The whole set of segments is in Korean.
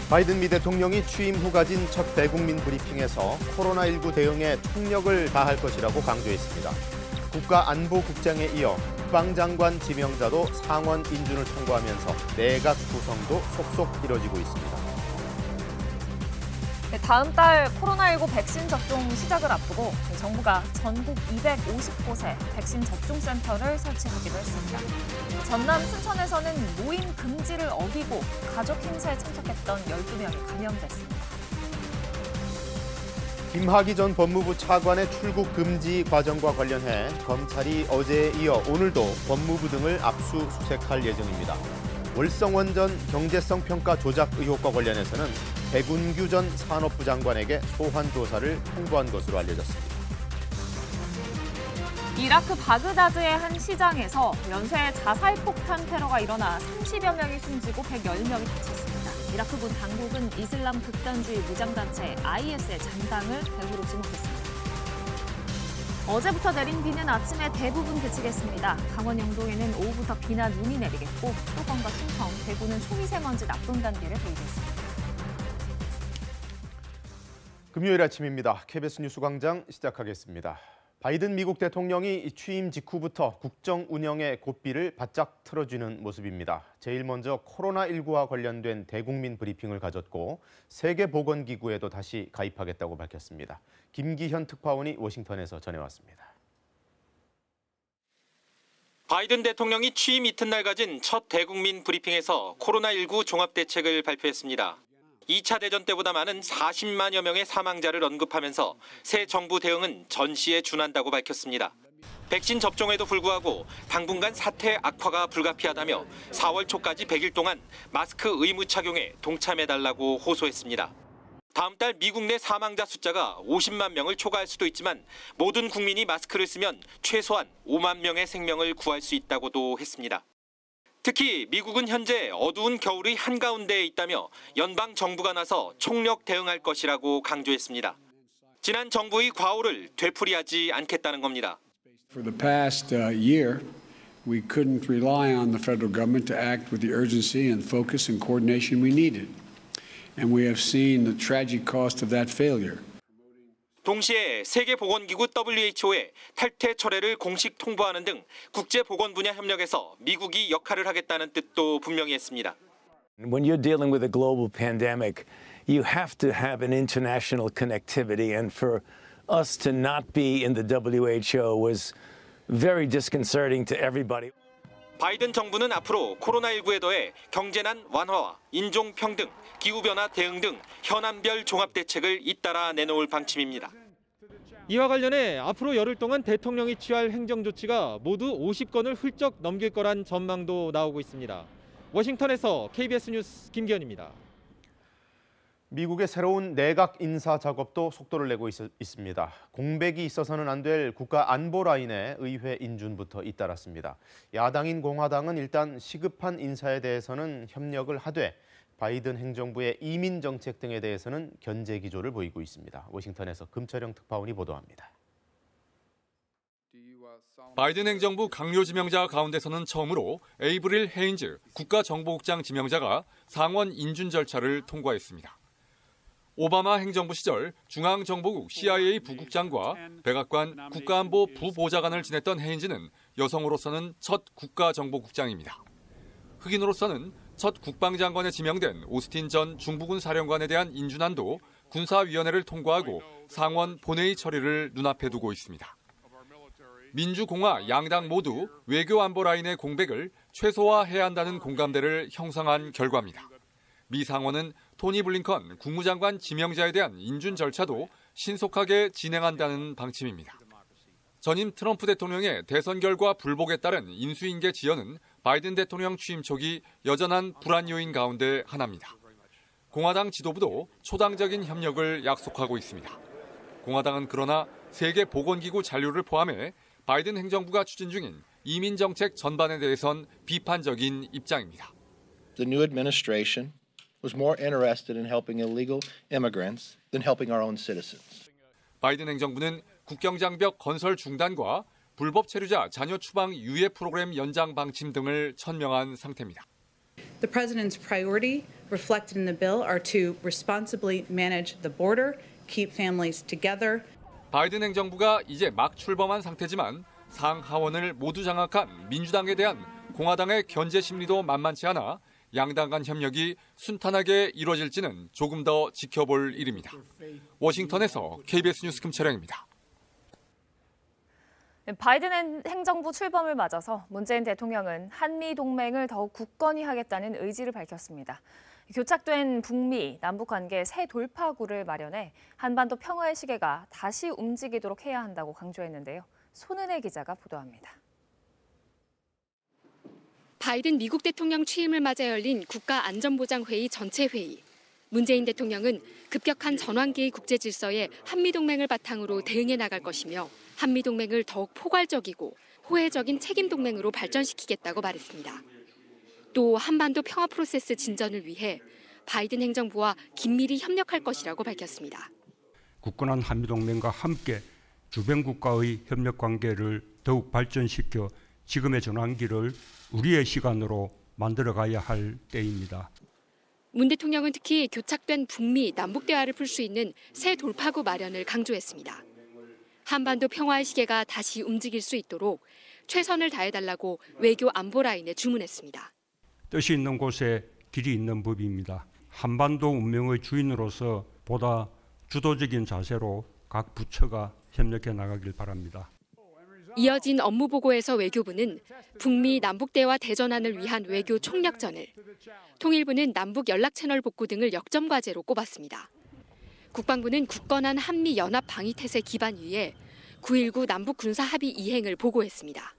바이든 미 대통령이 취임 후 가진 첫 대국민 브리핑에서 코로나19 대응에 총력을 다할 것이라고 강조했습니다. 국가안보국장에 이어 국방장관 지명자도 상원 인준을 통과하면서 내각 구성도 속속 이뤄지고 있습니다. 다음 달 코로나19 백신 접종 시작을 앞두고 정부가 전국 250곳에 백신 접종센터를 설치하기로 했습니다. 전남 순천에서는 모임 금지를 어기고 가족 행사에 참석했던 12명이 감염됐습니다. 김학의 전 법무부 차관의 출국 금지 과정과 관련해 검찰이 어제에 이어 오늘도 법무부 등을 압수수색할 예정입니다. 월성원전 경제성 평가 조작 의혹과 관련해서는 백운규 전 산업부 장관에게 소환 조사를 통보한 것으로 알려졌습니다. 이라크 바그다드의 한 시장에서 연쇄 자살 폭탄 테러가 일어나 30여 명이 숨지고 110명이 다쳤습니다. 이라크군 당국은 이슬람 극단주의 무장단체 IS의 장당을 배후로 지목했습니다. 어제부터 내린 비는 아침에 대부분 그치겠습니다. 강원 영동에는 오후부터 비나 눈이 내리겠고 수도권과 충청, 대구는 초미세먼지 나쁨 단계를 보이겠습니다. 금요일 아침입니다. KBS 뉴스광장 시작하겠습니다. 바이든 미국 대통령이 취임 직후부터 국정 운영의 고삐를 바짝 틀어쥐는 모습입니다. 제일 먼저 코로나19와 관련된 대국민 브리핑을 가졌고 세계보건기구에도 다시 가입하겠다고 밝혔습니다. 김기현 특파원이 워싱턴에서 전해왔습니다. 바이든 대통령이 취임 이튿날 가진 첫 대국민 브리핑에서 코로나19 종합대책을 발표했습니다. 2차 대전 때보다 많은 40만여 명의 사망자를 언급하면서 새 정부 대응은 전시에 준한다고 밝혔습니다. 백신 접종에도 불구하고 당분간 사태 악화가 불가피하다며 4월 초까지 100일 동안 마스크 의무 착용에 동참해달라고 호소했습니다. 다음 달 미국 내 사망자 숫자가 50만 명을 초과할 수도 있지만 모든 국민이 마스크를 쓰면 최소한 5만 명의 생명을 구할 수 있다고도 했습니다. 특히 미국은 현재 어두운 겨울의 한가운데에 있다며 연방 정부가 나서 총력 대응할 것이라고 강조했습니다. 지난 정부의 과오를 되풀이하지 않겠다는 겁니다. For the past year, we couldn't rely on the federal government to act with the urgency and focus and coordination we needed. And we have seen the tragic cost of that failure. 동시에 세계보건기구 WHO에 탈퇴 철회를 공식 통보하는 등 국제보건 분야 협력에서 미국이 역할을 하겠다는 뜻도 분명히 했습니다. When you're dealing with a global pandemic, you have to have an international connectivity, and for us to not be in the WHO was very disconcerting to everybody. 바이든 정부는 앞으로 코로나19에 더해 경제난 완화와 인종평등, 기후변화 대응 등 현안별 종합대책을 잇따라 내놓을 방침입니다. 이와 관련해 앞으로 열흘 동안 대통령이 취할 행정조치가 모두 50건을 훌쩍 넘길 거란 전망도 나오고 있습니다. 워싱턴에서 KBS 뉴스 김기현입니다. 미국의 새로운 내각 인사 작업도 속도를 내고 있습니다. 공백이 있어서는 안 될 국가 안보 라인의 의회 인준부터 잇따랐습니다. 야당인 공화당은 일단 시급한 인사에 대해서는 협력을 하되 바이든 행정부의 이민 정책 등에 대해서는 견제 기조를 보이고 있습니다. 워싱턴에서 금철영 특파원이 보도합니다. 바이든 행정부 강요 지명자 가운데서는 처음으로 에이브릴 헤인즈 국가정보국장 지명자가 상원 인준 절차를 통과했습니다. 오바마 행정부 시절 중앙정보국 CIA 부국장과 백악관 국가안보 부보좌관을 지냈던 헤인즈는 여성으로서는 첫 국가정보국장입니다. 흑인으로서는 첫 국방장관에 지명된 오스틴 전 중부군 사령관에 대한 인준안도 군사위원회를 통과하고 상원 본회의 처리를 눈앞에 두고 있습니다. 민주공화 양당 모두 외교안보 라인의 공백을 최소화해야 한다는 공감대를 형성한 결과입니다. 미 상원은 토니 블링컨 국무장관 지명자에 대한 인준 절차도 신속하게 진행한다는 방침입니다. 전임 트럼프 대통령의 대선 결과 불복에 따른 인수인계 지연은 바이든 대통령 취임 초기 여전한 불안 요인 가운데 하나입니다. 공화당 지도부도 초당적인 협력을 약속하고 있습니다. 공화당은 그러나 세계보건기구 잔류를 포함해 바이든 행정부가 추진 중인 이민 정책 전반에 대해선 비판적인 입장입니다. The new administration was more interested in helping illegal immigrants than helping our own citizens. 바이든 행정부는 국경장벽 건설 중단과 불법 체류자 자녀 추방 유예 프로그램 연장 방침 등을 천명한 상태입니다. The president's priority reflected in the bill are to responsibly manage the border, keep families together. 바이든 행정부가 이제 막 출범한 상태지만 상하원을 모두 장악한 민주당에 대한 공화당의 견제 심리도 만만치 않아 양당 간 협력이 순탄하게 이루어질지는 조금 더 지켜볼 일입니다. 워싱턴에서 KBS 뉴스 김철영입니다. 바이든 행정부 출범을 맞아서 문재인 대통령은 한미 동맹을 더욱 굳건히 하겠다는 의지를 밝혔습니다. 교착된 북미, 남북 관계 새 돌파구를 마련해 한반도 평화의 시계가 다시 움직이도록 해야 한다고 강조했는데요. 손은혜 기자가 보도합니다. 바이든 미국 대통령 취임을 맞아 열린 국가안전보장회의 전체 회의. 문재인 대통령은 급격한 전환기의 국제 질서에 한미동맹을 바탕으로 대응해 나갈 것이며 한미동맹을 더욱 포괄적이고 호혜적인 책임동맹으로 발전시키겠다고 말했습니다. 또 한반도 평화 프로세스 진전을 위해 바이든 행정부와 긴밀히 협력할 것이라고 밝혔습니다. 굳건한 한미동맹과 함께 주변 국가의 협력 관계를 더욱 발전시켜 지금의 전환기를 우리의 시간으로 만들어가야 할 때입니다. 문 대통령은 특히 교착된 북미, 남북 대화를 풀 수 있는 새 돌파구 마련을 강조했습니다. 한반도 평화의 시계가 다시 움직일 수 있도록 최선을 다해달라고 외교 안보 라인에 주문했습니다. 뜻이 있는 곳에 길이 있는 법입니다. 한반도 운명의 주인으로서 보다 주도적인 자세로 각 부처가 협력해 나가길 바랍니다. 이어진 업무 보고에서 외교부는 북미 남북 대화 대전환을 위한 외교 총력전을, 통일부는 남북 연락 채널 복구 등을 역점 과제로 꼽았습니다. 국방부는 굳건한 한미 연합 방위 태세 기반 위에 9.19 남북 군사 합의 이행을 보고했습니다.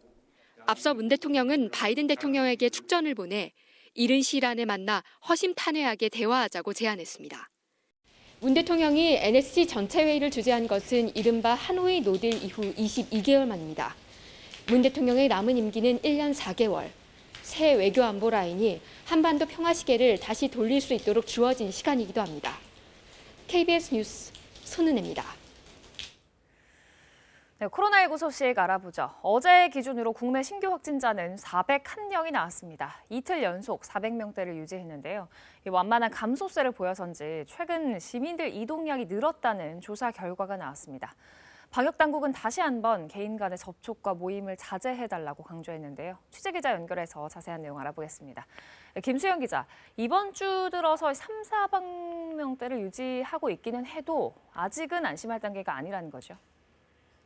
앞서 문 대통령은 바이든 대통령에게 축전을 보내 이른 시일 안에 만나 허심탄회하게 대화하자고 제안했습니다. 문 대통령이 NSC 전체 회의를 주재한 것은 이른바 하노이 노딜 이후 22개월 만입니다. 문 대통령의 남은 임기는 1년 4개월. 새 외교 안보 라인이 한반도 평화 시계를 다시 돌릴 수 있도록 주어진 시간이기도 합니다. KBS 뉴스 손은혜입니다. 네, 코로나19 소식 알아보죠. 어제 기준으로 국내 신규 확진자는 401명이 나왔습니다. 이틀 연속 400명대를 유지했는데요. 완만한 감소세를 보여서인지 최근 시민들 이동량이 늘었다는 조사 결과가 나왔습니다. 방역당국은 다시 한번 개인 간의 접촉과 모임을 자제해달라고 강조했는데요. 취재기자 연결해서 자세한 내용 알아보겠습니다. 김수영 기자, 이번 주 들어서 3, 400명대를 유지하고 있기는 해도 아직은 안심할 단계가 아니라는 거죠.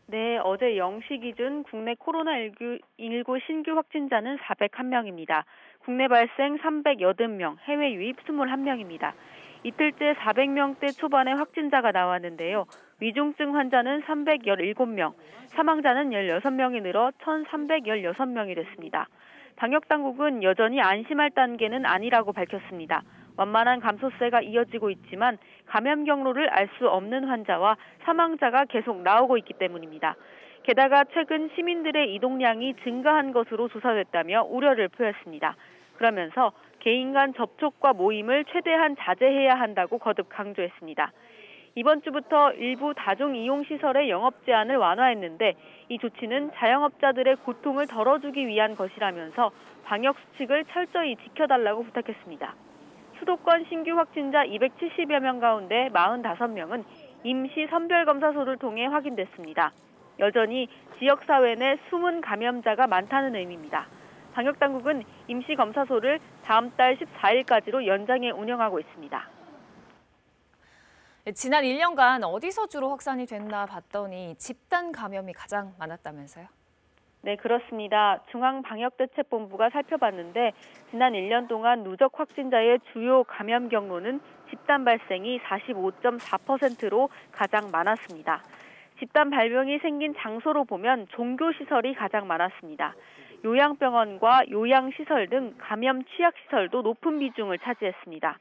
네, 어제 0시 기준 국내 코로나19 신규 확진자는 401명입니다. 국내 발생 380명, 해외 유입 21명입니다. 이틀째 400명대 초반의 확진자가 나왔는데요. 위중증 환자는 317명, 사망자는 16명이 늘어 1,316명이 됐습니다. 방역당국은 여전히 안심할 단계는 아니라고 밝혔습니다. 완만한 감소세가 이어지고 있지만 감염 경로를 알 수 없는 환자와 사망자가 계속 나오고 있기 때문입니다. 게다가 최근 시민들의 이동량이 증가한 것으로 조사됐다며 우려를 표했습니다. 그러면서 개인 간 접촉과 모임을 최대한 자제해야 한다고 거듭 강조했습니다. 이번 주부터 일부 다중이용시설의 영업 제한을 완화했는데 이 조치는 자영업자들의 고통을 덜어주기 위한 것이라면서 방역 수칙을 철저히 지켜달라고 부탁했습니다. 수도권 신규 확진자 270여 명 가운데 45명은 임시 선별검사소를 통해 확인됐습니다. 여전히 지역사회 내 숨은 감염자가 많다는 의미입니다. 방역당국은 임시검사소를 다음 달 14일까지로 연장해 운영하고 있습니다. 지난 1년간 어디서 주로 확산이 됐나 봤더니 집단 감염이 가장 많았다면서요? 네, 그렇습니다. 중앙방역대책본부가 살펴봤는데 지난 1년 동안 누적 확진자의 주요 감염 경로는 집단 발생이 45.4%로 가장 많았습니다. 집단 발병이 생긴 장소로 보면 종교시설이 가장 많았습니다. 요양병원과 요양시설 등 감염 취약시설도 높은 비중을 차지했습니다.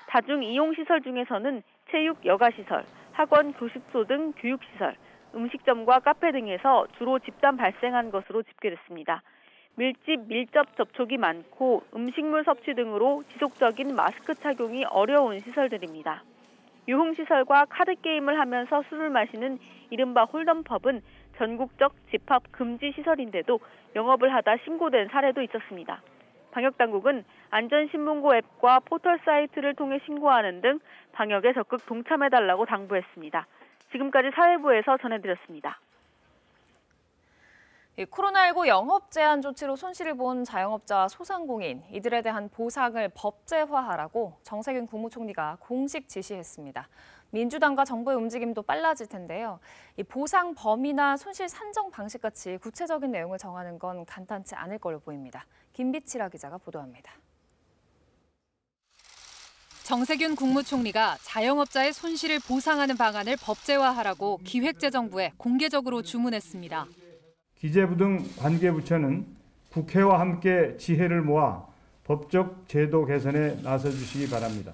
다중이용시설 중에서는 체육 여가시설, 학원 교습소 등 교육시설, 음식점과 카페 등에서 주로 집단 발생한 것으로 집계됐습니다. 밀집, 밀접 접촉이 많고 음식물 섭취 등으로 지속적인 마스크 착용이 어려운 시설들입니다. 유흥시설과 카드게임을 하면서 술을 마시는 이른바 홀덤펍은 전국적 집합 금지 시설인데도 영업을 하다 신고된 사례도 있었습니다. 방역당국은 안전신문고 앱과 포털 사이트를 통해 신고하는 등 방역에 적극 동참해달라고 당부했습니다. 지금까지 사회부에서 전해드렸습니다. 코로나19 영업 제한 조치로 손실을 본 자영업자와 소상공인, 이들에 대한 보상을 법제화하라고 정세균 국무총리가 공식 지시했습니다. 민주당과 정부의 움직임도 빨라질 텐데요. 이 보상 범위나 손실 산정 방식 같이 구체적인 내용을 정하는 건 간단치 않을 걸로 보입니다. 김비치라 기자가 보도합니다. 정세균 국무총리가 자영업자의 손실을 보상하는 방안을 법제화하라고 기획재정부에 공개적으로 주문했습니다. 기재부 등 관계부처는 국회와 함께 지혜를 모아 법적 제도 개선에 나서주시기 바랍니다.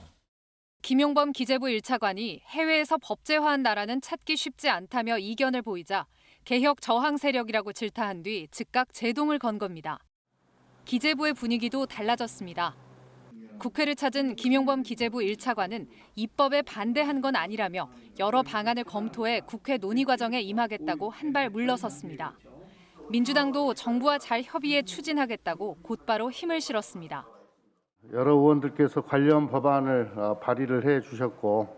김용범 기재부 1차관이 해외에서 법제화한 나라는 찾기 쉽지 않다며 이견을 보이자 개혁 저항 세력이라고 질타한 뒤 즉각 제동을 건 겁니다. 기재부의 분위기도 달라졌습니다. 국회를 찾은 김용범 기재부 1차관은 입법에 반대한 건 아니라며 여러 방안을 검토해 국회 논의 과정에 임하겠다고 한 발 물러섰습니다. 민주당도 정부와 잘 협의해 추진하겠다고 곧바로 힘을 실었습니다. 여러 의원들께서 관련 법안을 발의를 해 주셨고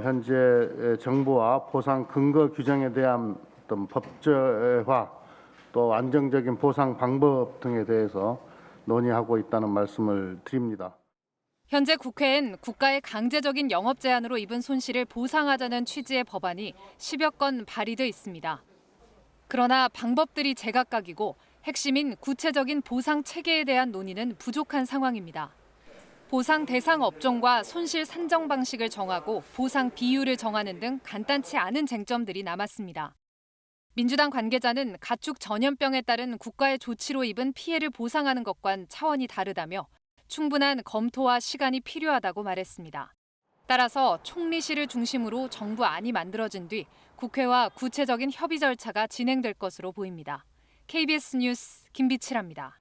현재 정부와 보상 근거 규정에 대한 어떤 법제화 또 안정적인 보상 방법 등에 대해서 논의하고 있다는 말씀을 드립니다. 현재 국회엔 국가의 강제적인 영업 제한으로 입은 손실을 보상하자는 취지의 법안이 10여 건 발의돼 있습니다. 그러나 방법들이 제각각이고 핵심인 구체적인 보상 체계에 대한 논의는 부족한 상황입니다. 보상 대상 업종과 손실 산정 방식을 정하고 보상 비율을 정하는 등 간단치 않은 쟁점들이 남았습니다. 민주당 관계자는 가축 전염병에 따른 국가의 조치로 입은 피해를 보상하는 것과는 차원이 다르다며 충분한 검토와 시간이 필요하다고 말했습니다. 따라서 총리실을 중심으로 정부안이 만들어진 뒤 국회와 구체적인 협의 절차가 진행될 것으로 보입니다. KBS 뉴스 김비치라입니다.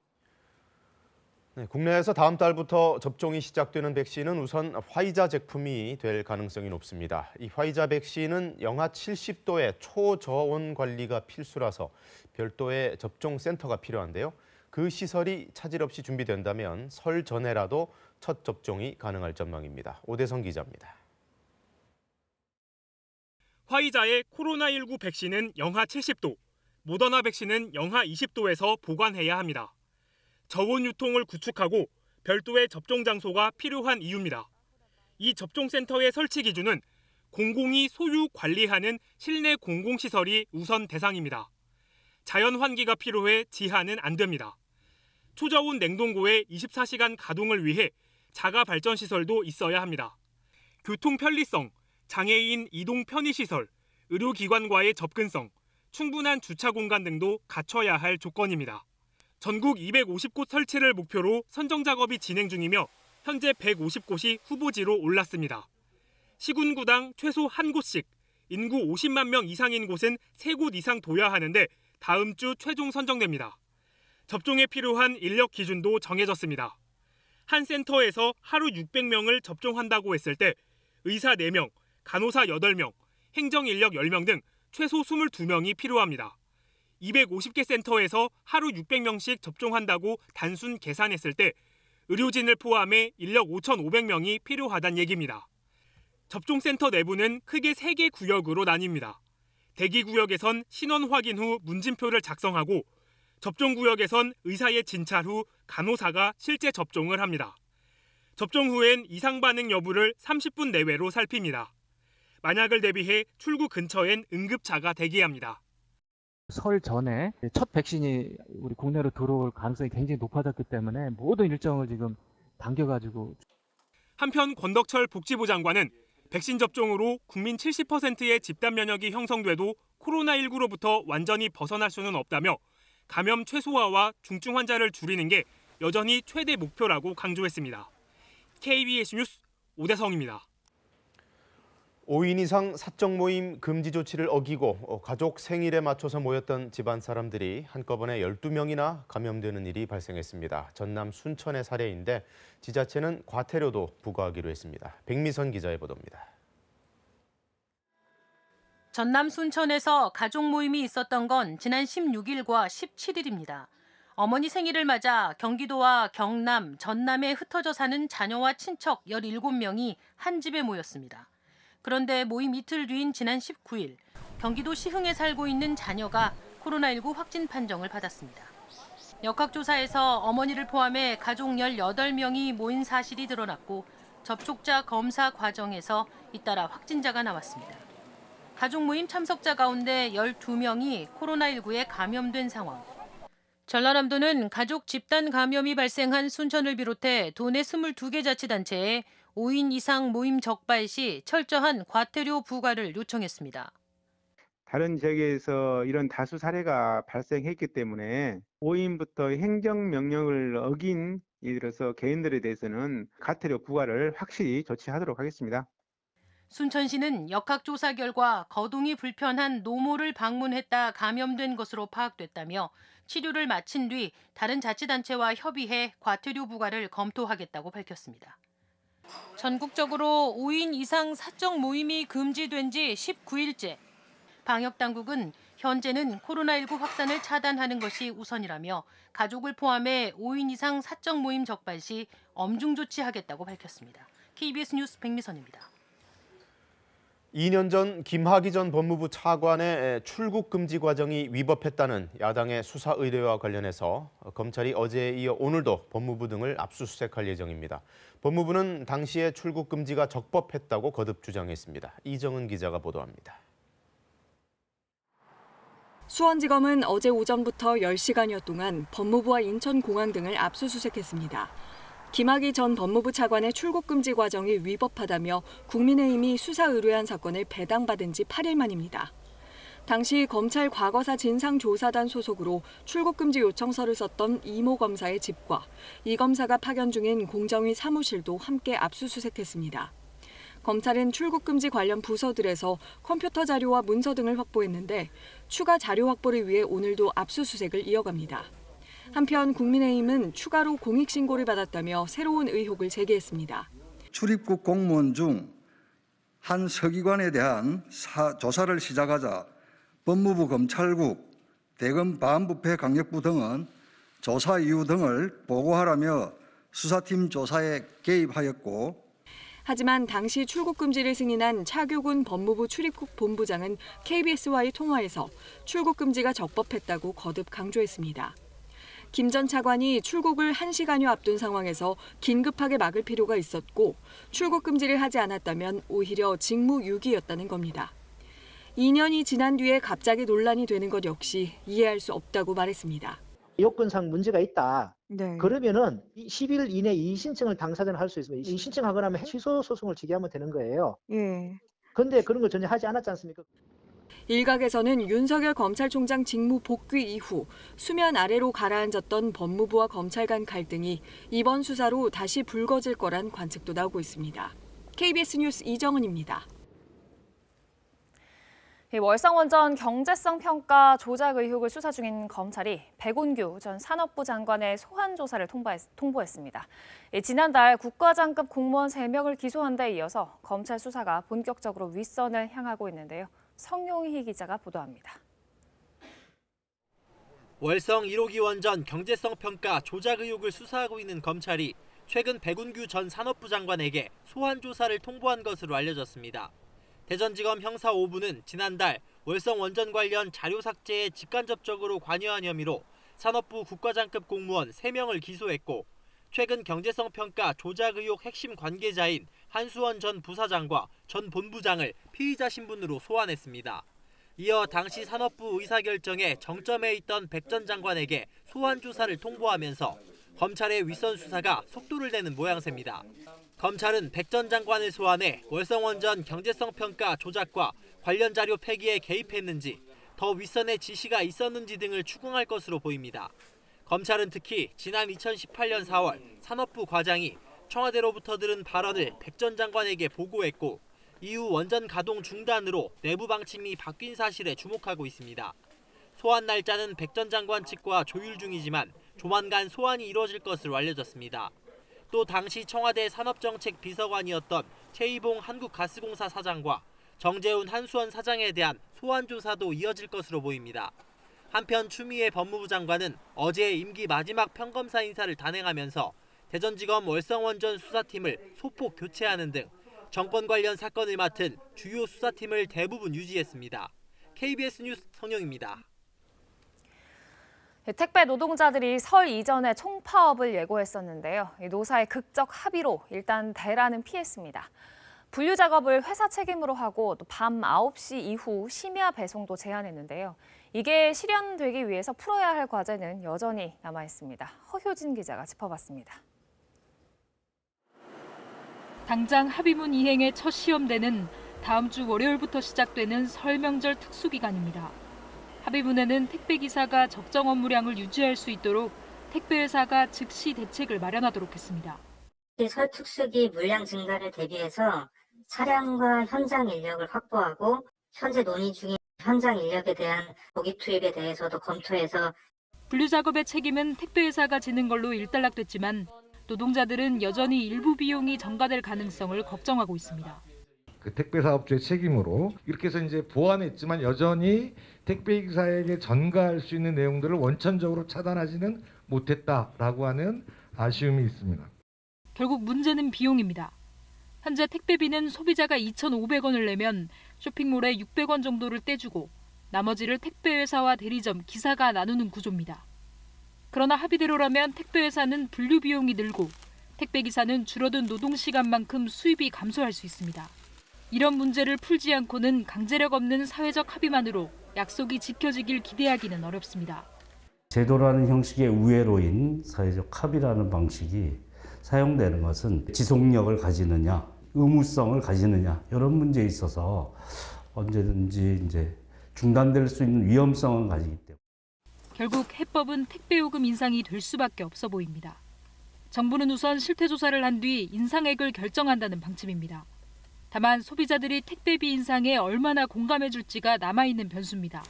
네, 국내에서 다음 달부터 접종이 시작되는 백신은 우선 화이자 제품이 될 가능성이 높습니다. 이 화이자 백신은 영하 70도의 초저온 관리가 필수라서 별도의 접종 센터가 필요한데요. 그 시설이 차질 없이 준비된다면 설 전에라도 첫 접종이 가능할 전망입니다. 오대성 기자입니다. 화이자의 코로나19 백신은 영하 70도, 모더나 백신은 영하 20도에서 보관해야 합니다. 저온 유통을 구축하고 별도의 접종 장소가 필요한 이유입니다. 이 접종센터의 설치 기준은 공공이 소유 관리하는 실내 공공시설이 우선 대상입니다. 자연 환기가 필요해 지하는 안 됩니다. 초저온 냉동고의 24시간 가동을 위해 자가 발전 시설도 있어야 합니다. 교통 편리성, 장애인 이동 편의시설, 의료기관과의 접근성, 충분한 주차 공간 등도 갖춰야 할 조건입니다. 전국 250곳 설치를 목표로 선정 작업이 진행 중이며 현재 150곳이 후보지로 올랐습니다. 시군구당 최소 한 곳씩, 인구 50만 명 이상인 곳은 3곳 이상 둬야 하는데 다음 주 최종 선정됩니다. 접종에 필요한 인력 기준도 정해졌습니다. 한 센터에서 하루 600명을 접종한다고 했을 때 의사 4명, 간호사 8명, 행정인력 10명 등 최소 22명이 필요합니다. 250개 센터에서 하루 600명씩 접종한다고 단순 계산했을 때 의료진을 포함해 인력 5,500명이 필요하다는 얘기입니다. 접종센터 내부는 크게 3개 구역으로 나뉩니다. 대기구역에선 신원 확인 후 문진표를 작성하고 접종구역에선 의사의 진찰 후 간호사가 실제 접종을 합니다. 접종 후엔 이상 반응 여부를 30분 내외로 살핍니다. 만약을 대비해 출구 근처엔 응급차가 대기합니다. 설 전에 첫 백신이 우리 국내로 들어올 가능성이 굉장히 높아졌기 때문에 모든 일정을 지금 당겨가지고. 한편 권덕철 복지부 장관은 백신 접종으로 국민 70%의 집단 면역이 형성돼도 코로나19로부터 완전히 벗어날 수는 없다며 감염 최소화와 중증 환자를 줄이는 게 여전히 최대 목표라고 강조했습니다. KBS 뉴스 오대성입니다. 5인 이상 사적 모임 금지 조치를 어기고 가족 생일에 맞춰서 모였던 집안 사람들이 한꺼번에 12명이나 감염되는 일이 발생했습니다. 전남 순천의 사례인데 지자체는 과태료도 부과하기로 했습니다. 백미선 기자의 보도입니다. 전남 순천에서 가족 모임이 있었던 건 지난 16일과 17일입니다. 어머니 생일을 맞아 경기도와 경남, 전남에 흩어져 사는 자녀와 친척 17명이 한 집에 모였습니다. 그런데 모임 이틀 뒤인 지난 19일, 경기도 시흥에 살고 있는 자녀가 코로나19 확진 판정을 받았습니다. 역학조사에서 어머니를 포함해 가족 18명이 모인 사실이 드러났고 접촉자 검사 과정에서 잇따라 확진자가 나왔습니다. 가족 모임 참석자 가운데 12명이 코로나19에 감염된 상황. 전라남도는 가족 집단 감염이 발생한 순천을 비롯해 도내 22개 자치단체에 5인 이상 모임 적발 시 철저한 과태료 부과를 요청했습니다. 다른 지역에서 이런 다수 사례가 발생했기 때문에 5인부터 행정명령을 어긴 예를 들어서 개인들에 대해서는 과태료 부과를 확실히 조치하도록 하겠습니다. 순천시는 역학조사 결과 거동이 불편한 노모를 방문했다 감염된 것으로 파악됐다며 치료를 마친 뒤 다른 자치단체와 협의해 과태료 부과를 검토하겠다고 밝혔습니다. 전국적으로 5인 이상 사적 모임이 금지된 지 19일째. 방역당국은 현재는 코로나19 확산을 차단하는 것이 우선이라며 가족을 포함해 5인 이상 사적 모임 적발 시 엄중 조치하겠다고 밝혔습니다. KBS 뉴스 백미선입니다. 2년 전 김학의 전 법무부 차관의 출국 금지 과정이 위법했다는 야당의 수사 의뢰와 관련해서 검찰이 어제에 이어 오늘도 법무부 등을 압수수색할 예정입니다. 법무부는 당시에 출국 금지가 적법했다고 거듭 주장했습니다. 이정은 기자가 보도합니다. 수원지검은 어제 오전부터 10시간여 동안 법무부와 인천공항 등을 압수수색했습니다. 김학의 전 법무부 차관의 출국 금지 과정이 위법하다며 국민의힘이 수사 의뢰한 사건을 배당받은 지 8일 만입니다. 당시 검찰 과거사 진상조사단 소속으로 출국 금지 요청서를 썼던 이모 검사의 집과 이 검사가 파견 중인 공정위 사무실도 함께 압수수색했습니다. 검찰은 출국 금지 관련 부서들에서 컴퓨터 자료와 문서 등을 확보했는데 추가 자료 확보를 위해 오늘도 압수수색을 이어갑니다. 한편 국민의힘은 추가로 공익신고를 받았다며 새로운 의혹을 제기했습니다. 출입국 공무원 중 한 서기관에 대한 조사를 시작하자 법무부 검찰국, 대검 반부패 강력부 등은 조사 이유 등을 보고하라며 수사팀 조사에 개입하였고, 하지만 당시 출국 금지를 승인한 차교군 법무부 출입국 본부장은 KBS와의 통화에서 출국 금지가 적법했다고 거듭 강조했습니다. 김 전 차관이 출국을 1시간여 앞둔 상황에서 긴급하게 막을 필요가 있었고 출국 금지를 하지 않았다면 오히려 직무유기였다는 겁니다. 2년이 지난 뒤에 갑자기 논란이 되는 것 역시 이해할 수 없다고 말했습니다. 요건상 문제가 있다. 네. 그러면은 10일 이내 이의신청을 당사자는 할 수 있습니다. 이의신청하거나 하면 취소 소송을 제기하면 되는 거예요. 그런데 그런 걸 전혀 하지 않았지 않습니까? 일각에서는 윤석열 검찰총장 직무 복귀 이후 수면 아래로 가라앉았던 법무부와 검찰 간 갈등이 이번 수사로 다시 불거질 거란 관측도 나오고 있습니다. KBS 뉴스 이정은입니다. 월성원전 경제성 평가 조작 의혹을 수사 중인 검찰이 백운규 전 산업부 장관의 소환 조사를 통보했습니다. 지난달 국가장급 공무원 3명을 기소한 데 이어서 검찰 수사가 본격적으로 윗선을 향하고 있는데요. 성용희 기자가 보도합니다. 월성 1호기 원전 경제성 평가 조작 의혹을 수사하고 있는 검찰이 최근 백운규 전 산업부 장관에게 소환 조사를 통보한 것으로 알려졌습니다. 대전지검 형사 5부는 지난달 월성 원전 관련 자료 삭제에 직간접적으로 관여한 혐의로 산업부 국가장급 공무원 3명을 기소했고, 최근 경제성 평가 조작 의혹 핵심 관계자인 한수원 전 부사장과 전 본부장을 피의자 신분으로 소환했습니다. 이어 당시 산업부 의사결정에 정점에 있던 백 전 장관에게 소환 조사를 통보하면서 검찰의 윗선 수사가 속도를 내는 모양새입니다. 검찰은 백 전 장관을 소환해 월성원전 경제성 평가 조작과 관련 자료 폐기에 개입했는지, 더 윗선의 지시가 있었는지 등을 추궁할 것으로 보입니다. 검찰은 특히 지난 2018년 4월 산업부 과장이 청와대로부터 들은 발언을 백 전 장관에게 보고했고, 이후 원전 가동 중단으로 내부 방침이 바뀐 사실에 주목하고 있습니다. 소환 날짜는 백 전 장관 측과 조율 중이지만 조만간 소환이 이루어질 것으로 알려졌습니다. 또 당시 청와대 산업정책 비서관이었던 최이봉 한국가스공사 사장과 정재훈 한수원 사장에 대한 소환 조사도 이어질 것으로 보입니다. 한편 추미애 법무부 장관은 어제 임기 마지막 평검사 인사를 단행하면서 대전지검 월성원전 수사팀을 소폭 교체하는 등 정권 관련 사건을 맡은 주요 수사팀을 대부분 유지했습니다. KBS 뉴스 성영입니다. 택배 노동자들이 설 이전에 총파업을 예고했었는데요. 노사의 극적 합의로 일단 대란은 피했습니다. 분류 작업을 회사 책임으로 하고 또 밤 9시 이후 심야 배송도 제한했는데요. 이게 실현되기 위해서 풀어야 할 과제는 여전히 남아있습니다. 허효진 기자가 짚어봤습니다. 당장 합의문 이행의 첫 시험대는 다음 주 월요일부터 시작되는 설 명절 특수기간입니다. 합의문에는 택배기사가 적정 업무량을 유지할 수 있도록 택배회사가 즉시 대책을 마련하도록 했습니다. 설 특수기 물량 증가를 대비해서 차량과 현장 인력을 확보하고 현재 논의 중인 현장 인력에 대한 고객 투입에 대해서도 검토해서 분류 작업의 책임은 택배회사가 지는 걸로 일단락됐지만 노동자들은 여전히 일부 비용이 전가될 가능성을 걱정하고 있습니다. 그 택배 사업주의 책임으로 이렇게 해서 이제 보완했지만 여전히 택배 기사에게 전가할 수 있는 내용들을 원천적으로 차단하지는 못했다라고 하는 아쉬움이 있습니다. 결국 문제는 비용입니다. 현재 택배비는 소비자가 2,500원을 내면 쇼핑몰에 600원 정도를 떼주고 나머지를 택배회사와 대리점, 기사가 나누는 구조입니다. 그러나 합의대로라면 택배회사는 분류 비용이 늘고 택배기사는 줄어든 노동시간만큼 수입이 감소할 수 있습니다. 이런 문제를 풀지 않고는 강제력 없는 사회적 합의만으로 약속이 지켜지길 기대하기는 어렵습니다. 제도라는 형식의 우회로인 사회적 합의라는 방식이 사용되는 것은 지속력을 가지느냐, 의무성을 가지느냐 이런 문제에 있어서 언제든지 이제 중단될 수 있는 위험성을 가지기 때문에 결국 해법은 택배요금 인상이 될 수밖에 없어 보입니다. 정부는 우선 실태조사를 한 뒤 인상액을 결정한다는 방침입니다. 다만 소비자들이 택배비 인상에 얼마나 공감해 줄지가 남아있는 변수입니다.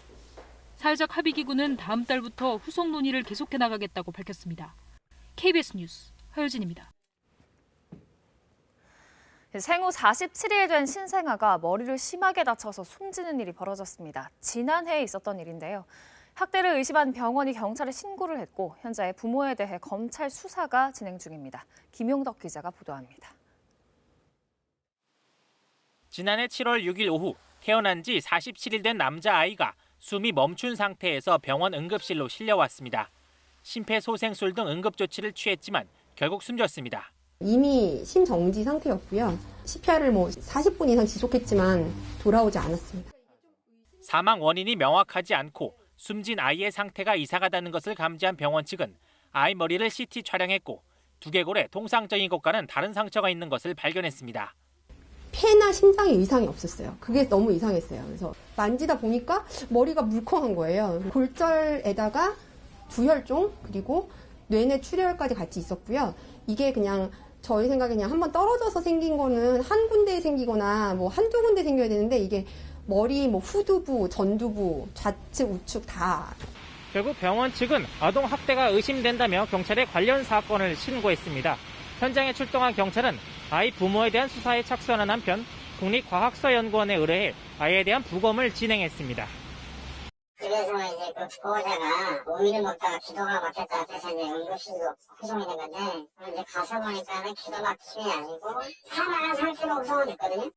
사회적 합의기구는 다음 달부터 후속 논의를 계속해 나가겠다고 밝혔습니다. KBS 뉴스 허효진입니다. 생후 47일 된 신생아가 머리를 심하게 다쳐서 숨지는 일이 벌어졌습니다. 지난해에 있었던 일인데요. 학대를 의심한 병원이 경찰에 신고를 했고 현재 부모에 대해 검찰 수사가 진행 중입니다. 김용덕 기자가 보도합니다. 지난해 7월 6일 오후 태어난 지 47일 된 남자아이가 숨이 멈춘 상태에서 병원 응급실로 실려왔습니다. 심폐소생술 등 응급조치를 취했지만 결국 숨졌습니다. 이미 심정지 상태였고요. CPR을 40분 이상 지속했지만 돌아오지 않았습니다. 사망 원인이 명확하지 않고 숨진 아이의 상태가 이상하다는 것을 감지한 병원 측은 아이 머리를 CT 촬영했고 두개골에 통상적인 것과는 다른 상처가 있는 것을 발견했습니다. 폐나 심장에 이상이 없었어요. 그게 너무 이상했어요. 그래서 만지다 보니까 머리가 물컹한 거예요. 골절에다가 두혈종 그리고 뇌내 출혈까지 같이 있었고요. 이게 그냥 저희 생각에 그냥 한번 떨어져서 생긴 거는 한 군데에 생기거나 한두 군데 생겨야 되는데 이게 머리 후두부, 전두부, 좌측, 우측 다. 결국 병원 측은 아동 학대가 의심된다며 경찰에 관련 사건을 신고했습니다. 현장에 출동한 경찰은 아이 부모에 대한 수사에 착수하는 한편 국립과학서연구원에 의뢰해 아이에 대한 부검을 진행했습니다. 그래서 이제 그 보호자가 오이를 먹다가 기도가 막혔다 해서 이제 응급실로 후송이 된 건데 이제 가서 보니까는 기도 막힘이 아니고 사망한 상태로 후송이 됐거든요.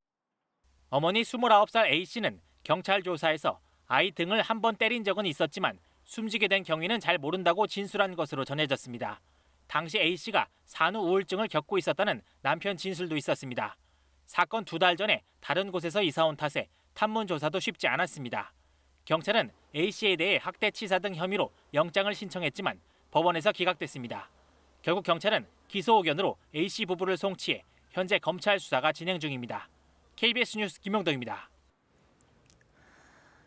어머니 29살 A씨는 경찰 조사에서 아이 등을 한 번 때린 적은 있었지만 숨지게 된 경위는 잘 모른다고 진술한 것으로 전해졌습니다. 당시 A씨가 산후 우울증을 겪고 있었다는 남편 진술도 있었습니다. 사건 2달 전에 다른 곳에서 이사 온 탓에 탐문 조사도 쉽지 않았습니다. 경찰은 A씨에 대해 학대치사 등 혐의로 영장을 신청했지만 법원에서 기각됐습니다. 결국 경찰은 기소 의견으로 A씨 부부를 송치해 현재 검찰 수사가 진행 중입니다. KBS 뉴스 김용덕입니다.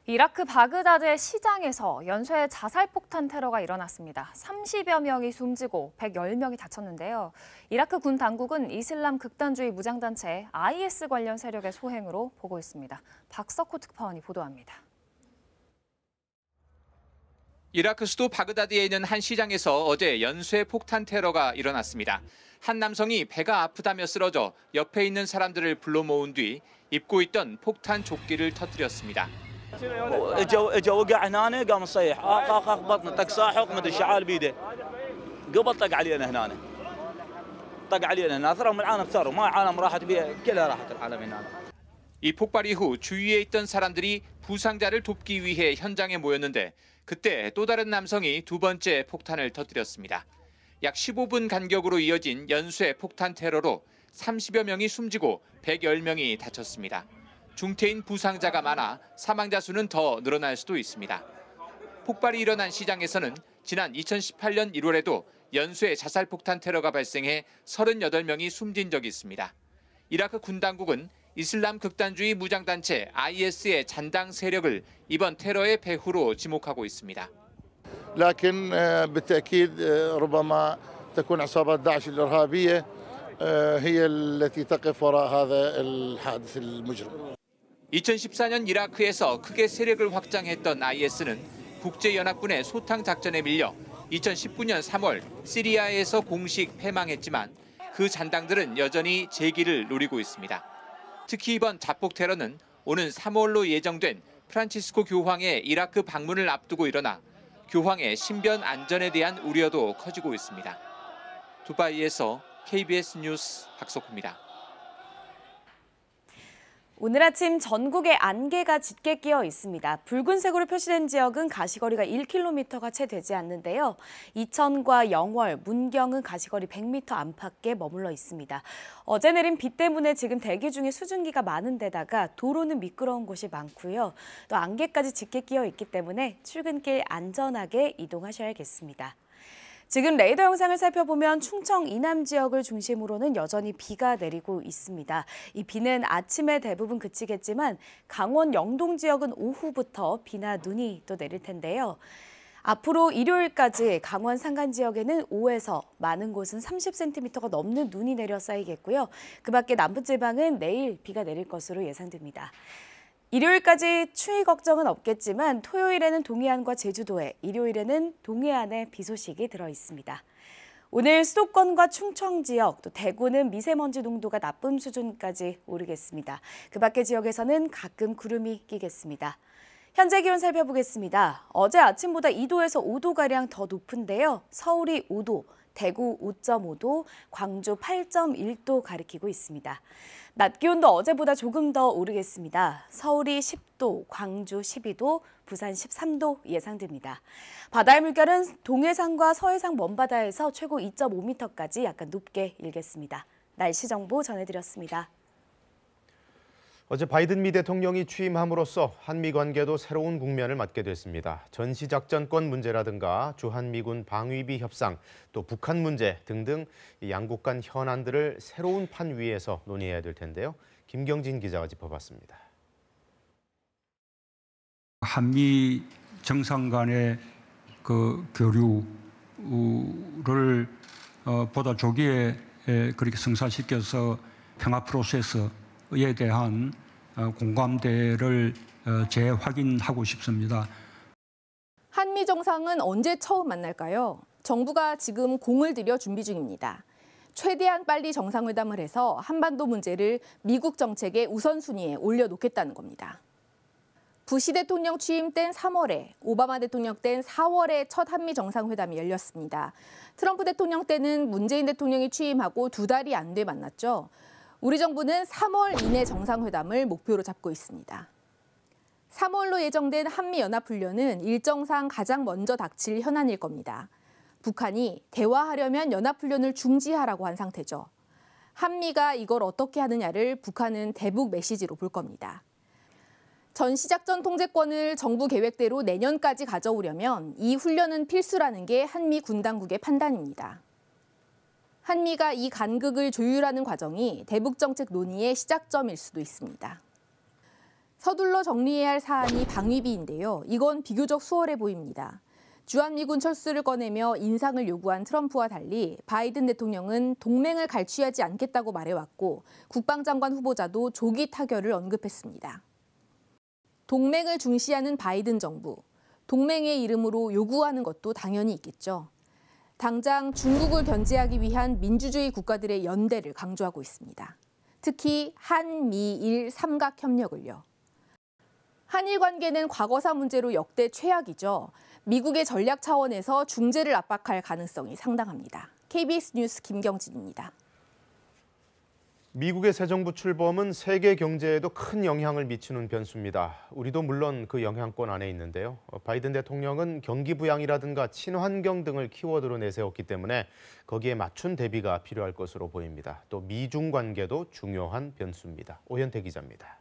이라크 바그다드의 시장에서 연쇄 자살폭탄 테러가 일어났습니다. 30여 명이 숨지고 110명이 다쳤는데요. 이라크 군 당국은 이슬람 극단주의 무장단체 IS 관련 세력의 소행으로 보고 있습니다. 박석호 특파원이 보도합니다. 이라크 수도 바그다드에 있는 한 시장에서 어제 연쇄 폭탄 테러가 일어났습니다. 한 남성이 배가 아프다며 쓰러져 옆에 있는 사람들을 불러 모은 뒤 입고 있던 폭탄 조끼를 터뜨렸습니다. اجا وقع هنا قام يصيح اخ بطنه طق ساحق مدري شعال بيده قبل طق علينا هنا طق علينا هنا ثروا من العالم ثروا ما العالم راحت بها كلها راحت العالم هنا. 이 폭발 이후 주위에 있던 사람들이 부상자를 돕기 위해 현장에 모였는데 그때 또 다른 남성이 두 번째 폭탄을 터뜨렸습니다. 약 15분 간격으로 이어진 연쇄 폭탄 테러로 30여 명이 숨지고 110명이 다쳤습니다. 중태인 부상자가 많아 사망자 수는 더 늘어날 수도 있습니다. 폭발이 일어난 시장에서는 지난 2018년 1월에도 연쇄 자살폭탄 테러가 발생해 38명이 숨진 적이 있습니다. 이라크 군 당국은 이슬람 극단주의 무장단체 IS의 잔당 세력을 이번 테러의 배후로 지목하고 있습니다. لكن بالتأكيد ربما تكون عصابات داعش الإرهابية هي التي تقف وراء هذا الحادث المجرم. 2014년 이라크에서 크게 세력을 확장했던 IS는 국제연합군의 소탕 작전에 밀려 2019년 3월 시리아에서 공식 패망했지만 그 잔당들은 여전히 재기를 노리고 있습니다. 특히 이번 자폭 테러는 오는 3월로 예정된 프란치스코 교황의 이라크 방문을 앞두고 일어나 교황의 신변 안전에 대한 우려도 커지고 있습니다. 두바이에서 KBS 뉴스 박석호입니다. 오늘 아침 전국에 안개가 짙게 끼어 있습니다. 붉은색으로 표시된 지역은 가시거리가 1km가 채 되지 않는데요. 이천과 영월, 문경은 가시거리 100m 안팎에 머물러 있습니다. 어제 내린 비 때문에 지금 대기 중에 수증기가 많은 데다가 도로는 미끄러운 곳이 많고요. 또 안개까지 짙게 끼어 있기 때문에 출근길 안전하게 이동하셔야겠습니다. 지금 레이더 영상을 살펴보면 충청 이남 지역을 중심으로는 여전히 비가 내리고 있습니다. 이 비는 아침에 대부분 그치겠지만 강원 영동 지역은 오후부터 비나 눈이 또 내릴 텐데요. 앞으로 일요일까지 강원 산간 지역에는 5에서 많은 곳은 30cm가 넘는 눈이 내려 쌓이겠고요. 그 밖에 남부지방은 내일 비가 내릴 것으로 예상됩니다. 일요일까지 추위 걱정은 없겠지만 토요일에는 동해안과 제주도에, 일요일에는 동해안에 비 소식이 들어 있습니다. 오늘 수도권과 충청 지역, 또 대구는 미세먼지 농도가 나쁨 수준까지 오르겠습니다. 그 밖의 지역에서는 가끔 구름이 끼겠습니다. 현재 기온 살펴보겠습니다. 어제 아침보다 2도에서 5도가량 더 높은데요. 서울이 5도, 대구 5.5도, 광주 8.1도 가리키고 있습니다. 낮 기온도 어제보다 조금 더 오르겠습니다. 서울이 10도, 광주 12도, 부산 13도 예상됩니다. 바다의 물결은 동해상과 서해상 먼바다에서 최고 2.5m까지 약간 높게 일겠습니다. 날씨 정보 전해드렸습니다. 어제 바이든 미 대통령이 취임함으로써 한미 관계도 새로운 국면을 맞게 됐습니다. 전시작전권 문제라든가 주한미군 방위비 협상, 또 북한 문제 등등 양국 간 현안들을 새로운 판 위에서 논의해야 될 텐데요. 김경진 기자가 짚어봤습니다. 한미 정상 간의 그 교류를 보다 조기에 그렇게 성사시켜서 평화 프로세스에 대한 공감대를 재확인하고 싶습니다. 한미 정상은 언제 처음 만날까요? 정부가 지금 공을 들여 준비 중입니다. 최대한 빨리 정상회담을 해서 한반도 문제를 미국 정책의 우선순위에 올려놓겠다는 겁니다. 부시 대통령 취임 땐 3월에, 오바마 대통령 땐 4월에 첫 한미 정상회담이 열렸습니다. 트럼프 대통령 때는 문재인 대통령이 취임하고 2달이 안 돼 만났죠. 우리 정부는 3월 이내 정상회담을 목표로 잡고 있습니다. 3월로 예정된 한미연합훈련은 일정상 가장 먼저 닥칠 현안일 겁니다. 북한이 대화하려면 연합훈련을 중지하라고 한 상태죠. 한미가 이걸 어떻게 하느냐를 북한은 대북 메시지로 볼 겁니다. 전시작전 통제권을 정부 계획대로 내년까지 가져오려면 이 훈련은 필수라는 게 한미 군 당국의 판단입니다. 한미가 이 간극을 조율하는 과정이 대북 정책 논의의 시작점일 수도 있습니다. 서둘러 정리해야 할 사안이 방위비인데요. 이건 비교적 수월해 보입니다. 주한미군 철수를 꺼내며 인상을 요구한 트럼프와 달리 바이든 대통령은 동맹을 갈취하지 않겠다고 말해왔고 국방장관 후보자도 조기 타결을 언급했습니다. 동맹을 중시하는 바이든 정부, 동맹의 이름으로 요구하는 것도 당연히 있겠죠. 당장 중국을 견제하기 위한 민주주의 국가들의 연대를 강조하고 있습니다. 특히 한미일 삼각협력을요. 한일 관계는 과거사 문제로 역대 최악이죠. 미국의 전략 차원에서 중재를 압박할 가능성이 상당합니다. KBS 뉴스 김경진입니다. 미국의 새 정부 출범은 세계 경제에도 큰 영향을 미치는 변수입니다. 우리도 물론 그 영향권 안에 있는데요. 바이든 대통령은 경기 부양이라든가 친환경 등을 키워드로 내세웠기 때문에 거기에 맞춘 대비가 필요할 것으로 보입니다. 또 미중 관계도 중요한 변수입니다. 오현태 기자입니다.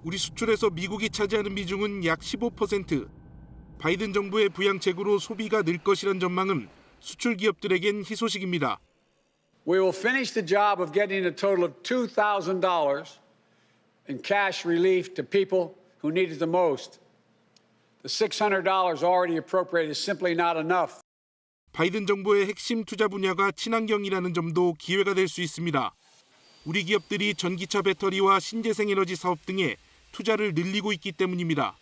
우리 수출에서 미국이 차지하는 비중은 약 15%. 바이든 정부의 부양책으로 소비가 늘 것이란 전망은 수출 기업들에겐 희소식입니다. We will finish the job of getting a total of $2,000 in cash relief to people who need it the most. The $600 already appropriated is simply not enough. 바이든 정부의 핵심 투자 분야가 친환경이라는 점도 기회가 될 수 있습니다. 우리 기업들이 전기차 배터리와 신재생에너지 사업 등에 투자를 늘리고 있기 때문입니다.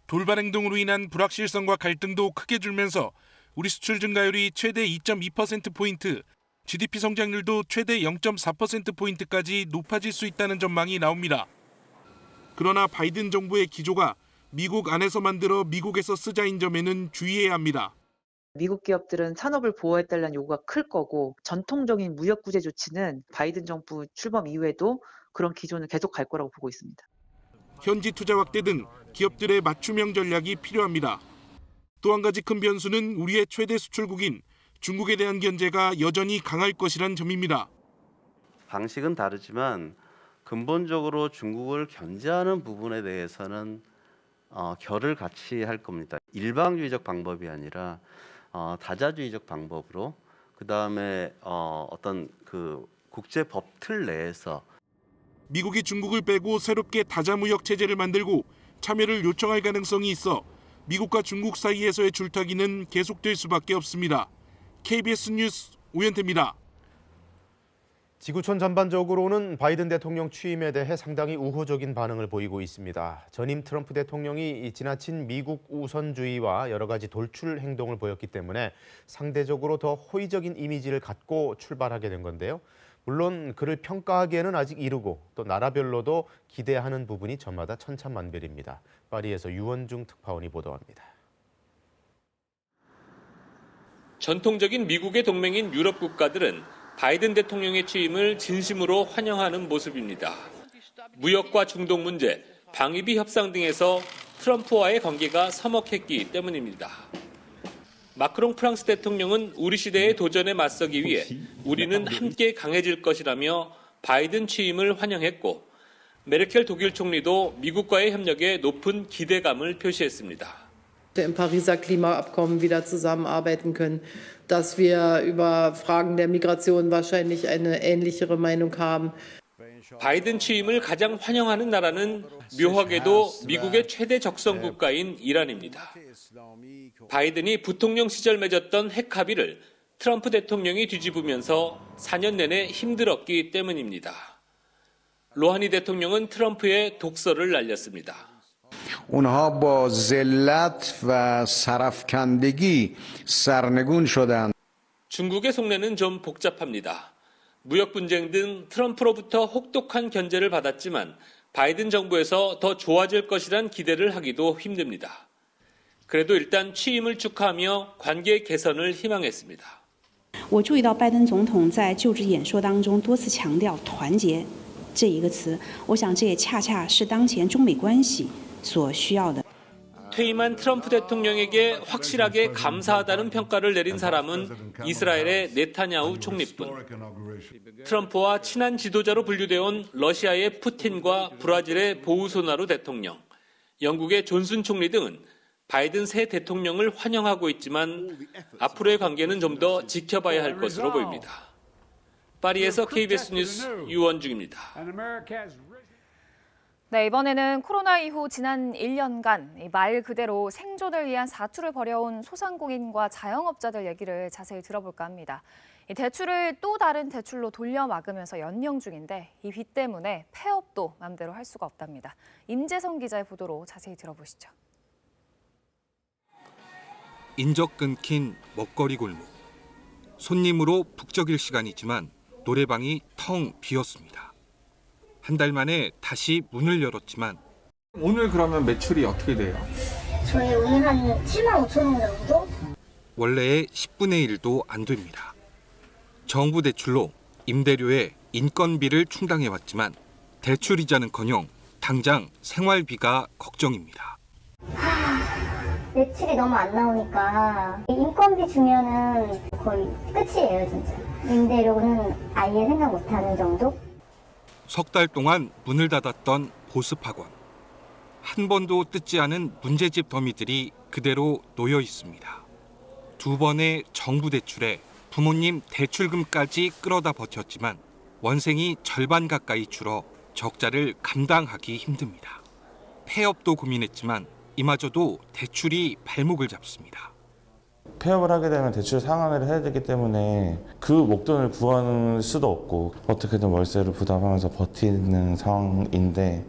돌발 행동으로 인한 불확실성과 갈등도 크게 줄면서 우리 수출 증가율이 최대 2.2%포인트, GDP 성장률도 최대 0.4%포인트까지 높아질 수 있다는 전망이 나옵니다. 그러나 바이든 정부의 기조가 미국 안에서 만들어 미국에서 쓰자인 점에는 주의해야 합니다. 미국 기업들은 산업을 보호해달라는 요구가 클 거고 전통적인 무역 구제 조치는 바이든 정부 출범 이후에도 그런 기조는 계속 갈 거라고 보고 있습니다. 현지 투자 확대 등 기업들의 맞춤형 전략이 필요합니다. 또 한 가지 큰 변수는 우리의 최대 수출국인 중국에 대한 견제가 여전히 강할 것이란 점입니다. 방식은 다르지만 근본적으로 중국을 견제하는 부분에 대해서는 결을 같이 할 겁니다. 일방주의적 방법이 아니라 다자주의적 방법으로 그다음에 어떤 그 국제 법 틀 내에서 미국이 중국을 빼고 새롭게 다자무역 체제를 만들고 참여를 요청할 가능성이 있어 미국과 중국 사이에서의 줄타기는 계속될 수밖에 없습니다. KBS 뉴스 오현태입니다. 지구촌 전반적으로는 바이든 대통령 취임에 대해 상당히 우호적인 반응을 보이고 있습니다. 전임 트럼프 대통령이 지나친 미국 우선주의와 여러 가지 돌출 행동을 보였기 때문에 상대적으로 더 호의적인 이미지를 갖고 출발하게 된 건데요. 물론 그를 평가하기에는 아직 이르고 또 나라별로도 기대하는 부분이 저마다 천차만별입니다. 파리에서 유원중 특파원이 보도합니다. 전통적인 미국의 동맹인 유럽 국가들은 바이든 대통령의 취임을 진심으로 환영하는 모습입니다. 무역과 중동 문제, 방위비 협상 등에서 트럼프와의 관계가 서먹했기 때문입니다. 마크롱 프랑스 대통령은 우리 시대의 도전에 맞서기 위해 우리는 함께 강해질 것이라며 바이든 취임을 환영했고, 메르켈 독일 총리도 미국과의 협력에 높은 기대감을 표시했습니다. im Pariser Klimaabkommen wieder zusammenarbeiten können, dass wir über Fragen der Migration wahrscheinlich eine ähnlichere Meinung haben. 바이든 취임을 가장 환영하는 나라는 묘하게도 미국의 최대 적성 국가인 이란입니다. 바이든이 부통령 시절 맺었던 핵 합의를 트럼프 대통령이 뒤집으면서 4년 내내 힘들었기 때문입니다. 로하니 대통령은 트럼프의 독서를 날렸습니다. اونها با ذلت و سرافکندگی سرنگون شدند. 중국의 속내는 좀 복잡합니다. 무역 분쟁 등 트럼프로부터 혹독한 견제를 받았지만 바이든 정부에서 더 좋아질 것이란 기대를 하기도 힘듭니다. 그래도 일단 취임을 축하하며 관계 개선을 희망했습니다. 我注意到拜登总统在就职演说当中多次强调团结这一个词，我想这也恰恰是当前中美关系 所需要的. 퇴임한 트럼프 대통령에게 확실하게 감사하다는 평가를 내린 사람은 이스라엘의 네타냐후 총리뿐. 트럼프와 친한 지도자로 분류되어 온 러시아의 푸틴과 브라질의 보우소나루 대통령, 영국의 존슨 총리 등은 바이든 새 대통령을 환영하고 있지만 앞으로의 관계는 좀 더 지켜봐야 할 것으로 보입니다. 파리에서 KBS 뉴스 유원중입니다. 네, 이번에는 코로나 이후 지난 1년간 말 그대로 생존을 위한 사투를 벌여온 소상공인과 자영업자들 얘기를 자세히 들어볼까 합니다. 이 대출을 또 다른 대출로 돌려막으면서 연명 중인데 이 빚 때문에 폐업도 맘대로 할 수가 없답니다. 임재성 기자의 보도로 자세히 들어보시죠. 인적 끊긴 먹거리 골목. 손님으로 북적일 시간이지만 노래방이 텅 비었습니다. 한 달 만에 다시 문을 열었지만 오늘 그러면 매출이 어떻게 돼요? 저희 오늘 한 7만 5천 원 정도? 원래의 10분의 1도 안 됩니다. 정부 대출로 임대료에 인건비를 충당해왔지만 대출이자는커녕 당장 생활비가 걱정입니다. 매출이 너무 안 나오니까 인건비 주면은 거의 끝이에요, 진짜. 임대료는 아예 생각 못하는 정도? 석 달 동안 문을 닫았던 보습학원. 한 번도 뜯지 않은 문제집 더미들이 그대로 놓여 있습니다. 2번의 정부 대출에 부모님 대출금까지 끌어다 버텼지만 원생이 절반 가까이 줄어 적자를 감당하기 힘듭니다. 폐업도 고민했지만 이마저도 대출이 발목을 잡습니다. 폐업을 하게 되면 대출 상환을 해야 되기 때문에 그 목돈을 구할 수도 없고 어떻게든 월세를 부담하면서 버티는 상황인데,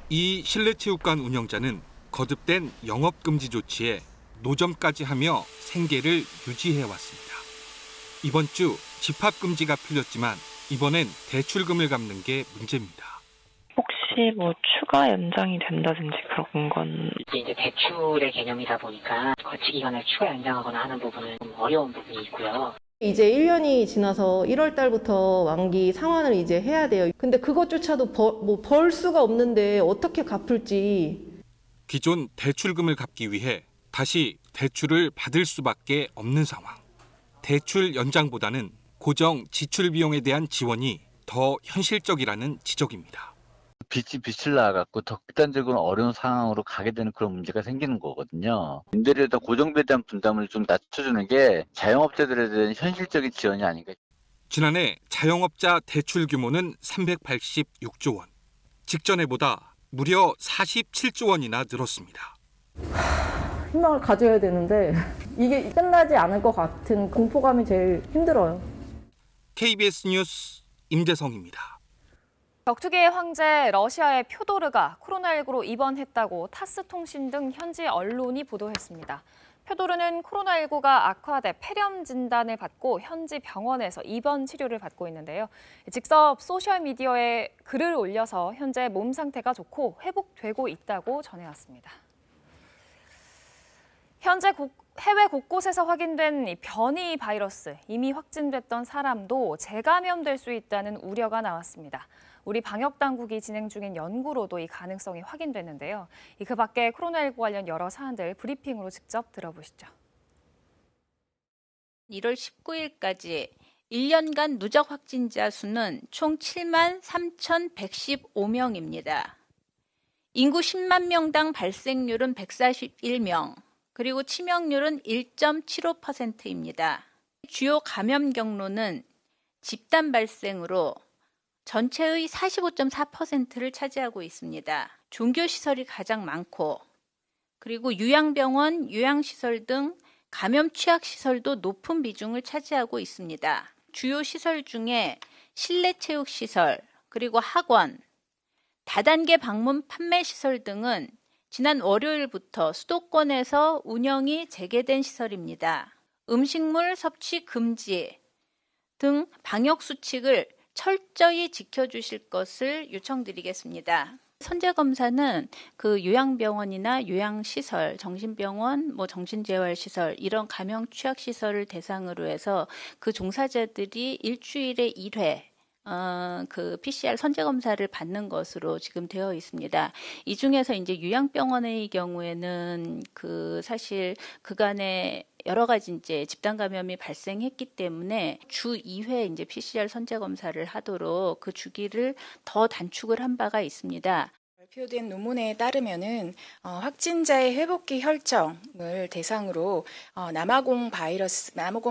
이 실내체육관 운영자는 거듭된 영업금지 조치에 노점까지 하며 생계를 유지해왔습니다. 이번 주 집합금지가 풀렸지만 이번엔 대출금을 갚는 게 문제입니다. 혹시 뭐 추가 연장이 된다든지 그런 건 이제 대출의 개념이다 보니까 거치 기간을 추가 연장하거나 하는 부분은 좀 어려운 부분이 있고요. 이제 1년이 지나서 1월 달부터 만기 상환을 이제 해야 돼요. 근데 그것조차도 벌 수가 없는데 어떻게 갚을지. 기존 대출금을 갚기 위해 다시 대출을 받을 수밖에 없는 상황. 대출 연장보다는 고정 지출 비용에 대한 지원이 더 현실적이라는 지적입니다. 빚을 나가고 더 극단적으로 어려운 상황으로 가게 되는 그런 문제가 생기는 거거든요. 임대료에 대한 고정비에 대한 분담을 좀 낮춰주는 게 자영업자들에 대한 현실적인 지원이 아닌가. 지난해 자영업자 대출 규모는 386조 원. 직전해보다 무려 47조 원이나 늘었습니다. 희망을 가져야 되는데 이게 끝나지 않을 것 같은 공포감이 제일 힘들어요. KBS 뉴스 임재성입니다. 격투기의 황제 러시아의 표도르가 코로나19로 입원했다고 타스통신 등 현지 언론이 보도했습니다. 표도르는 코로나19가 악화돼 폐렴 진단을 받고 현지 병원에서 입원 치료를 받고 있는데요. 직접 소셜미디어에 글을 올려서 현재 몸 상태가 좋고 회복되고 있다고 전해왔습니다. 현재 해외 곳곳에서 확인된 변이 바이러스, 이미 확진됐던 사람도 재감염될 수 있다는 우려가 나왔습니다. 우리 방역당국이 진행 중인 연구로도 이 가능성이 확인됐는데요. 그 밖에 코로나19 관련 여러 사안들 브리핑으로 직접 들어보시죠. 1월 19일까지 1년간 누적 확진자 수는 총 7만 3,115명입니다. 인구 10만 명당 발생률은 141명, 그리고 치명률은 1.75%입니다. 주요 감염 경로는 집단 발생으로 전체의 45.4%를 차지하고 있습니다. 종교시설이 가장 많고, 그리고 요양병원, 요양시설 등 감염 취약시설도 높은 비중을 차지하고 있습니다. 주요 시설 중에 실내체육시설, 그리고 학원, 다단계 방문 판매시설 등은 지난 월요일부터 수도권에서 운영이 재개된 시설입니다. 음식물 섭취 금지 등 방역수칙을 철저히 지켜주실 것을 요청드리겠습니다. 선제검사는 그 요양병원이나 요양시설, 정신병원, 정신재활시설 이런 감염 취약시설을 대상으로 해서 그 종사자들이 일주일에 1회 그 PCR 선제검사를 받는 것으로 지금 되어 있습니다. 이 중에서 이제 요양병원의 경우에는 사실 그간에 여러 가지 이제 집단 감염이 발생했기 때문에 주 2회 이제 PCR 선제 검사를 하도록 그 주기를 더 단축을 한 바가 있습니다. 발표된 논문에 따르면은 확진자의 회복기 혈정을 대상으로 남아공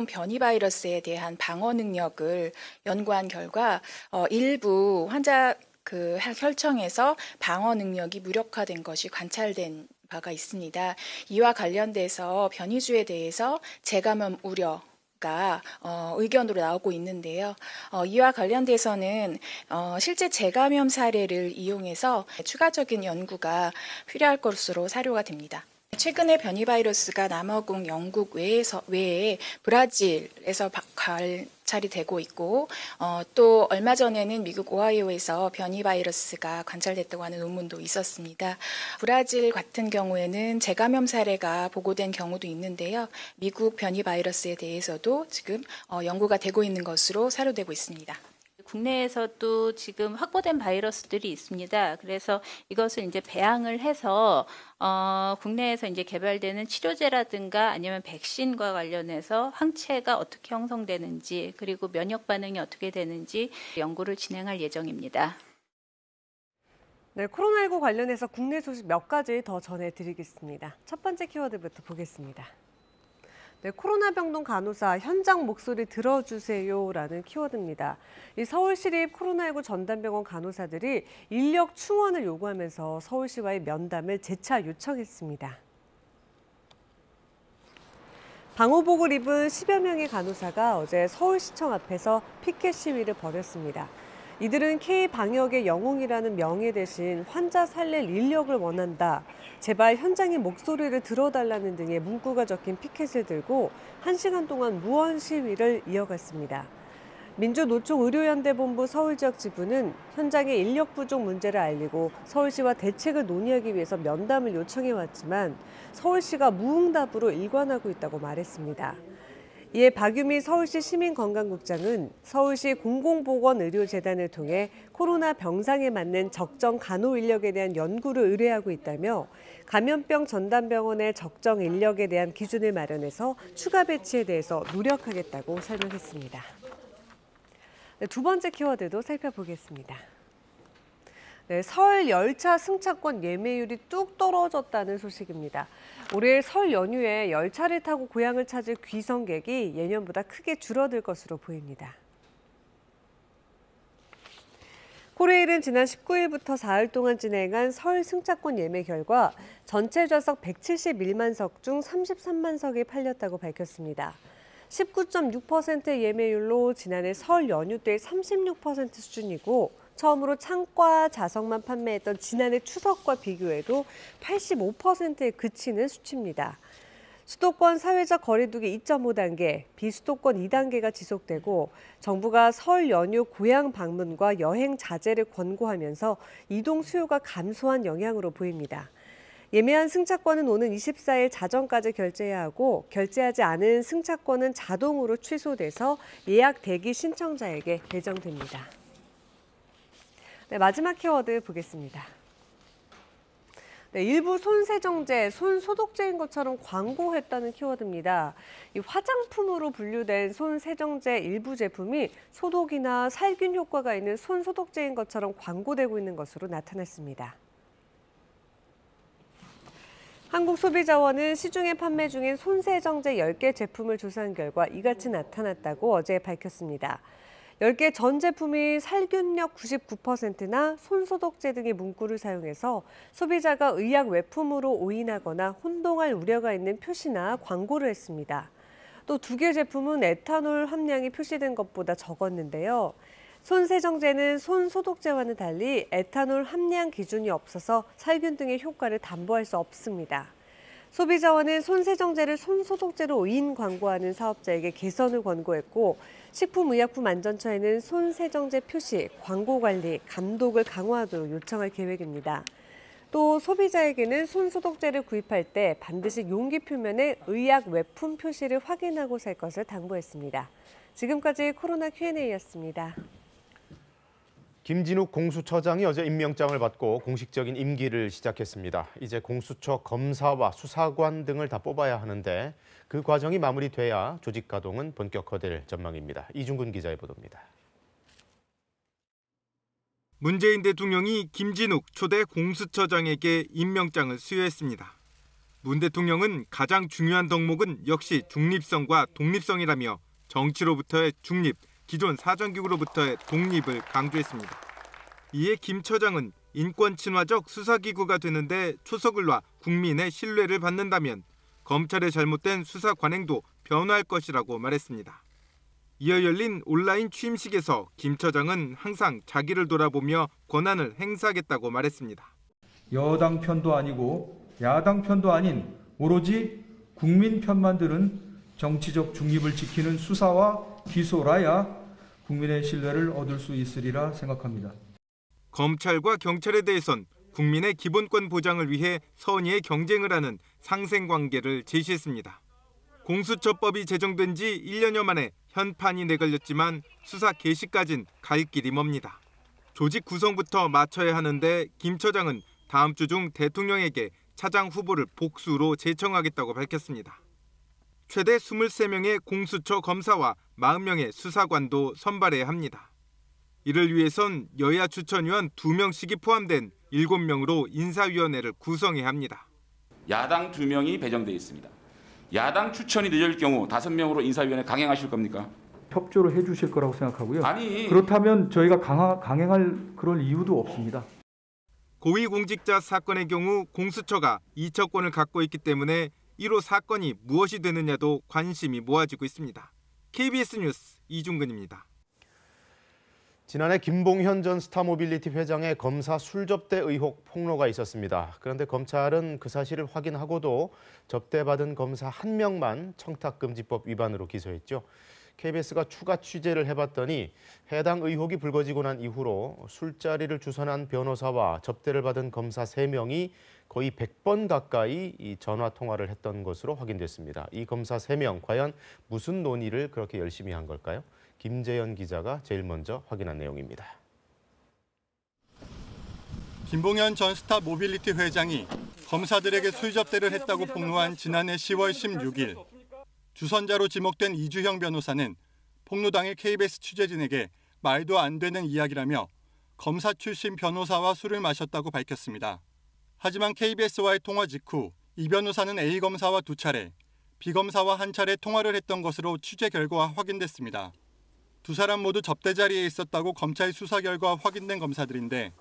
변이 바이러스에 대한 방어 능력을 연구한 결과 일부 환자 그 혈청에서 방어 능력이 무력화된 것이 관찰된 바가 있습니다. 이와 관련돼서 변이주에 대해서 재감염 우려가 의견으로 나오고 있는데요. 이와 관련돼서는 실제 재감염 사례를 이용해서 추가적인 연구가 필요할 것으로 사료가 됩니다. 최근에 변이 바이러스가 남아공, 영국 외에 브라질에서 관찰이 되고 있고 또 얼마 전에는 미국 오하이오에서 변이 바이러스가 관찰됐다고 하는 논문도 있었습니다. 브라질 같은 경우에는 재감염 사례가 보고된 경우도 있는데요. 미국 변이 바이러스에 대해서도 지금 연구가 되고 있는 것으로 사료되고 있습니다. 국내에서도 지금 확보된 바이러스들이 있습니다. 그래서 이것을 이제 배양을 해서 국내에서 이제 개발되는 치료제라든가 아니면 백신과 관련해서 항체가 어떻게 형성되는지 그리고 면역 반응이 어떻게 되는지 연구를 진행할 예정입니다. 네, 코로나19 관련해서 국내 소식 몇 가지 더 전해드리겠습니다. 첫 번째 키워드부터 보겠습니다. 네, 코로나 병동 간호사 현장 목소리 들어주세요라는 키워드입니다. 이 서울시립 코로나19 전담병원 간호사들이 인력 충원을 요구하면서 서울시와의 면담을 재차 요청했습니다. 방호복을 입은 10여 명의 간호사가 어제 서울시청 앞에서 피켓 시위를 벌였습니다. 이들은 K방역의 영웅이라는 명예 대신 환자 살릴 인력을 원한다. 제발 현장의 목소리를 들어달라는 등의 문구가 적힌 피켓을 들고 1시간 동안 무언 시위를 이어갔습니다. 민주노총의료연대본부 서울지역 지부는 현장의 인력 부족 문제를 알리고 서울시와 대책을 논의하기 위해서 면담을 요청해왔지만 서울시가 무응답으로 일관하고 있다고 말했습니다. 이에 박유미 서울시 시민건강국장은 서울시 공공보건의료재단을 통해 코로나 병상에 맞는 적정 간호 인력에 대한 연구를 의뢰하고 있다며 감염병 전담병원의 적정 인력에 대한 기준을 마련해서 추가 배치에 대해서 노력하겠다고 설명했습니다. 네, 두 번째 키워드도 살펴보겠습니다. 네, 설 열차 승차권 예매율이 뚝 떨어졌다는 소식입니다. 올해 설 연휴에 열차를 타고 고향을 찾을 귀성객이 예년보다 크게 줄어들 것으로 보입니다. 코레일은 지난 19일부터 사흘 동안 진행한 설 승차권 예매 결과 전체 좌석 171만 석 중 33만 석이 팔렸다고 밝혔습니다. 19.6%의 예매율로 지난해 설 연휴 때 36% 수준이고 처음으로 창과 좌석만 판매했던 지난해 추석과 비교해도 85%에 그치는 수치입니다. 수도권 사회적 거리두기 2.5단계, 비수도권 2단계가 지속되고 정부가 설 연휴 고향 방문과 여행 자제를 권고하면서 이동 수요가 감소한 영향으로 보입니다. 예매한 승차권은 오는 24일 자정까지 결제해야 하고 결제하지 않은 승차권은 자동으로 취소돼서 예약 대기 신청자에게 배정됩니다. 네, 마지막 키워드 보겠습니다. 네, 일부 손세정제, 손소독제인 것처럼 광고했다는 키워드입니다. 이 화장품으로 분류된 손세정제 일부 제품이 소독이나 살균 효과가 있는 손소독제인 것처럼 광고되고 있는 것으로 나타났습니다. 한국소비자원은 시중에 판매 중인 손세정제 10개 제품을 조사한 결과 이같이 나타났다고 어제 밝혔습니다. 10개 전 제품이 살균력 99%나 손소독제 등의 문구를 사용해서 소비자가 의약 외품으로 오인하거나 혼동할 우려가 있는 표시나 광고를 했습니다. 또 2개 제품은 에탄올 함량이 표시된 것보다 적었는데요. 손세정제는 손소독제와는 달리 에탄올 함량 기준이 없어서 살균 등의 효과를 담보할 수 없습니다. 소비자원은 손세정제를 손소독제로 오인 광고하는 사업자에게 개선을 권고했고 식품의약품안전처에는 손세정제 표시, 광고 관리, 감독을 강화하도록 요청할 계획입니다. 또 소비자에게는 손소독제를 구입할 때 반드시 용기 표면에 의약 외품 표시를 확인하고 살 것을 당부했습니다. 지금까지 코로나 Q&A였습니다. 김진욱 공수처장이 어제 임명장을 받고 공식적인 임기를 시작했습니다. 이제 공수처 검사와 수사관 등을 다 뽑아야 하는데 그 과정이 마무리돼야 조직 가동은 본격화될 전망입니다. 이중근 기자의 보도입니다. 문재인 대통령이 김진욱 초대 공수처장에게 임명장을 수여했습니다. 문 대통령은 가장 중요한 덕목은 역시 중립성과 독립성이라며 정치로부터의 중립, 기존 사정기구로부터의 독립을 강조했습니다. 이에 김 처장은 인권 친화적 수사기구가 되는데 초석을 놔 국민의 신뢰를 받는다면 검찰의 잘못된 수사 관행도 변화할 것이라고 말했습니다. 이어 열린 온라인 취임식에서 김 처장은 항상 자기를 돌아보며 권한을 행사하겠다고 말했습니다. 여당 편도 아니고 야당 편도 아닌 오로지 국민 편만 들은 정치적 중립을 지키는 수사와 기소라야 국민의 신뢰를 얻을 수 있으리라 생각합니다. 검찰과 경찰에 대해선 국민의 기본권 보장을 위해 선의의 경쟁을 하는 상생관계를 제시했습니다. 공수처법이 제정된 지 1년여 만에 현판이 내걸렸지만 수사 개시까진 갈 길이 멉니다. 조직 구성부터 맞춰야 하는데 김 처장은 다음 주 중 대통령에게 차장 후보를 복수로 제청하겠다고 밝혔습니다. 최대 23명의 공수처 검사와 40명의 수사관도 선발해야 합니다. 이를 위해선 여야 추천위원 2명씩이 포함된 7명으로 인사위원회를 구성해야 합니다. 야당 2명이 배정돼 있습니다. 야당 추천이 늦을 경우 5명으로 인사위원회 강행하실 겁니까? 협조를 해주실 거라고 생각하고요. 아니, 그렇다면 저희가 강행할 그런 이유도 없습니다. 고위공직자 사건의 경우 공수처가 이첩권을 갖고 있기 때문에 이로 사건이 무엇이 되느냐도 관심이 모아지고 있습니다. KBS 뉴스 이중근입니다. 지난해 김봉현 전 스타모빌리티 회장의 검사 술접대 의혹 폭로가 있었습니다. 그런데 검찰은 그 사실을 확인하고도 접대받은 검사 1명만 청탁금지법 위반으로 기소했죠. KBS가 추가 취재를 해봤더니 해당 의혹이 불거지고 난 이후로 술자리를 주선한 변호사와 접대를 받은 검사 3명이 거의 100번 가까이 이 전화 통화를 했던 것으로 확인됐습니다. 이 검사 3명 과연 무슨 논의를 그렇게 열심히 한 걸까요? 김재현 기자가 제일 먼저 확인한 내용입니다. 김봉현 전 스타 모빌리티 회장이 검사들에게 술 접대를 했다고 폭로한 지난해 10월 16일. 주선자로 지목된 이주형 변호사는 폭로 당일 KBS 취재진에게 말도 안 되는 이야기라며 검사 출신 변호사와 술을 마셨다고 밝혔습니다. 하지만 KBS와의 통화 직후 이 변호사는 A 검사와 2차례, B 검사와 1차례 통화를 했던 것으로 취재 결과가 확인됐습니다. 두 사람 모두 접대 자리에 있었다고 검찰 수사 결과 확인된 검사들인데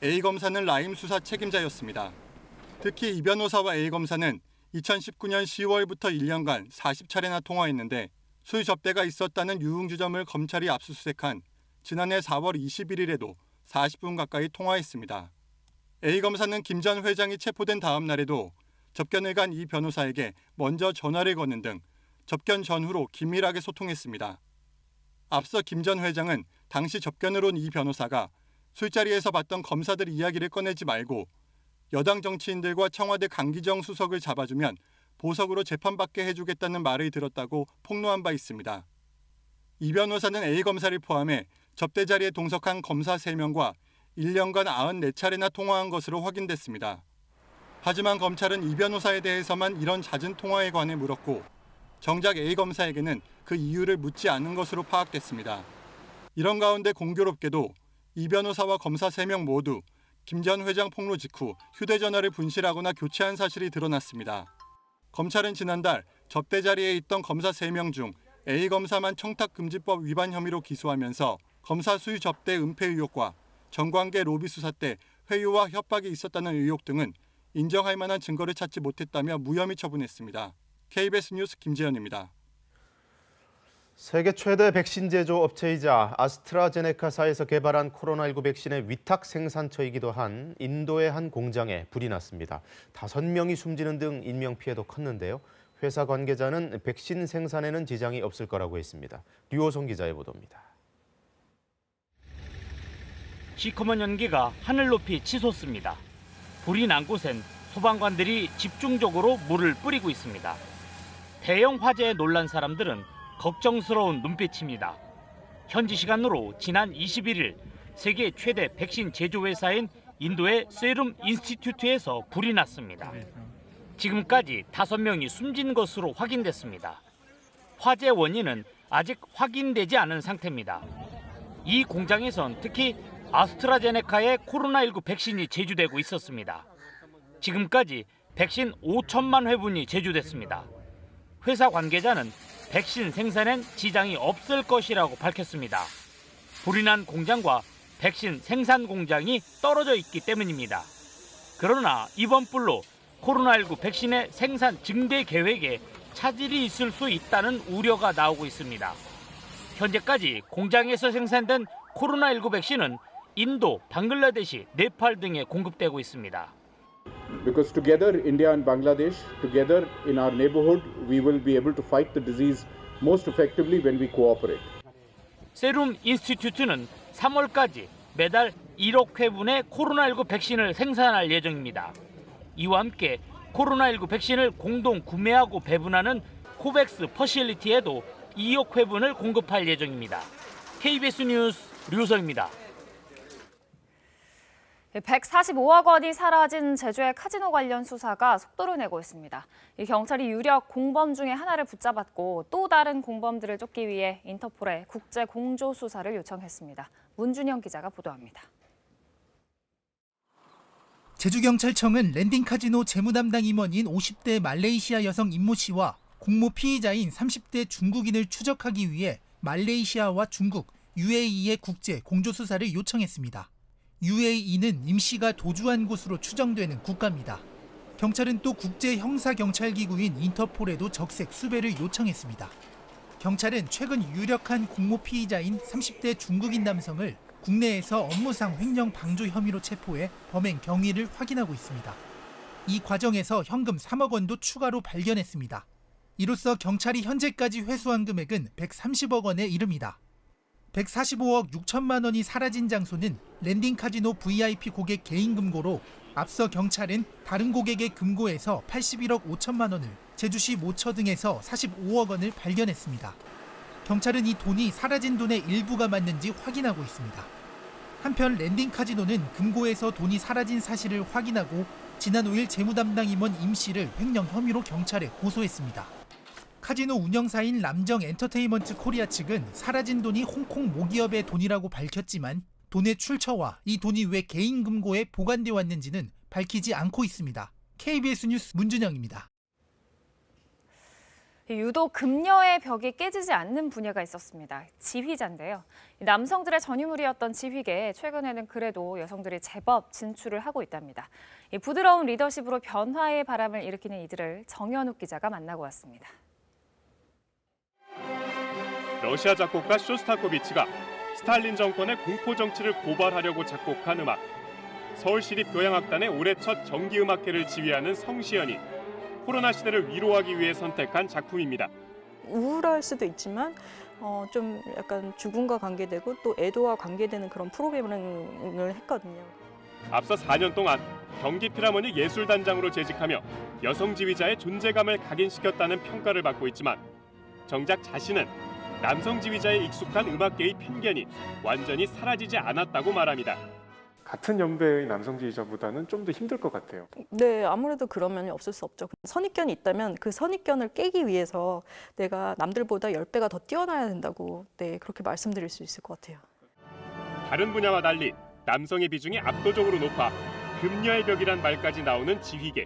A 검사는 라임 수사 책임자였습니다. 특히 이 변호사와 A 검사는 2019년 10월부터 1년간 40차례나 통화했는데 술 접대가 있었다는 유흥주점을 검찰이 압수수색한 지난해 4월 21일에도 40분 가까이 통화했습니다. A 검사는 김 전 회장이 체포된 다음 날에도 접견을 간 이 변호사에게 먼저 전화를 거는 등 접견 전후로 긴밀하게 소통했습니다. 앞서 김 전 회장은 당시 접견을 온 이 변호사가 술자리에서 봤던 검사들 이야기를 꺼내지 말고 여당 정치인들과 청와대 강기정 수석을 잡아주면 보석으로 재판받게 해주겠다는 말을 들었다고 폭로한 바 있습니다. 이 변호사는 A 검사를 포함해 접대 자리에 동석한 검사 3명과 1년간 94차례나 통화한 것으로 확인됐습니다. 하지만 검찰은 이 변호사에 대해서만 이런 잦은 통화에 관해 물었고 정작 A 검사에게는 그 이유를 묻지 않은 것으로 파악됐습니다. 이런 가운데 공교롭게도 이 변호사와 검사 3명 모두 김 전 회장 폭로 직후 휴대전화를 분실하거나 교체한 사실이 드러났습니다. 검찰은 지난달 접대 자리에 있던 검사 3명 중 A 검사만 청탁금지법 위반 혐의로 기소하면서 검사 수유 접대 은폐 의혹과 정관계 로비 수사 때 회유와 협박이 있었다는 의혹 등은 인정할 만한 증거를 찾지 못했다며 무혐의 처분했습니다. KBS 뉴스 김재현입니다. 세계 최대 백신 제조 업체이자 아스트라제네카사에서 개발한 코로나19 백신의 위탁 생산처이기도 한 인도의 한 공장에 불이 났습니다. 5명이 숨지는 등 인명 피해도 컸는데요. 회사 관계자는 백신 생산에는 지장이 없을 거라고 했습니다. 류호성 기자의 보도입니다. 시커먼 연기가 하늘 높이 치솟습니다. 불이 난 곳엔 소방관들이 집중적으로 물을 뿌리고 있습니다. 대형 화재에 놀란 사람들은 걱정스러운 눈빛입니다. 현지 시간으로 지난 21일 세계 최대 백신 제조회사인 인도의 세룸 인스티튜트에서 불이 났습니다. 지금까지 5명이 숨진 것으로 확인됐습니다. 화재 원인은 아직 확인되지 않은 상태입니다. 이 공장에선 특히 아스트라제네카의 코로나19 백신이 제조되고 있었습니다. 지금까지 백신 5천만 회분이 제조됐습니다. 회사 관계자는 백신 생산엔 지장이 없을 것이라고 밝혔습니다. 불이 난 공장과 백신 생산 공장이 떨어져 있기 때문입니다. 그러나 이번 불로 코로나19 백신의 생산 증대 계획에 차질이 있을 수 있다는 우려가 나오고 있습니다. 현재까지 공장에서 생산된 코로나19 백신은 인도, 방글라데시, 네팔 등에 공급되고 있습니다. Because together, India and Bangladesh, together in our neighborhood, we will be able to fight the disease most effectively when we cooperate. 세룸 인스티튜트는 3월까지 매달 1억 회분의 코로나19 백신을 생산할 예정입니다. 이와 함께 코로나19 백신을 공동 구매하고 배분하는 코백스 퍼실리티에도 2억 회분을 공급할 예정입니다. KBS 뉴스 류서입니다. 145억 원이 사라진 제주의 카지노 관련 수사가 속도를 내고 있습니다. 이 경찰이 유력 공범 중에 하나를 붙잡았고 또 다른 공범들을 쫓기 위해 인터폴에 국제 공조 수사를 요청했습니다. 문준영 기자가 보도합니다. 제주경찰청은 랜딩카지노 재무담당 임원인 50대 말레이시아 여성 임모 씨와 공모 피의자인 30대 중국인을 추적하기 위해 말레이시아와 중국, UAE의 국제 공조 수사를 요청했습니다. UAE는 임 씨가 도주한 곳으로 추정되는 국가입니다. 경찰은 또 국제형사경찰기구인 인터폴에도 적색 수배를 요청했습니다. 경찰은 최근 유력한 공모 피의자인 30대 중국인 남성을 국내에서 업무상 횡령 방조 혐의로 체포해 범행 경위를 확인하고 있습니다. 이 과정에서 현금 3억 원도 추가로 발견했습니다. 이로써 경찰이 현재까지 회수한 금액은 130억 원에 이릅니다. 145억 6천만 원이 사라진 장소는 랜딩카지노 VIP 고객 개인 금고로 앞서 경찰은 다른 고객의 금고에서 81억 5천만 원을, 제주시 모처 등에서 45억 원을 발견했습니다. 경찰은 이 돈이 사라진 돈의 일부가 맞는지 확인하고 있습니다. 한편 랜딩카지노는 금고에서 돈이 사라진 사실을 확인하고 지난 5일 재무담당 임원 임 씨를 횡령 혐의로 경찰에 고소했습니다. 카지노 운영사인 람정 엔터테인먼트 코리아 측은 사라진 돈이 홍콩 모기업의 돈이라고 밝혔지만 돈의 출처와 이 돈이 왜 개인 금고에 보관돼 왔는지는 밝히지 않고 있습니다. KBS 뉴스 문준영입니다. 유독 금녀의 벽이 깨지지 않는 분야가 있었습니다. 지휘자인데요. 남성들의 전유물이었던 지휘계에 최근에는 그래도 여성들이 제법 진출을 하고 있답니다. 부드러운 리더십으로 변화의 바람을 일으키는 이들을 정현욱 기자가 만나고 왔습니다. 러시아 작곡가 쇼스타코비치가 스탈린 정권의 공포 정치를 고발하려고 작곡한 음악. 서울시립교향악단의 올해 첫 정기음악회를 지휘하는 성시연이 코로나 시대를 위로하기 위해 선택한 작품입니다. 우울할 수도 있지만 좀 약간 죽음과 관계되고 또 애도와 관계되는 그런 프로그램을 했거든요. 앞서 4년 동안 경기 필하모닉 예술단장으로 재직하며 여성 지휘자의 존재감을 각인시켰다는 평가를 받고 있지만 정작 자신은 남성 지휘자에 익숙한 음악계의 편견이 완전히 사라지지 않았다고 말합니다. 같은 연배의 남성 지휘자보다는 좀 더 힘들 것 같아요. 네, 아무래도 그런 면이 없을 수 없죠. 선입견이 있다면 그 선입견을 깨기 위해서 내가 남들보다 10배가 더 뛰어나야 된다고 그렇게 말씀드릴 수 있을 것 같아요. 다른 분야와 달리 남성의 비중이 압도적으로 높아 금녀의 벽이란 말까지 나오는 지휘계.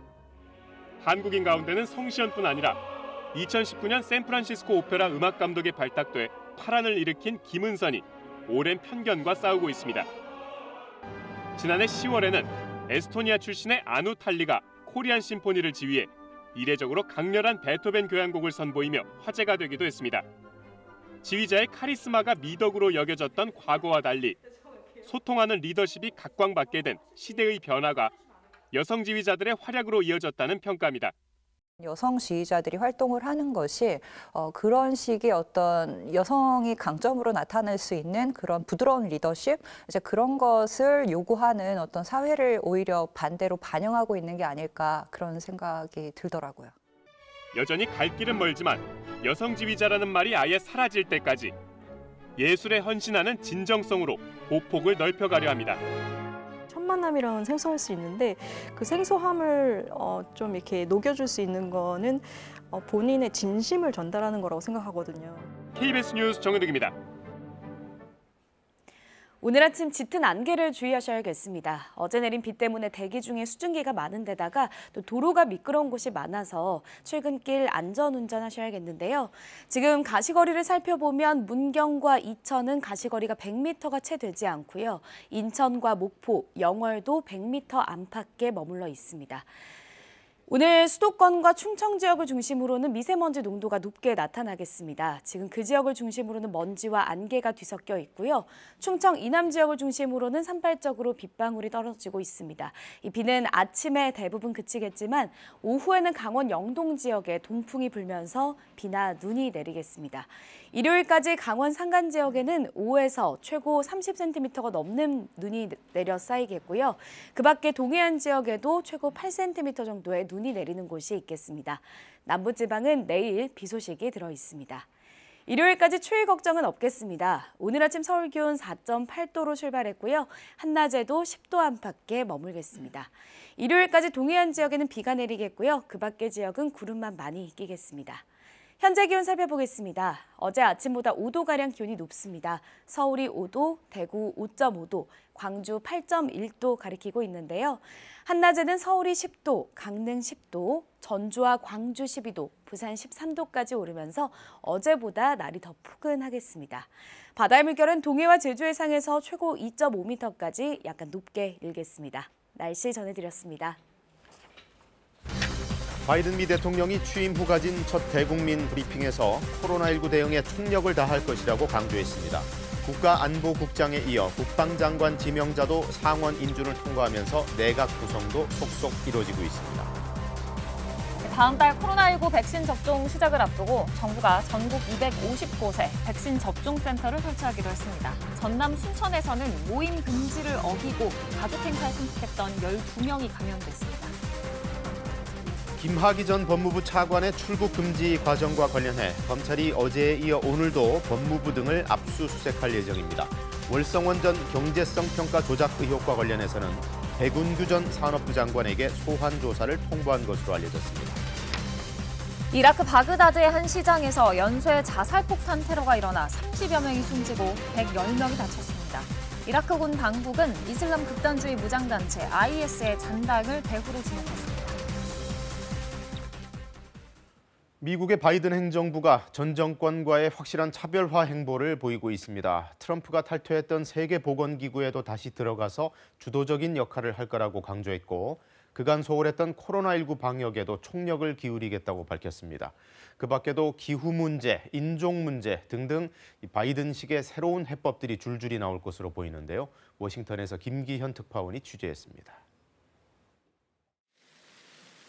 한국인 가운데는 성시연뿐 아니라 2019년 샌프란시스코 오페라 음악 감독에 발탁돼 파란을 일으킨 김은선이 오랜 편견과 싸우고 있습니다. 지난해 10월에는 에스토니아 출신의 아누 탈리가 코리안 심포니를 지휘해 이례적으로 강렬한 베토벤 교향곡을 선보이며 화제가 되기도 했습니다. 지휘자의 카리스마가 미덕으로 여겨졌던 과거와 달리 소통하는 리더십이 각광받게 된 시대의 변화가 여성 지휘자들의 활약으로 이어졌다는 평가입니다. 여성 지휘자들이 활동을 하는 것이 그런 식의 어떤 여성이 강점으로 나타낼 수 있는 그런 부드러운 리더십, 이제 그런 것을 요구하는 어떤 사회를 오히려 반대로 반영하고 있는 게 아닐까 그런 생각이 들더라고요. 여전히 갈 길은 멀지만 여성 지휘자라는 말이 아예 사라질 때까지 예술에 헌신하는 진정성으로 보폭을 넓혀가려 합니다. 천만남이랑은 생소할 수 있는데 그 생소함을 좀 이렇게 녹여줄 수 있는 거는 본인의 진심을 전달하는 거라고 생각하거든요. KBS 뉴스 정은득입니다. 오늘 아침 짙은 안개를 주의하셔야겠습니다. 어제 내린 비 때문에 대기 중에 수증기가 많은 데다가 또 도로가 미끄러운 곳이 많아서 출근길 안전운전하셔야겠는데요. 지금 가시거리를 살펴보면 문경과 이천은 가시거리가 100m가 채 되지 않고요. 인천과 목포, 영월도 100m 안팎에 머물러 있습니다. 오늘 수도권과 충청 지역을 중심으로는 미세먼지 농도가 높게 나타나겠습니다. 지금 그 지역을 중심으로는 먼지와 안개가 뒤섞여 있고요. 충청 이남 지역을 중심으로는 산발적으로 빗방울이 떨어지고 있습니다. 이 비는 아침에 대부분 그치겠지만 오후에는 강원 영동 지역에 동풍이 불면서 비나 눈이 내리겠습니다. 일요일까지 강원 산간 지역에는 5에서 최고 30cm가 넘는 눈이 내려 쌓이겠고요. 그 밖에 동해안 지역에도 최고 8cm 정도의 눈이 내리는 곳이 있겠습니다. 남부지방은 내일 비 소식이 들어 있습니다. 일요일까지 추위 걱정은 없겠습니다. 오늘 아침 서울 기온 4.8도로 출발했고요. 한낮에도 10도 안팎에 머물겠습니다. 일요일까지 동해안 지역에는 비가 내리겠고요. 그 밖의 지역은 구름만 많이 끼겠습니다. 현재 기온 살펴보겠습니다. 어제 아침보다 5도가량 기온이 높습니다. 서울이 5도, 대구 5.5도, 광주 8.1도 가리키고 있는데요. 한낮에는 서울이 10도, 강릉 10도, 전주와 광주 12도, 부산 13도까지 오르면서 어제보다 날이 더 포근하겠습니다. 바다의 물결은 동해와 제주 해상에서 최고 2.5m까지 약간 높게 일겠습니다. 날씨 전해드렸습니다. 바이든 미 대통령이 취임 후 가진 첫 대국민 브리핑에서 코로나19 대응에 총력을 다할 것이라고 강조했습니다. 국가안보국장에 이어 국방장관 지명자도 상원 인준을 통과하면서 내각 구성도 속속 이루어지고 있습니다. 다음 달 코로나19 백신 접종 시작을 앞두고 정부가 전국 250곳에 백신 접종센터를 설치하기로 했습니다. 전남 순천에서는 모임 금지를 어기고 가족 행사에 참석했던 12명이 감염됐습니다. 김학의 전 법무부 차관의 출국 금지 과정과 관련해 검찰이 어제에 이어 오늘도 법무부 등을 압수수색할 예정입니다. 월성원 전 경제성 평가 조작 의혹과 관련해서는 백운규 전 산업부 장관에게 소환 조사를 통보한 것으로 알려졌습니다. 이라크 바그다드의 한 시장에서 연쇄 자살폭탄 테러가 일어나 30여 명이 숨지고 110명이 다쳤습니다. 이라크군 당국은 이슬람 극단주의 무장단체 IS의 잔당을 배후로 지목했습니다. 미국의 바이든 행정부가 전 정권과의 확실한 차별화 행보를 보이고 있습니다. 트럼프가 탈퇴했던 세계보건기구에도 다시 들어가서 주도적인 역할을 할 거라고 강조했고 그간 소홀했던 코로나19 방역에도 총력을 기울이겠다고 밝혔습니다. 그 밖에도 기후 문제, 인종 문제 등등 바이든식의 새로운 해법들이 줄줄이 나올 것으로 보이는데요. 워싱턴에서 김기현 특파원이 취재했습니다.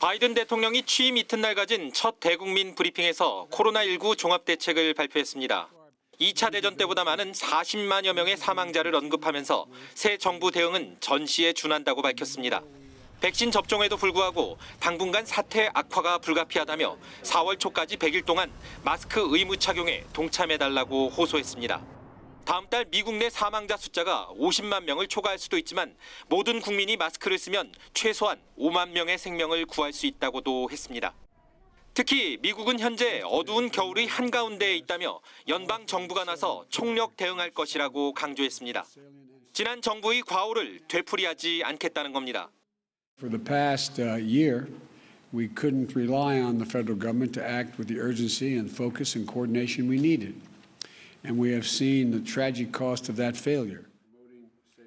바이든 대통령이 취임 이튿날 가진 첫 대국민 브리핑에서 코로나19 종합대책을 발표했습니다. 2차 대전 때보다 많은 40만여 명의 사망자를 언급하면서 새 정부 대응은 전시에 준한다고 밝혔습니다. 백신 접종에도 불구하고 당분간 사태 악화가 불가피하다며 4월 초까지 100일 동안 마스크 의무 착용에 동참해달라고 호소했습니다. 다음 달 미국 내 사망자 숫자가 50만 명을 초과할 수도 있지만 모든 국민이 마스크를 쓰면 최소한 5만 명의 생명을 구할 수 있다고도 했습니다. 특히 미국은 현재 어두운 겨울의 한가운데에 있다며 연방 정부가 나서 총력 대응할 것이라고 강조했습니다. 지난 정부의 과오를 되풀이하지 않겠다는 겁니다. For the past year, we couldn't rely on the federal government to act with the urgency and focus and coordination we needed. And we have seen the tragic cost of that failure.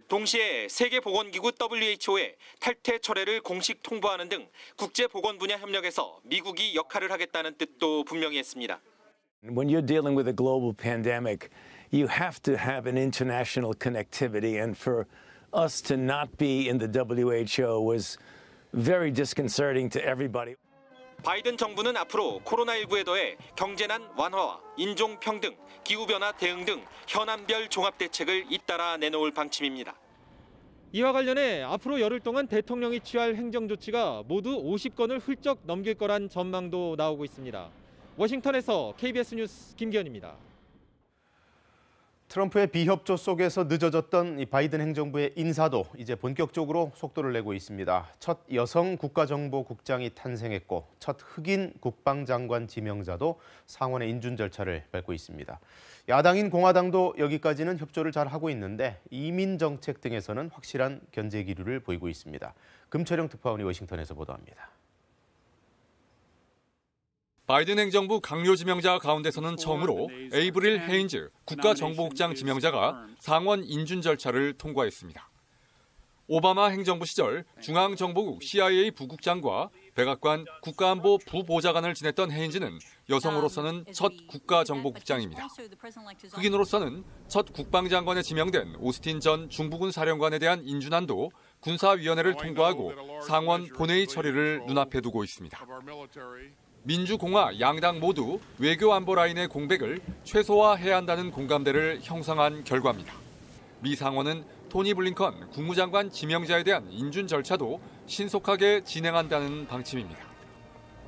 동시에 세계보건기구 WHO의 탈퇴 철회를 공식 통보하는 등 국제보건 분야 협력에서 미국이 역할을 하겠다는 뜻도 분명히 했습니다. When you're dealing with a global pandemic, you have to have an international connectivity, and for us to not be in the WHO was very disconcerting to everybody. 바이든 정부는 앞으로 코로나19에 더해 경제난 완화와 인종평등, 기후변화 대응 등 현안별 종합대책을 잇따라 내놓을 방침입니다. 이와 관련해 앞으로 열흘 동안 대통령이 취할 행정조치가 모두 50건을 훌쩍 넘길 거란 전망도 나오고 있습니다. 워싱턴에서 KBS 뉴스 김기현입니다. 트럼프의 비협조 속에서 늦어졌던 바이든 행정부의 인사도 이제 본격적으로 속도를 내고 있습니다. 첫 여성 국가정보국장이 탄생했고 첫 흑인 국방장관 지명자도 상원의 인준 절차를 밟고 있습니다. 야당인 공화당도 여기까지는 협조를 잘 하고 있는데 이민 정책 등에서는 확실한 견제 기류를 보이고 있습니다. 금철영 특파원이 워싱턴에서 보도합니다. 바이든 행정부 강요 지명자 가운데서는 처음으로 에이브릴 헤인즈 국가정보국장 지명자가 상원 인준 절차를 통과했습니다. 오바마 행정부 시절 중앙정보국 CIA 부국장과 백악관 국가안보 부보좌관을 지냈던 헤인즈는 여성으로서는 첫 국가정보국장입니다. 흑인으로서는 첫 국방장관에 지명된 오스틴 전 중부군 사령관에 대한 인준안도 군사위원회를 통과하고 상원 본회의 처리를 눈앞에 두고 있습니다. 민주공화 양당 모두 외교 안보 라인의 공백을 최소화해야 한다는 공감대를 형성한 결과입니다. 미 상원은 토니 블링컨 국무장관 지명자에 대한 인준 절차도 신속하게 진행한다는 방침입니다.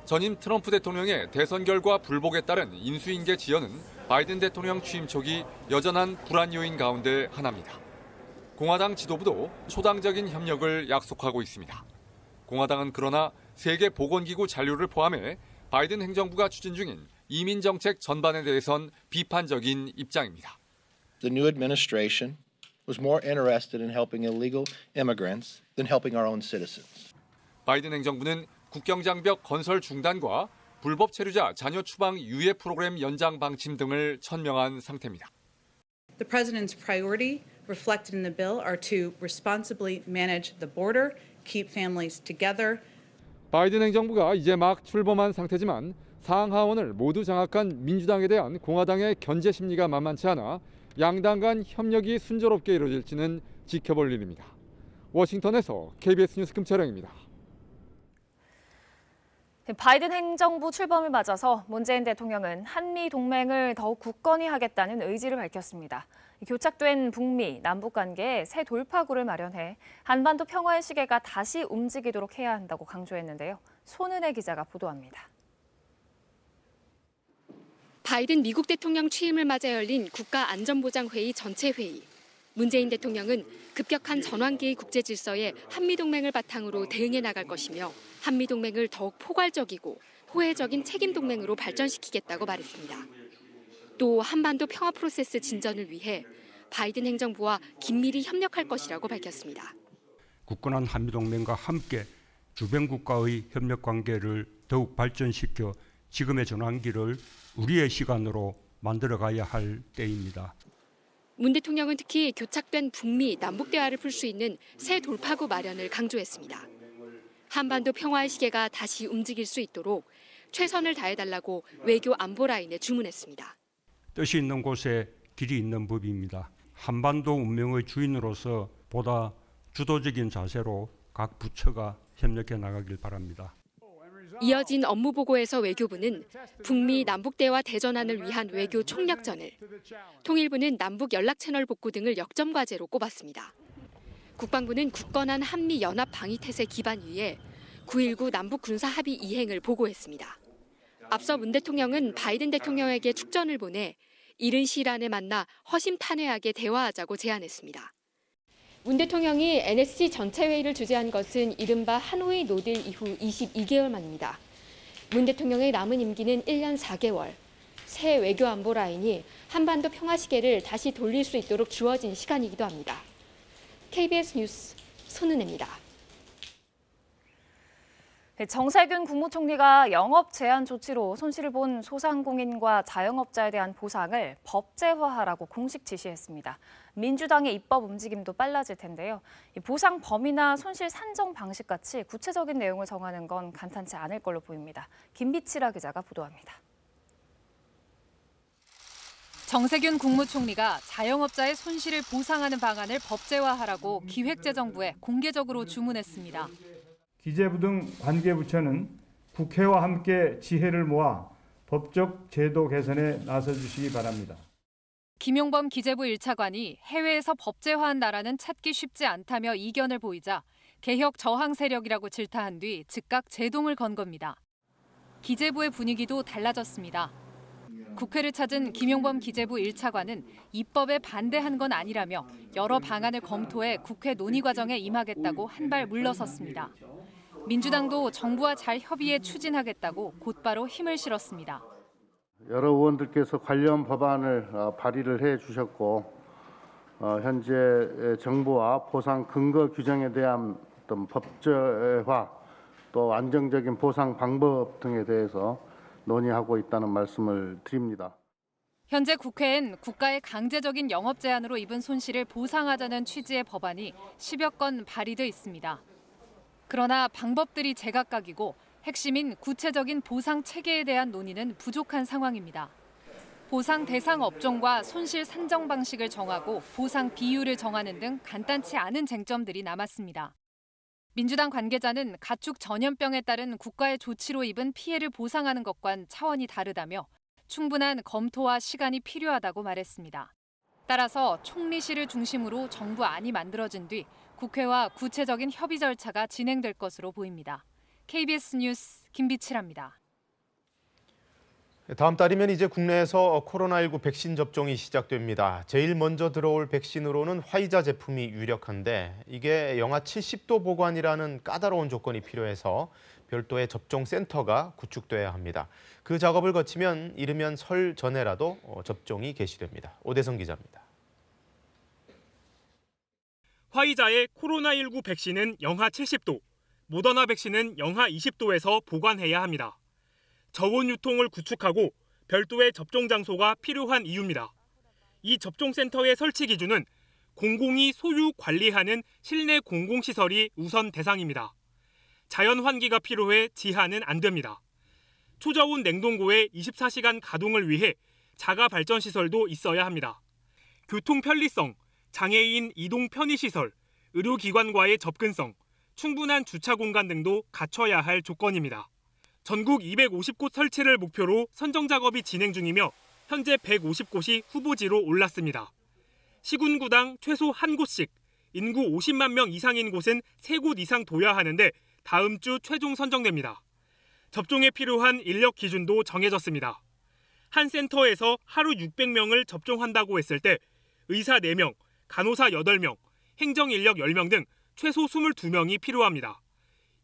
전임 트럼프 대통령의 대선 결과 불복에 따른 인수인계 지연은 바이든 대통령 취임 초기 여전한 불안 요인 가운데 하나입니다. 공화당 지도부도 초당적인 협력을 약속하고 있습니다. 공화당은 그러나 세계보건기구 잔류를 포함해 바이든 행정부가 추진 중인 이민 정책 전반에 대해선 비판적인 입장입니다. The new administration was more interested in helping illegal immigrants than helping our own citizens. 바이든 행정부는 국경장벽 건설 중단과 불법 체류자 자녀 추방 유예 프로그램 연장 방침 등을 천명한 상태입니다. The president's priority reflected in the bill are to responsibly manage the border, keep families together. 바이든 행정부가 이제 막 출범한 상태지만 상하원을 모두 장악한 민주당에 대한 공화당의 견제 심리가 만만치 않아 양당 간 협력이 순조롭게 이루어질지는 지켜볼 일입니다. 워싱턴에서 KBS 뉴스 김철영입니다. 바이든 행정부 출범을 맞아서 문재인 대통령은 한미 동맹을 더욱 굳건히 하겠다는 의지를 밝혔습니다. 교착된 북미, 남북 관계에 새 돌파구를 마련해 한반도 평화의 시계가 다시 움직이도록 해야 한다고 강조했는데요. 손은혜 기자가 보도합니다. 바이든 미국 대통령 취임을 맞아 열린 국가안전보장회의 전체 회의. 문재인 대통령은 급격한 전환기의 국제 질서에 한미동맹을 바탕으로 대응해 나갈 것이며 한미동맹을 더욱 포괄적이고 호혜적인 책임동맹으로 발전시키겠다고 말했습니다. 또 한반도 평화 프로세스 진전을 위해 바이든 행정부와 긴밀히 협력할 것이라고 밝혔습니다. 굳건한 한미동맹과 함께 주변 국가의 협력 관계를 더욱 발전시켜 지금의 전환기를 우리의 시간으로 만들어가야 할 때입니다. 문 대통령은 특히 교착된 북미, 남북 대화를 풀 수 있는 새 돌파구 마련을 강조했습니다. 한반도 평화의 시계가 다시 움직일 수 있도록 최선을 다해달라고 외교 안보 라인에 주문했습니다. 뜻이 있는 곳에 길이 있는 법입니다. 한반도 운명의 주인으로서 보다 주도적인 자세로 각 부처가 협력해 나가길 바랍니다. 이어진 업무 보고에서 외교부는 북미 남북 대화 대전환을 위한 외교 총력전을, 통일부는 남북 연락 채널 복구 등을 역점 과제로 꼽았습니다. 국방부는 굳건한 한미 연합 방위 태세 기반 위에 9.19 남북 군사 합의 이행을 보고했습니다. 앞서 문 대통령은 바이든 대통령에게 축전을 보내 이른 시일 안에 만나 허심탄회하게 대화하자고 제안했습니다. 문 대통령이 NSC 전체 회의를 주재한 것은 이른바 하노이 노딜 이후 22개월 만입니다. 문 대통령의 남은 임기는 1년 4개월. 새 외교 안보 라인이 한반도 평화 시계를 다시 돌릴 수 있도록 주어진 시간이기도 합니다. KBS 뉴스 손은혜입니다. 정세균 국무총리가 영업 제한 조치로 손실을 본 소상공인과 자영업자에 대한 보상을 법제화하라고 공식 지시했습니다. 민주당의 입법 움직임도 빨라질 텐데요. 보상 범위나 손실 산정 방식 같이 구체적인 내용을 정하는 건 간단치 않을 걸로 보입니다. 김비치라 기자가 보도합니다. 정세균 국무총리가 자영업자의 손실을 보상하는 방안을 법제화하라고 기획재정부에 공개적으로 주문했습니다. 기재부 등 관계부처는 국회와 함께 지혜를 모아 법적 제도 개선에 나서주시기 바랍니다. 김용범 기재부 1차관이 해외에서 법제화한 나라는 찾기 쉽지 않다며 이견을 보이자 개혁 저항 세력이라고 질타한 뒤 즉각 제동을 건 겁니다. 기재부의 분위기도 달라졌습니다. 국회를 찾은 김용범 기재부 1차관은 입법에 반대한 건 아니라며 여러 방안을 검토해 국회 논의 과정에 임하겠다고 한 발 물러섰습니다. 민주당도 정부와 잘 협의해 추진하겠다고 곧바로 힘을 실었습니다. 여러 의원들께서 관련 법안을 발의를 해 주셨고 현재 정부와 보상 근거 규정에 대한 어떤 법제화 또 안정적인 보상 방법 등에 대해서 논의하고 있다는 말씀을 드립니다. 현재 국회엔 국가의 강제적인 영업 제한으로 입은 손실을 보상하자는 취지의 법안이 10여 건 발의돼 있습니다. 그러나 방법들이 제각각이고 핵심인 구체적인 보상 체계에 대한 논의는 부족한 상황입니다. 보상 대상 업종과 손실 산정 방식을 정하고 보상 비율을 정하는 등 간단치 않은 쟁점들이 남았습니다. 민주당 관계자는 가축 전염병에 따른 국가의 조치로 입은 피해를 보상하는 것과는 차원이 다르다며 충분한 검토와 시간이 필요하다고 말했습니다. 따라서 총리실을 중심으로 정부안이 만들어진 뒤 국회와 구체적인 협의 절차가 진행될 것으로 보입니다. KBS 뉴스 김비치라입니다. 다음 달이면 이제 국내에서 코로나19 백신 접종이 시작됩니다. 제일 먼저 들어올 백신으로는 화이자 제품이 유력한데 이게 영하 70도 보관이라는 까다로운 조건이 필요해서 별도의 접종 센터가 구축돼야 합니다. 그 작업을 거치면 이르면 설 전에라도 접종이 개시됩니다. 오대성 기자입니다. 화이자의 코로나19 백신은 영하 70도, 모더나 백신은 영하 20도에서 보관해야 합니다. 저온 유통을 구축하고 별도의 접종 장소가 필요한 이유입니다. 이 접종센터의 설치 기준은 공공이 소유 관리하는 실내 공공시설이 우선 대상입니다. 자연 환기가 필요해 지하는 안 됩니다. 초저온 냉동고의 24시간 가동을 위해 자가 발전 시설도 있어야 합니다. 교통 편리성, 장애인 이동 편의시설, 의료기관과의 접근성, 충분한 주차 공간 등도 갖춰야 할 조건입니다. 전국 250곳 설치를 목표로 선정 작업이 진행 중이며 현재 150곳이 후보지로 올랐습니다. 시군구당 최소 한 곳씩, 인구 50만 명 이상인 곳은 3곳 이상 둬야 하는데 다음 주 최종 선정됩니다. 접종에 필요한 인력 기준도 정해졌습니다. 한 센터에서 하루 600명을 접종한다고 했을 때 의사 4명, 간호사 8명, 행정인력 10명 등 최소 22명이 필요합니다.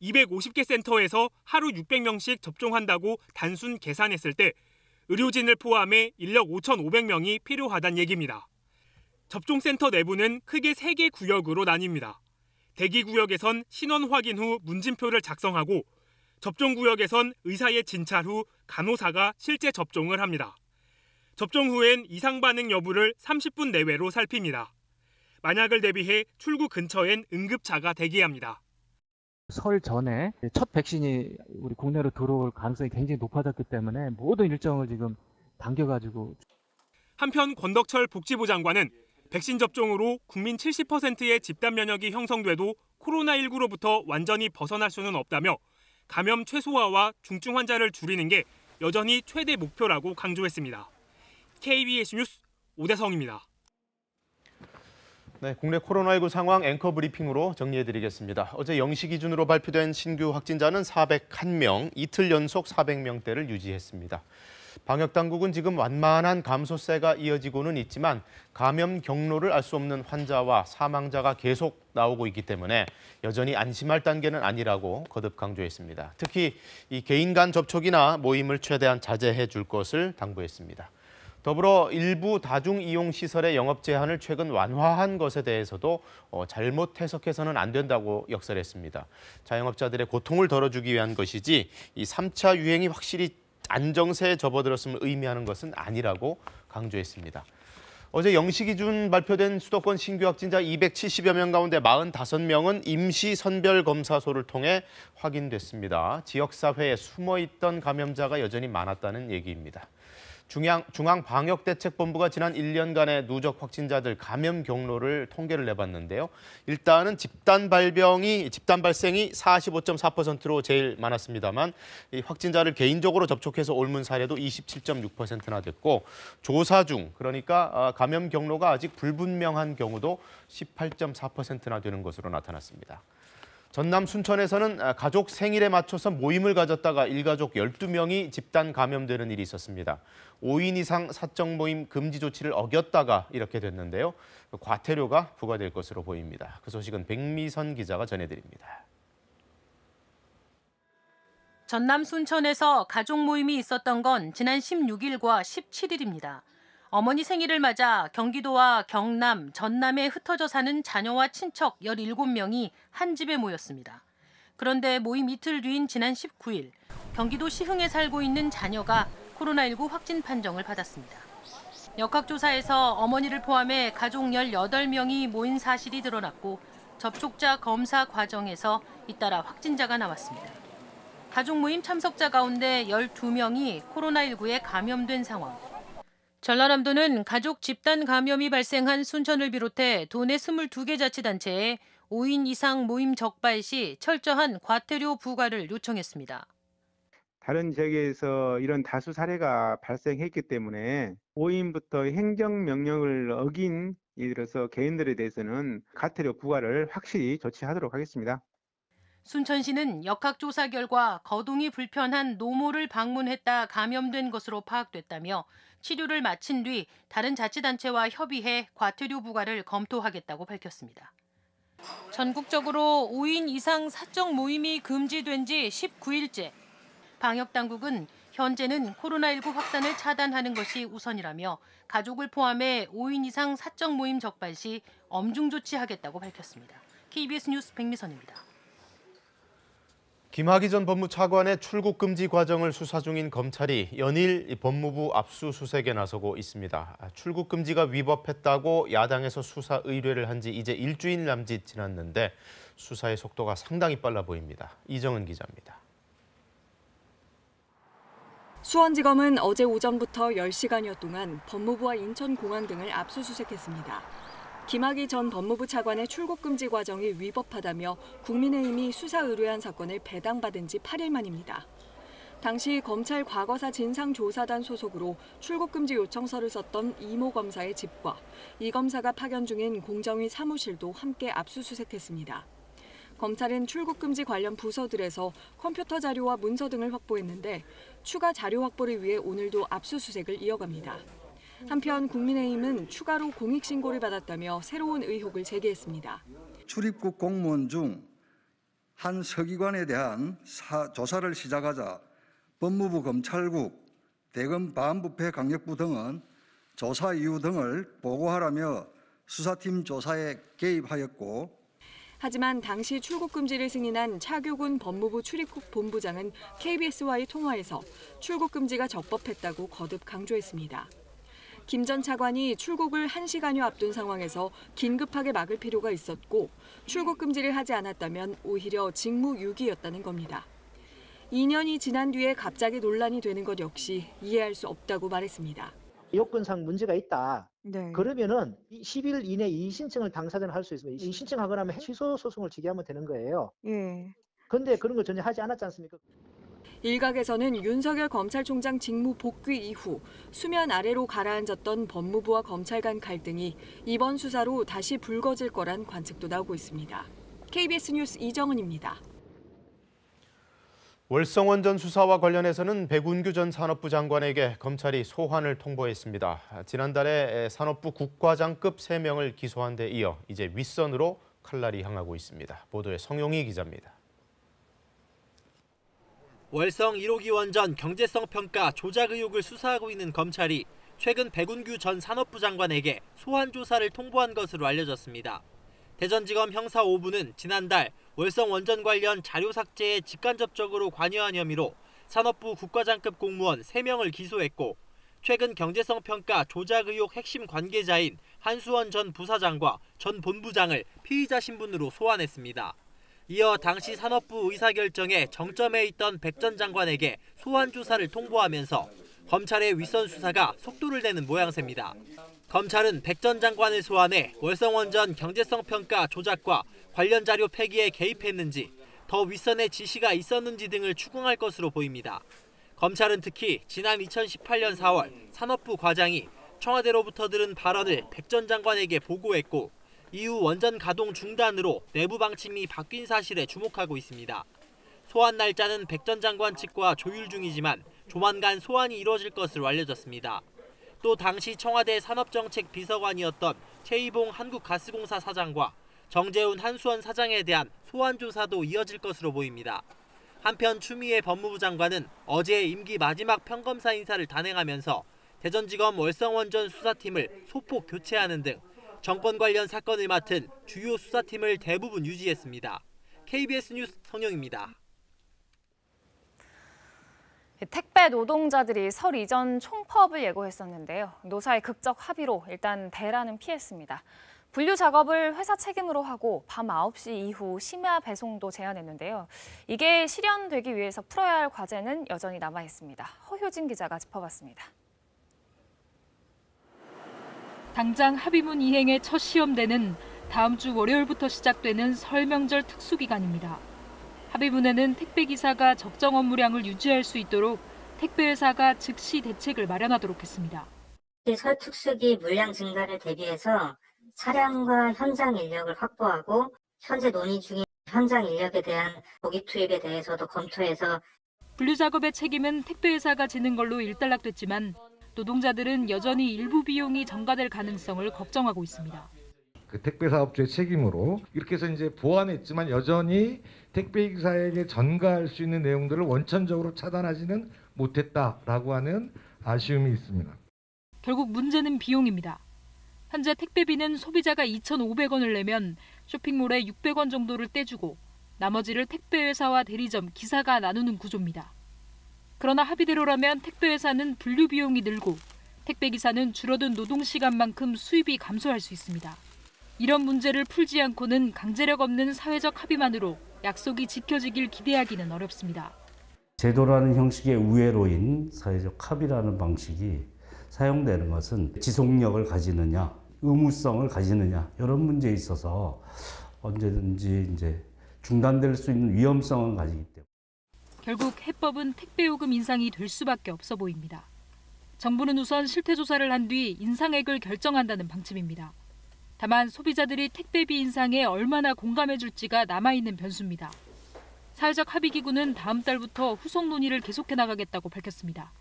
250개 센터에서 하루 600명씩 접종한다고 단순 계산했을 때 의료진을 포함해 인력 5,500명이 필요하다는 얘기입니다. 접종센터 내부는 크게 3개 구역으로 나뉩니다. 대기구역에선 신원 확인 후 문진표를 작성하고 접종구역에선 의사의 진찰 후 간호사가 실제 접종을 합니다. 접종 후엔 이상 반응 여부를 30분 내외로 살핍니다. 만약을 대비해 출구 근처엔 응급차가 대기합니다. 설 전에 첫 백신이 우리 국내로 들어올 가능성이 굉장히 높아졌기 때문에 모든 일정을 지금 당겨가지고. 한편 권덕철 복지부 장관은 백신 접종으로 국민 70%의 집단 면역이 형성돼도 코로나19로부터 완전히 벗어날 수는 없다며 감염 최소화와 중증 환자를 줄이는 게 여전히 최대 목표라고 강조했습니다. KBS 뉴스 오대성입니다. 네, 국내 코로나19 상황 앵커 브리핑으로 정리해드리겠습니다. 어제 0시 기준으로 발표된 신규 확진자는 401명, 이틀 연속 400명대를 유지했습니다. 방역당국은 지금 완만한 감소세가 이어지고는 있지만 감염 경로를 알 수 없는 환자와 사망자가 계속 나오고 있기 때문에 여전히 안심할 단계는 아니라고 거듭 강조했습니다. 특히 이 개인 간 접촉이나 모임을 최대한 자제해 줄 것을 당부했습니다. 더불어 일부 다중이용시설의 영업 제한을 최근 완화한 것에 대해서도 잘못 해석해서는 안 된다고 역설했습니다. 자영업자들의 고통을 덜어주기 위한 것이지 이 3차 유행이 확실히 안정세에 접어들었음을 의미하는 것은 아니라고 강조했습니다. 어제 0시 기준 발표된 수도권 신규 확진자 270여 명 가운데 45명은 임시 선별검사소를 통해 확인됐습니다. 지역사회에 숨어있던 감염자가 여전히 많았다는 얘기입니다. 중앙방역대책본부가 지난 1년간의 누적 확진자들 감염 경로를 통계를 내봤는데요. 일단은 집단 발생이 45.4%로 제일 많았습니다만 이 확진자를 개인적으로 접촉해서 옮은 사례도 27.6%나 됐고 조사 중 그러니까 감염 경로가 아직 불분명한 경우도 18.4%나 되는 것으로 나타났습니다. 전남 순천에서는 가족 생일에 맞춰서 모임을 가졌다가 일가족 12명이 집단 감염되는 일이 있었습니다. 5인 이상 사적 모임 금지 조치를 어겼다가 이렇게 됐는데요. 과태료가 부과될 것으로 보입니다. 그 소식은 백미선 기자가 전해드립니다. 전남 순천에서 가족 모임이 있었던 건 지난 16일과 17일입니다. 어머니 생일을 맞아 경기도와 경남, 전남에 흩어져 사는 자녀와 친척 17명이 한 집에 모였습니다. 그런데 모임 이틀 뒤인 지난 19일, 경기도 시흥에 살고 있는 자녀가 코로나19 확진 판정을 받았습니다. 역학조사에서 어머니를 포함해 가족 18명이 모인 사실이 드러났고 접촉자 검사 과정에서 잇따라 확진자가 나왔습니다. 가족 모임 참석자 가운데 12명이 코로나19에 감염된 상황. 전라남도는 가족 집단 감염이 발생한 순천을 비롯해 도내 22개 자치단체에 5인 이상 모임 적발 시 철저한 과태료 부과를 요청했습니다. 다른 지역에서 이런 다수 사례가 발생했기 때문에 5인부터 행정명령을 어긴 예를 들어서 개인들에 대해서는 과태료 부과를 확실히 조치하도록 하겠습니다. 순천시는 역학조사 결과 거동이 불편한 노모를 방문했다 감염된 것으로 파악됐다며 치료를 마친 뒤 다른 자치단체와 협의해 과태료 부과를 검토하겠다고 밝혔습니다. 전국적으로 5인 이상 사적 모임이 금지된 지 19일째. 방역당국은 현재는 코로나19 확산을 차단하는 것이 우선이라며 가족을 포함해 5인 이상 사적 모임 적발 시 엄중 조치하겠다고 밝혔습니다. KBS 뉴스 백미선입니다. 김학의 전 법무차관의 출국 금지 과정을 수사 중인 검찰이 연일 법무부 압수수색에 나서고 있습니다. 출국 금지가 위법했다고 야당에서 수사 의뢰를 한 지 이제 일주일 남짓 지났는데 수사의 속도가 상당히 빨라 보입니다. 이정은 기자입니다. 수원지검은 어제 오전부터 10시간여 동안 법무부와 인천공항 등을 압수수색했습니다. 김학의 전 법무부 차관의 출국 금지 과정이 위법하다며 국민의힘이 수사 의뢰한 사건을 배당받은 지 8일 만입니다. 당시 검찰 과거사 진상조사단 소속으로 출국 금지 요청서를 썼던 이모 검사의 집과 이 검사가 파견 중인 공정위 사무실도 함께 압수수색했습니다. 검찰은 출국 금지 관련 부서들에서 컴퓨터 자료와 문서 등을 확보했는데 추가 자료 확보를 위해 오늘도 압수수색을 이어갑니다. 한편 국민의힘은 추가로 공익신고를 받았다며 새로운 의혹을 제기했습니다. 출입국 공무원 중 한 서기관에 대한 조사를 시작하자 법무부 검찰국, 대검 반부패 강력부 등은 조사 이유 등을 보고하라며 수사팀 조사에 개입하였고 하지만 당시 출국 금지를 승인한 차교군 법무부 출입국 본부장은 KBS와의 통화에서 출국 금지가 적법했다고 거듭 강조했습니다. 김 전 차관이 출국을 1시간여 앞둔 상황에서 긴급하게 막을 필요가 있었고 출국 금지를 하지 않았다면 오히려 직무유기였다는 겁니다. 2년이 지난 뒤에 갑자기 논란이 되는 것 역시 이해할 수 없다고 말했습니다. 요건상 문제가 있다. 네. 그러면은 10일 이내 이의신청을 당사자는 할 수 있습니다. 이의신청하고 나면 취소 소송을 제기하면 되는 거예요. 예. 그런데 그런 걸 전혀 하지 않았지 않습니까? 일각에서는 윤석열 검찰총장 직무 복귀 이후 수면 아래로 가라앉았던 법무부와 검찰 간 갈등이 이번 수사로 다시 불거질 거란 관측도 나오고 있습니다. KBS 뉴스 이정은입니다. 월성원전 수사와 관련해서는 백운규 전 산업부 장관에게 검찰이 소환을 통보했습니다. 지난달에 산업부 국과장급 3명을 기소한 데 이어 이제 윗선으로 칼날이 향하고 있습니다. 보도에 성용희 기자입니다. 월성 1호기 원전 경제성 평가 조작 의혹을 수사하고 있는 검찰이 최근 백운규 전 산업부 장관에게 소환 조사를 통보한 것으로 알려졌습니다. 대전지검 형사 5부는 지난달 월성 원전 관련 자료 삭제에 직간접적으로 관여한 혐의로 산업부 국과장급 공무원 3명을 기소했고 최근 경제성 평가 조작 의혹 핵심 관계자인 한수원 전 부사장과 전 본부장을 피의자 신분으로 소환했습니다. 이어 당시 산업부 의사결정에 정점에 있던 백 전 장관에게 소환 조사를 통보하면서 검찰의 윗선 수사가 속도를 내는 모양새입니다. 검찰은 백 전 장관을 소환해 월성원전 경제성 평가 조작과 관련 자료 폐기에 개입했는지, 더 윗선의 지시가 있었는지 등을 추궁할 것으로 보입니다. 검찰은 특히 지난 2018년 4월 산업부 과장이 청와대로부터 들은 발언을 백 전 장관에게 보고했고 이후 원전 가동 중단으로 내부 방침이 바뀐 사실에 주목하고 있습니다. 소환 날짜는 백 전 장관 측과 조율 중이지만 조만간 소환이 이뤄질 것으로 알려졌습니다. 또 당시 청와대 산업정책 비서관이었던 최이봉 한국가스공사 사장과 정재훈 한수원 사장에 대한 소환 조사도 이어질 것으로 보입니다. 한편 추미애 법무부 장관은 어제 임기 마지막 평검사 인사를 단행하면서 대전지검 월성원전 수사팀을 소폭 교체하는 등 정권 관련 사건을 맡은 주요 수사팀을 대부분 유지했습니다. KBS 뉴스 성영입니다. 택배 노동자들이 설 이전 총파업을 예고했었는데요. 노사의 극적 합의로 일단 대란은 피했습니다. 분류 작업을 회사 책임으로 하고 밤 9시 이후 심야 배송도 제한했는데요. 이게 실현되기 위해서 풀어야 할 과제는 여전히 남아 있습니다. 허효진 기자가 짚어봤습니다. 당장 합의문 이행의 첫 시험대는 다음 주 월요일부터 시작되는 설 명절 특수기간입니다. 합의문에는 택배기사가 적정 업무량을 유지할 수 있도록 택배회사가 즉시 대책을 마련하도록 했습니다. 설 특수기 물량 증가를 대비해서 차량과 현장 인력을 확보하고 현재 논의 중인 현장 인력에 대한 고기 투입에 대해서도 검토해서 분류 작업의 책임은 택배회사가 지는 걸로 일단락됐지만 노동자들은 여전히 일부 비용이 전가될 가능성을 걱정하고 있습니다. 그 택배 사업주의 책임으로 이렇게 해서 이제 보완했지만 여전히 택배 기사에게 전가할 수 있는 내용들을 원천적으로 차단하지는 못했다라고 하는 아쉬움이 있습니다. 결국 문제는 비용입니다. 현재 택배비는 소비자가 2,500원을 내면 쇼핑몰에 600원 정도를 떼주고 나머지를 택배회사와 대리점, 기사가 나누는 구조입니다. 그러나 합의대로라면 택배회사는 분류 비용이 늘고 택배기사는 줄어든 노동시간만큼 수입이 감소할 수 있습니다. 이런 문제를 풀지 않고는 강제력 없는 사회적 합의만으로 약속이 지켜지길 기대하기는 어렵습니다. 제도라는 형식의 우회로인 사회적 합의라는 방식이 사용되는 것은 지속력을 가지느냐, 의무성을 가지느냐 이런 문제에 있어서 언제든지 이제 중단될 수 있는 위험성을 가지기 때문에 결국 해법은 택배요금 인상이 될 수밖에 없어 보입니다. 정부는 우선 실태조사를 한 뒤 인상액을 결정한다는 방침입니다. 다만 소비자들이 택배비 인상에 얼마나 공감해줄지가 남아있는 변수입니다. 사회적 합의기구는 다음 달부터 후속 논의를 계속해 나가겠다고 밝혔습니다.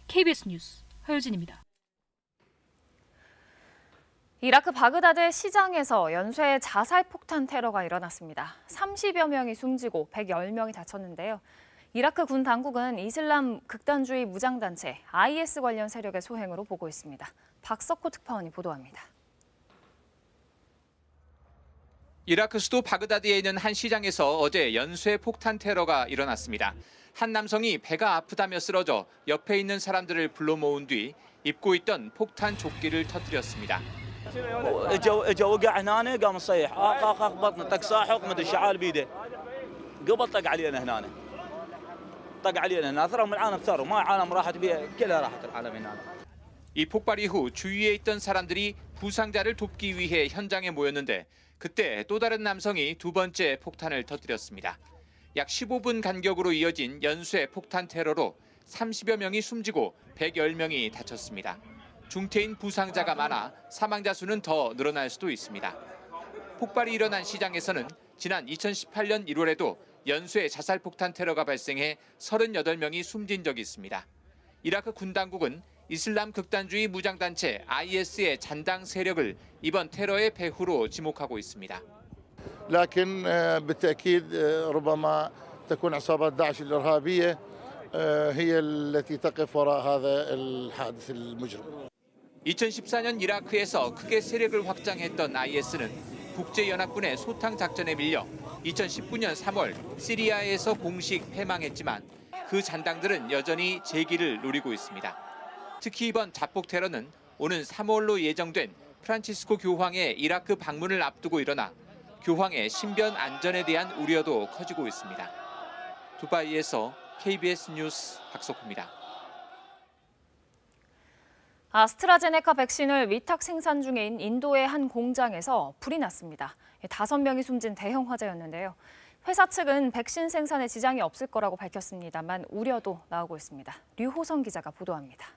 KBS 뉴스 허효진입니다. 이라크 바그다드 시장에서 연쇄 자살 폭탄 테러가 일어났습니다. 30여 명이 숨지고 110명이 다쳤는데요. 이라크 군 당국은 이슬람 극단주의 무장단체 IS 관련 세력의 소행으로 보고 있습니다. 박석호 특파원이 보도합니다. 이라크 수도 바그다드에 있는 한 시장에서 어제 연쇄 폭탄 테러가 일어났습니다. 한 남성이 배가 아프다며 쓰러져 옆에 있는 사람들을 불러 모은 뒤 입고 있던 폭탄 조끼를 터뜨렸습니다. اجا وقع هنا قام يصيح اخ بطنه طق ساحق مدري شعال بيده قبل طق علينا هنا طق علينا هنا ثرهم العالم ثروا ما العالم راحت بها كلها راحت العالم هنا. 이 폭발 이후 주위에 있던 사람들이 부상자를 돕기 위해 현장에 모였는데 그때 또 다른 남성이 두 번째 폭탄을 터뜨렸습니다. 약 15분 간격으로 이어진 연쇄 폭탄 테러로 30여 명이 숨지고 110명이 다쳤습니다. 중태인 부상자가 많아 사망자 수는 더 늘어날 수도 있습니다. 폭발이 일어난 시장에서는 지난 2018년 1월에도 연쇄 자살 폭탄 테러가 발생해 38명이 숨진 적이 있습니다. 이라크 군 당국은 이슬람 극단주의 무장단체 IS의 잔당 세력을 이번 테러의 배후로 지목하고 있습니다. لكن بالتأكيد ربما تكون عصابات داعش الإرهابية هي التي تقف وراء هذا الحادث المجرم. 2014년 이라크에서 크게 세력을 확장했던 IS는 국제연합군의 소탕 작전에 밀려 2019년 3월 시리아에서 공식 패망했지만 그 잔당들은 여전히 재기를 노리고 있습니다. 특히 이번 자폭 테러는 오는 3월로 예정된 프란치스코 교황의 이라크 방문을 앞두고 일어나 교황의 신변 안전에 대한 우려도 커지고 있습니다. 두바이에서 KBS 뉴스 박석호입니다. 아스트라제네카 백신을 위탁 생산 중인 인도의 한 공장에서 불이 났습니다. 5명이 숨진 대형 화재였는데요. 회사 측은 백신 생산에 지장이 없을 거라고 밝혔습니다만 우려도 나오고 있습니다. 류호성 기자가 보도합니다.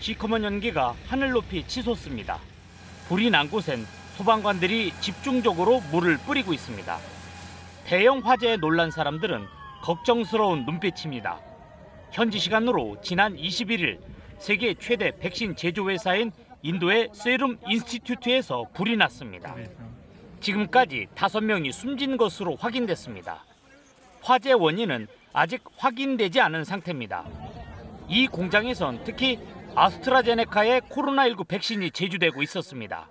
시커먼 연기가 하늘 높이 치솟습니다. 불이 난 곳엔 소방관들이 집중적으로 물을 뿌리고 있습니다. 대형 화재에 놀란 사람들은 걱정스러운 눈빛입니다. 현지 시간으로 지난 21일 세계 최대 백신 제조회사인 인도의 세룸 인스티튜트에서 불이 났습니다. 지금까지 5명이 숨진 것으로 확인됐습니다. 화재 원인은 아직 확인되지 않은 상태입니다. 이 공장에선 특히 아스트라제네카의 코로나19 백신이 제조되고 있었습니다.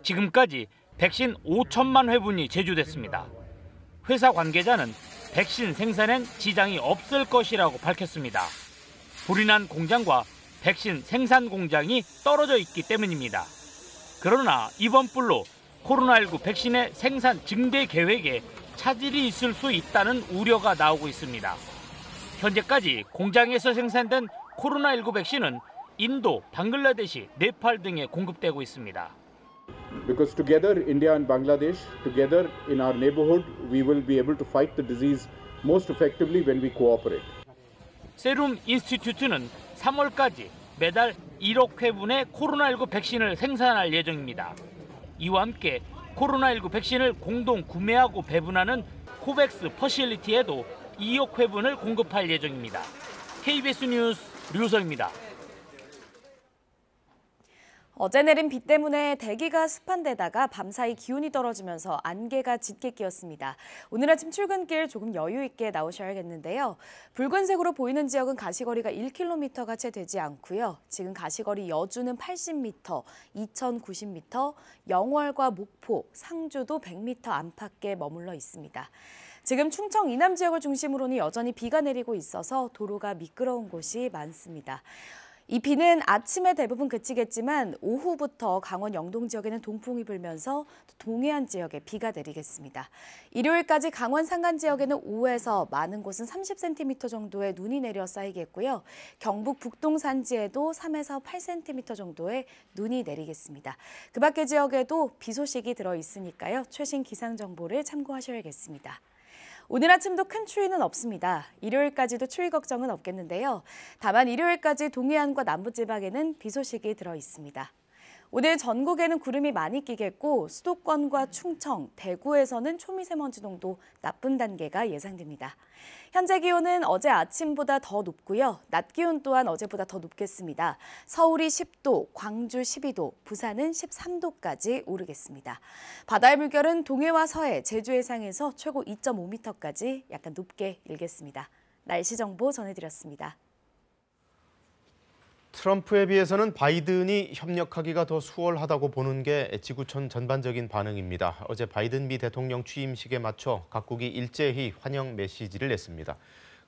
지금까지 백신 5천만 회분이 제조됐습니다. 회사 관계자는 백신 생산엔 지장이 없을 것이라고 밝혔습니다. 불이 난 공장과 백신 생산 공장이 떨어져 있기 때문입니다. 그러나 이번 불로 코로나19 백신의 생산 증대 계획에 차질이 있을 수 있다는 우려가 나오고 있습니다. 현재까지 공장에서 생산된 코로나19 백신은 인도, 방글라데시, 네팔 등에 공급되고 있습니다. Because together, India and Bangladesh, together in our neighborhood, we will be able to fight the disease most effectively when we cooperate. 세룸 인스티튜트는 3월까지 매달 1억 회분의 코로나19 백신을 생산할 예정입니다. 이와 함께 코로나19 백신을 공동 구매하고 배분하는 코백스 퍼실리티에도 2억 회분을 공급할 예정입니다. KBS 뉴스 류서입니다. 어제 내린 비 때문에 대기가 습한 데다가 밤사이 기온이 떨어지면서 안개가 짙게 끼었습니다. 오늘 아침 출근길 조금 여유 있게 나오셔야겠는데요. 붉은색으로 보이는 지역은 가시거리가 1km가 채 되지 않고요. 지금 가시거리 여주는 80m, 이천 90m, 영월과 목포, 상주도 100m 안팎에 머물러 있습니다. 지금 충청 이남 지역을 중심으로는 여전히 비가 내리고 있어서 도로가 미끄러운 곳이 많습니다. 이 비는 아침에 대부분 그치겠지만 오후부터 강원 영동 지역에는 동풍이 불면서 동해안 지역에 비가 내리겠습니다. 일요일까지 강원 산간 지역에는 5에서 많은 곳은 30cm 정도의 눈이 내려 쌓이겠고요. 경북 북동 산지에도 3에서 8cm 정도의 눈이 내리겠습니다. 그 밖의 지역에도 비 소식이 들어 있으니까요. 최신 기상 정보를 참고하셔야겠습니다. 오늘 아침도 큰 추위는 없습니다. 일요일까지도 추위 걱정은 없겠는데요. 다만 일요일까지 동해안과 남부지방에는 비 소식이 들어 있습니다. 오늘 전국에는 구름이 많이 끼겠고 수도권과 충청, 대구에서는 초미세먼지 농도 나쁜 단계가 예상됩니다. 현재 기온은 어제 아침보다 더 높고요. 낮 기온 또한 어제보다 더 높겠습니다. 서울이 10도, 광주 12도, 부산은 13도까지 오르겠습니다. 바다의 물결은 동해와 서해, 제주 해상에서 최고 2.5m까지 약간 높게 일겠습니다. 날씨 정보 전해드렸습니다. 트럼프에 비해서는 바이든이 협력하기가 더 수월하다고 보는 게 지구촌 전반적인 반응입니다. 어제 바이든 미 대통령 취임식에 맞춰 각국이 일제히 환영 메시지를 냈습니다.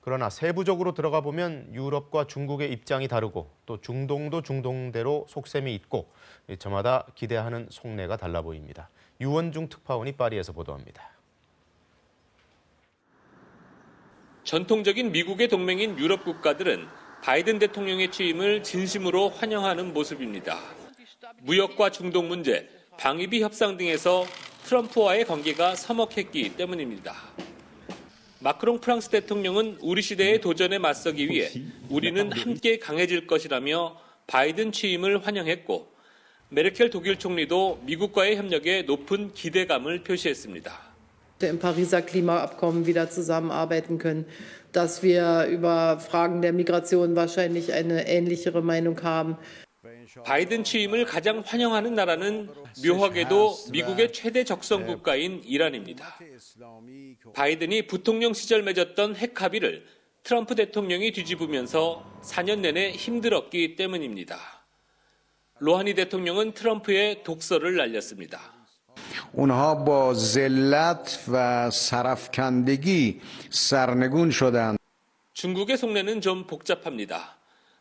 그러나 세부적으로 들어가 보면 유럽과 중국의 입장이 다르고 또 중동도 중동대로 속셈이 있고 저마다 기대하는 속내가 달라 보입니다. 유원중 특파원이 파리에서 보도합니다. 전통적인 미국의 동맹인 유럽 국가들은 바이든 대통령의 취임을 진심으로 환영하는 모습입니다. 무역과 중동 문제, 방위비 협상 등에서 트럼프와의 관계가 서먹했기 때문입니다. 마크롱 프랑스 대통령은 우리 시대의 도전에 맞서기 위해 우리는 함께 강해질 것이라며 바이든 취임을 환영했고 메르켈 독일 총리도 미국과의 협력에 높은 기대감을 표시했습니다. im Pariser Klimaabkommen wieder zusammenarbeiten können, dass wir über Fragen der Migration wahrscheinlich eine ähnlichere Meinung haben. 바이든 취임을 가장 환영하는 나라는 묘하게도 미국의 최대 적성 국가인 이란입니다. 바이든이 부통령 시절 맺었던 핵 합의를 트럼프 대통령이 뒤집으면서 4년 내내 힘들었기 때문입니다. 로하니 대통령은 트럼프의 독서를 날렸습니다. اونها با ذلت و سرافکندگی سرنگون شدند. 중국의 속내는 좀 복잡합니다.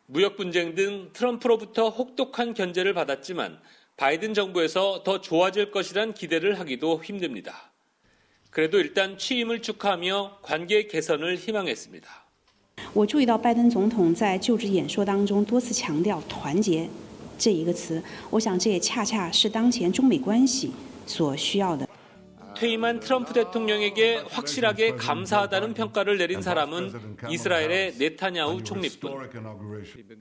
무역 분쟁 등 트럼프로부터 혹독한 견제를 받았지만 바이든 정부에서 더 좋아질 것이란 기대를 하기도 힘듭니다. 그래도 일단 취임을 축하하며 관계 개선을 희망했습니다. 我注意到拜登总统在就职演说当中多次强调团结这一个词，我想这也恰恰是当前中美关系 所需要的. 퇴임한 트럼프 대통령에게 확실하게 감사하다는 평가를 내린 사람은 이스라엘의 네타냐후 총리뿐.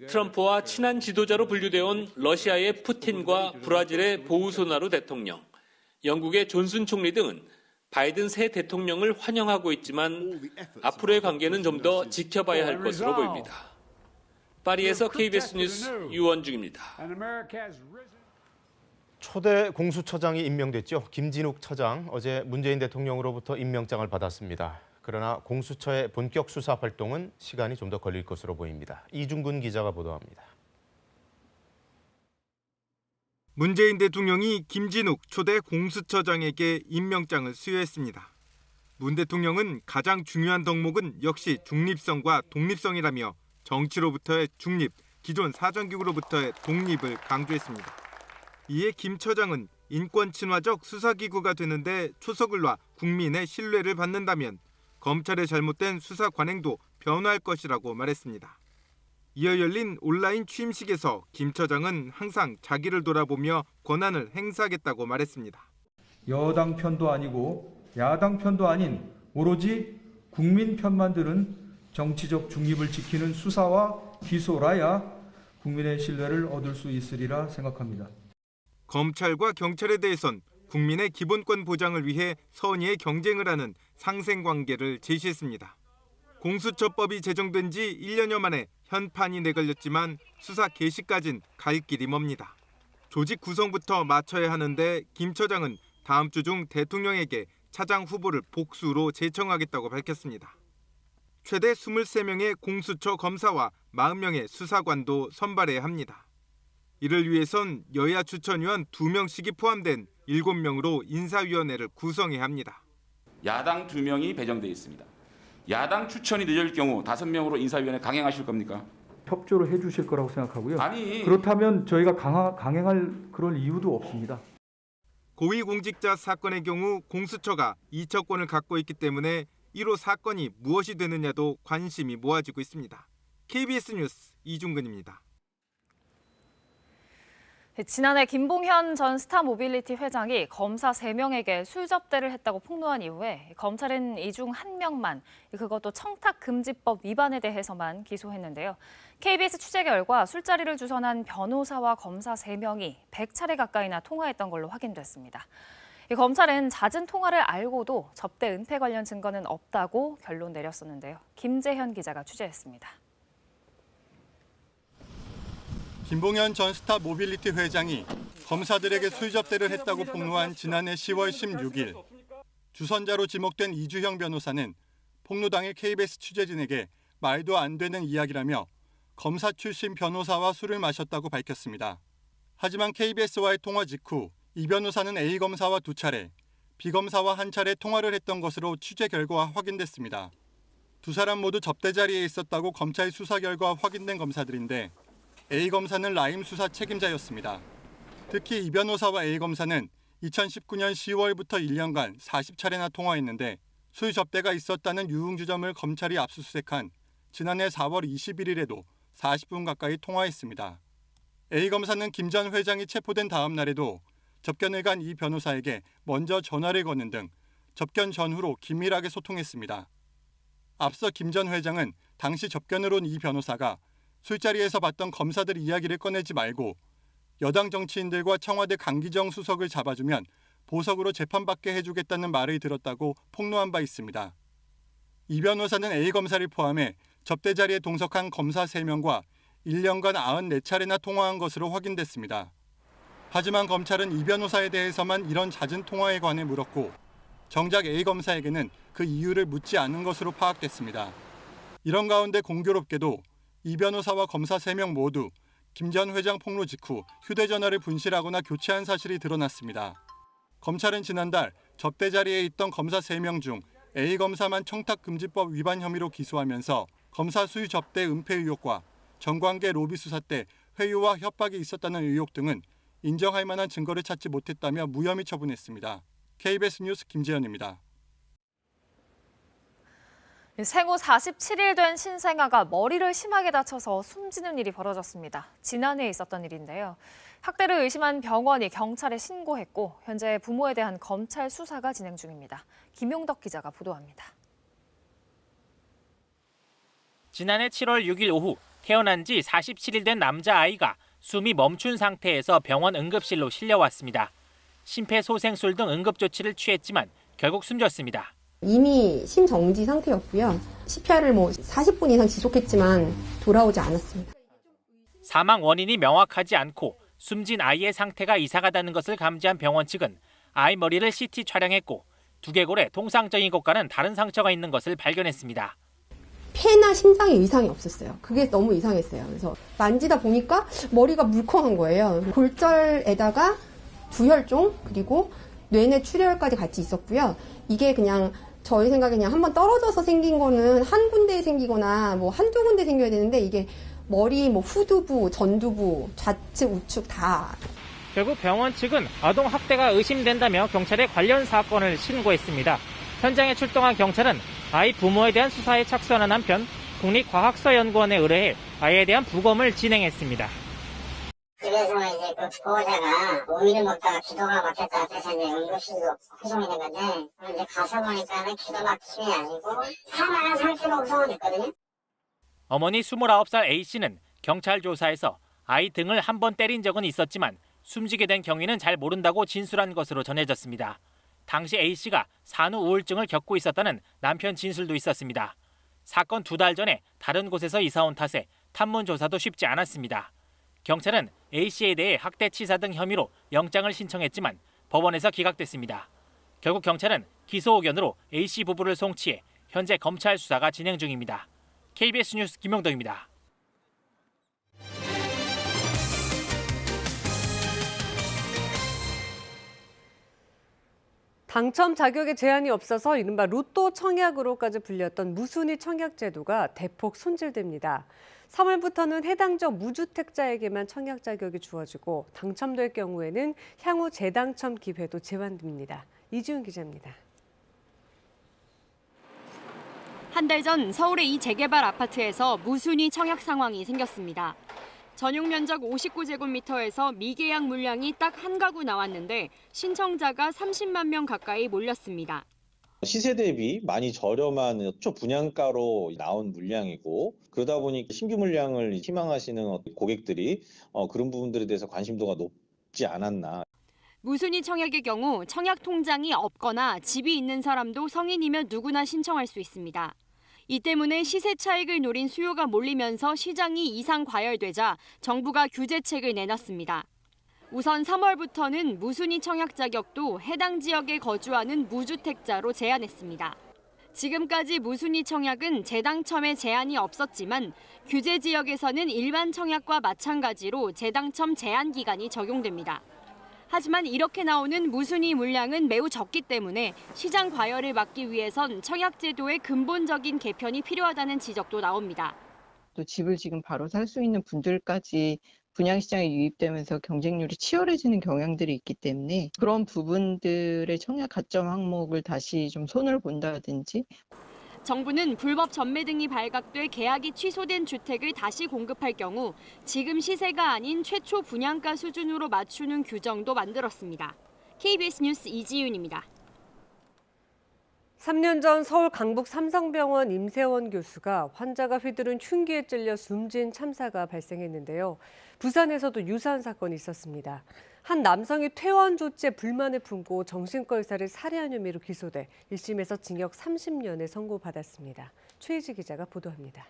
트럼프와 친한 지도자로 분류되어 온 러시아의 푸틴과 브라질의 보우소나루 대통령, 영국의 존슨 총리 등은 바이든 새 대통령을 환영하고 있지만 앞으로의 관계는 좀 더 지켜봐야 할 것으로 보입니다. 파리에서 KBS 뉴스 유원중입니다. 초대 공수처장이 임명됐죠. 김진욱 처장, 어제 문재인 대통령으로부터 임명장을 받았습니다. 그러나 공수처의 본격 수사 활동은 시간이 좀 더 걸릴 것으로 보입니다. 이중근 기자가 보도합니다. 문재인 대통령이 김진욱 초대 공수처장에게 임명장을 수여했습니다. 문 대통령은 가장 중요한 덕목은 역시 중립성과 독립성이라며 정치로부터의 중립, 기존 사정기구로부터의 독립을 강조했습니다. 이에 김 처장은 인권 친화적 수사기구가 되는데 초석을 놔 국민의 신뢰를 받는다면 검찰의 잘못된 수사 관행도 변화할 것이라고 말했습니다. 이어 열린 온라인 취임식에서 김 처장은 항상 자기를 돌아보며 권한을 행사하겠다고 말했습니다. 여당 편도 아니고 야당 편도 아닌 오로지 국민 편만 드는 정치적 중립을 지키는 수사와 기소라야 국민의 신뢰를 얻을 수 있으리라 생각합니다. 검찰과 경찰에 대해선 국민의 기본권 보장을 위해 선의의 경쟁을 하는 상생관계를 제시했습니다. 공수처법이 제정된 지 1년여 만에 현판이 내걸렸지만 수사 개시까진 갈 길이 멉니다. 조직 구성부터 맞춰야 하는데 김 처장은 다음 주 중 대통령에게 차장 후보를 복수로 제청하겠다고 밝혔습니다. 최대 23명의 공수처 검사와 40명의 수사관도 선발해야 합니다. 이를 위해선 여야 추천위원 2명씩이 포함된 7명으로 인사위원회를 구성해야 합니다. 야당 2명이 배정돼 있습니다. 야당 추천이 늦을 경우 5명으로 인사위원회 강행하실 겁니까? 협조를 해주실 거라고 생각하고요. 아니, 그렇다면 저희가 강행할 그런 이유도 없습니다. 고위공직자 사건의 경우 공수처가 이첩권을 갖고 있기 때문에 이로 사건이 무엇이 되느냐도 관심이 모아지고 있습니다. KBS 뉴스 이중근입니다. 지난해 김봉현 전 스타모빌리티 회장이 검사 3명에게 술 접대를 했다고 폭로한 이후에 검찰은 이 중 1명만, 그것도 청탁금지법 위반에 대해서만 기소했는데요. KBS 취재 결과 술자리를 주선한 변호사와 검사 3명이 100차례 가까이나 통화했던 걸로 확인됐습니다. 검찰은 잦은 통화를 알고도 접대 은폐 관련 증거는 없다고 결론 내렸었는데요. 김재현 기자가 취재했습니다. 김봉현 전 스타 모빌리티 회장이 검사들에게 술 접대를 했다고 폭로한 지난해 10월 16일. 주선자로 지목된 이주형 변호사는 폭로 당일 KBS 취재진에게 말도 안 되는 이야기라며 검사 출신 변호사와 술을 마셨다고 밝혔습니다. 하지만 KBS와의 통화 직후 이 변호사는 A 검사와 2차례, B 검사와 1차례 통화를 했던 것으로 취재 결과가 확인됐습니다. 두 사람 모두 접대 자리에 있었다고 검찰 수사 결과 확인된 검사들인데 A 검사는 라임 수사 책임자였습니다. 특히 이 변호사와 A 검사는 2019년 10월부터 1년간 40차례나 통화했는데 술 접대가 있었다는 유흥주점을 검찰이 압수수색한 지난해 4월 21일에도 40분 가까이 통화했습니다. A 검사는 김 전 회장이 체포된 다음 날에도 접견을 간 이 변호사에게 먼저 전화를 거는 등 접견 전후로 긴밀하게 소통했습니다. 앞서 김 전 회장은 당시 접견을 온 이 변호사가 술자리에서 봤던 검사들 이야기를 꺼내지 말고 여당 정치인들과 청와대 강기정 수석을 잡아주면 보석으로 재판받게 해주겠다는 말을 들었다고 폭로한 바 있습니다. 이 변호사는 A 검사를 포함해 접대 자리에 동석한 검사 3명과 1년간 94차례나 통화한 것으로 확인됐습니다. 하지만 검찰은 이 변호사에 대해서만 이런 잦은 통화에 관해 물었고 정작 A 검사에게는 그 이유를 묻지 않은 것으로 파악됐습니다. 이런 가운데 공교롭게도 이 변호사와 검사 3명 모두 김 전 회장 폭로 직후 휴대전화를 분실하거나 교체한 사실이 드러났습니다. 검찰은 지난달 접대 자리에 있던 검사 3명 중 A 검사만 청탁금지법 위반 혐의로 기소하면서 검사 술 접대 은폐 의혹과 정관계 로비 수사 때 회유와 협박이 있었다는 의혹 등은 인정할 만한 증거를 찾지 못했다며 무혐의 처분했습니다. KBS 뉴스 김재현입니다. 생후 47일 된 신생아가 머리를 심하게 다쳐서 숨지는 일이 벌어졌습니다. 지난해 있었던 일인데요. 학대를 의심한 병원이 경찰에 신고했고 현재 부모에 대한 검찰 수사가 진행 중입니다. 김용덕 기자가 보도합니다. 지난해 7월 6일 오후 태어난 지 47일 된 남자아이가 숨이 멈춘 상태에서 병원 응급실로 실려왔습니다. 심폐소생술 등 응급조치를 취했지만 결국 숨졌습니다. 이미 심정지 상태였고요. CPR을 40분 이상 지속했지만 돌아오지 않았습니다. 사망 원인이 명확하지 않고 숨진 아이의 상태가 이상하다는 것을 감지한 병원 측은 아이 머리를 CT 촬영했고 두개골에 통상적인 것과는 다른 상처가 있는 것을 발견했습니다. 폐나 심장에 이상이 없었어요. 그게 너무 이상했어요. 그래서 만지다 보니까 머리가 물컹한 거예요. 골절에다가 두혈종 그리고 뇌내 출혈까지 같이 있었고요. 이게 그냥 저희 생각에 그냥 한번 떨어져서 생긴 거는 한 군데에 생기거나 뭐 한두 군데 생겨야 되는데 이게 머리, 뭐 후두부, 전두부, 좌측, 우측 다. 결국 병원 측은 아동 학대가 의심된다며 경찰에 관련 사건을 신고했습니다. 현장에 출동한 경찰은 아이 부모에 대한 수사에 착수하는 한편 국립과학서연구원에 의뢰해 아이에 대한 부검을 진행했습니다. 그래서 이제 그 보호자가 오이를 먹다가 기도가 막혔다 해서 이제 응급실로 후송이 된 건데 이제 가서 보니까는 기도 막힘이 아니고 사망한 상태로 구성이 됐거든요. 어머니 29살 A씨는 경찰 조사에서 아이 등을 한 번 때린 적은 있었지만 숨지게 된 경위는 잘 모른다고 진술한 것으로 전해졌습니다. 당시 A씨가 산후 우울증을 겪고 있었다는 남편 진술도 있었습니다. 사건 2달 전에 다른 곳에서 이사 온 탓에 탐문 조사도 쉽지 않았습니다. 경찰은 A씨에 대해 학대치사 등 혐의로 영장을 신청했지만 법원에서 기각됐습니다. 결국 경찰은 기소 의견으로 A씨 부부를 송치해 현재 검찰 수사가 진행 중입니다. KBS 뉴스 김영덕입니다. 당첨 자격에 제한이 없어서 이른바 로또 청약으로까지 불렸던 무순위 청약 제도가 대폭 손질됩니다. 3월부터는 해당 지역 무주택자에게만 청약 자격이 주어지고 당첨될 경우에는 향후 재당첨 기회도 제한됩니다. 이지훈 기자입니다. 한 달 전 서울의 이 재개발 아파트에서 무순위 청약 상황이 생겼습니다. 전용 면적 59제곱미터에서 미계약 물량이 딱 한 가구 나왔는데 신청자가 30만 명 가까이 몰렸습니다. 시세 대비 많이 저렴한 초분양가로 나온 물량이고 그러다 보니 신규 물량을 희망하시는 고객들이 그런 부분들에 대해서 관심도가 높지 않았나. 무순위 청약의 경우 청약 통장이 없거나 집이 있는 사람도 성인이면 누구나 신청할 수 있습니다. 이 때문에 시세 차익을 노린 수요가 몰리면서 시장이 이상 과열되자 정부가 규제책을 내놨습니다. 우선 3월부터는 무순위 청약 자격도 해당 지역에 거주하는 무주택자로 제한했습니다. 지금까지 무순위 청약은 재당첨에 제한이 없었지만 규제 지역에서는 일반 청약과 마찬가지로 재당첨 제한 기간이 적용됩니다. 하지만 이렇게 나오는 무순위 물량은 매우 적기 때문에 시장 과열을 막기 위해선 청약제도의 근본적인 개편이 필요하다는 지적도 나옵니다. 또 집을 지금 바로 살 수 있는 분들까지 분양시장에 유입되면서 경쟁률이 치열해지는 경향들이 있기 때문에 그런 부분들의 청약 가점 항목을 다시 좀 손을 본다든지. 정부는 불법 전매 등이 발각돼 계약이 취소된 주택을 다시 공급할 경우 지금 시세가 아닌 최초 분양가 수준으로 맞추는 규정도 만들었습니다. KBS 뉴스 이지윤입니다. 3년 전 서울 강북 삼성병원 임세원 교수가 환자가 휘두른 흉기에 찔려 숨진 참사가 발생했는데요. 부산에서도 유사한 사건이 있었습니다. 한 남성이 퇴원 조치에 불만을 품고 정신과 의사를 살해한 혐의로 기소돼 1심에서 징역 30년을 선고받았습니다. 최희지 기자가 보도합니다.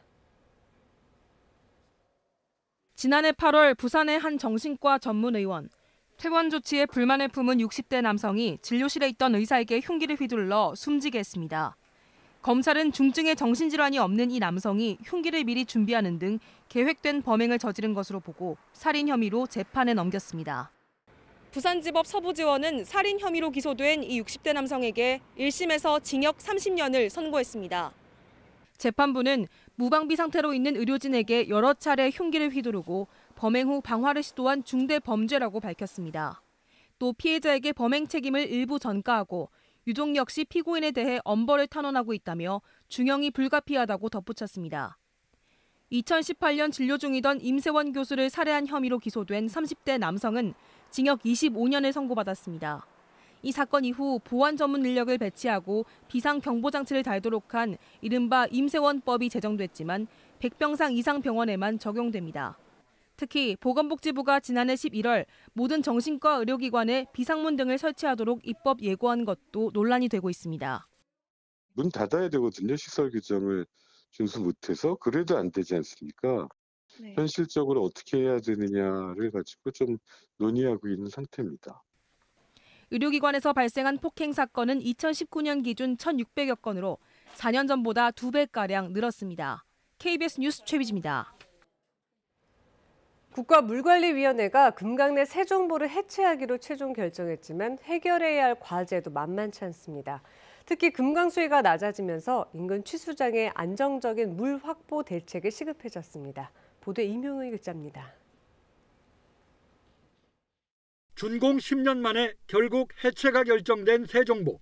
지난해 8월 부산의 한 정신과 전문 의원. 퇴원 조치에 불만을 품은 60대 남성이 진료실에 있던 의사에게 흉기를 휘둘러 숨지게 했습니다. 검찰은 중증의 정신질환이 없는 이 남성이 흉기를 미리 준비하는 등 계획된 범행을 저지른 것으로 보고 살인 혐의로 재판에 넘겼습니다. 부산지법 서부지원은 살인 혐의로 기소된 이 60대 남성에게 1심에서 징역 30년을 선고했습니다. 재판부는 무방비 상태로 있는 의료진에게 여러 차례 흉기를 휘두르고 범행 후 방화를 시도한 중대 범죄라고 밝혔습니다. 또 피해자에게 범행 책임을 일부 전가하고 유족 역시 피고인에 대해 엄벌을 탄원하고 있다며 중형이 불가피하다고 덧붙였습니다. 2018년 진료 중이던 임세원 교수를 살해한 혐의로 기소된 30대 남성은 징역 25년을 선고받았습니다. 이 사건 이후 보안 전문 인력을 배치하고 비상 경보 장치를 달도록 한 이른바 임세원법이 제정됐지만 100병상 이상 병원에만 적용됩니다. 특히 보건복지부가 지난해 11월 모든 정신과 의료기관에 비상문 등을 설치하도록 입법 예고한 것도 논란이 되고 있습니다. 문 닫아야 되거든요. 시설 규정을 준수 못해서. 그래도 안 되지 않습니까? 네. 현실적으로 어떻게 해야 되느냐를 가지고 좀 논의하고 있는 상태입니다. 의료기관에서 발생한 폭행 사건은 2019년 기준 1,600여 건으로 4년 전보다 2배가량 늘었습니다. KBS 뉴스 최비지입니다. 국가물관리위원회가 금강내 세종보를 해체하기로 최종 결정했지만 해결해야 할 과제도 만만치 않습니다. 특히 금강 수위가 낮아지면서 인근 취수장에 안정적인 물 확보 대책이 시급해졌습니다. 보도에 이명의 기자입니다. 준공 10년 만에 결국 해체가 결정된 세종보.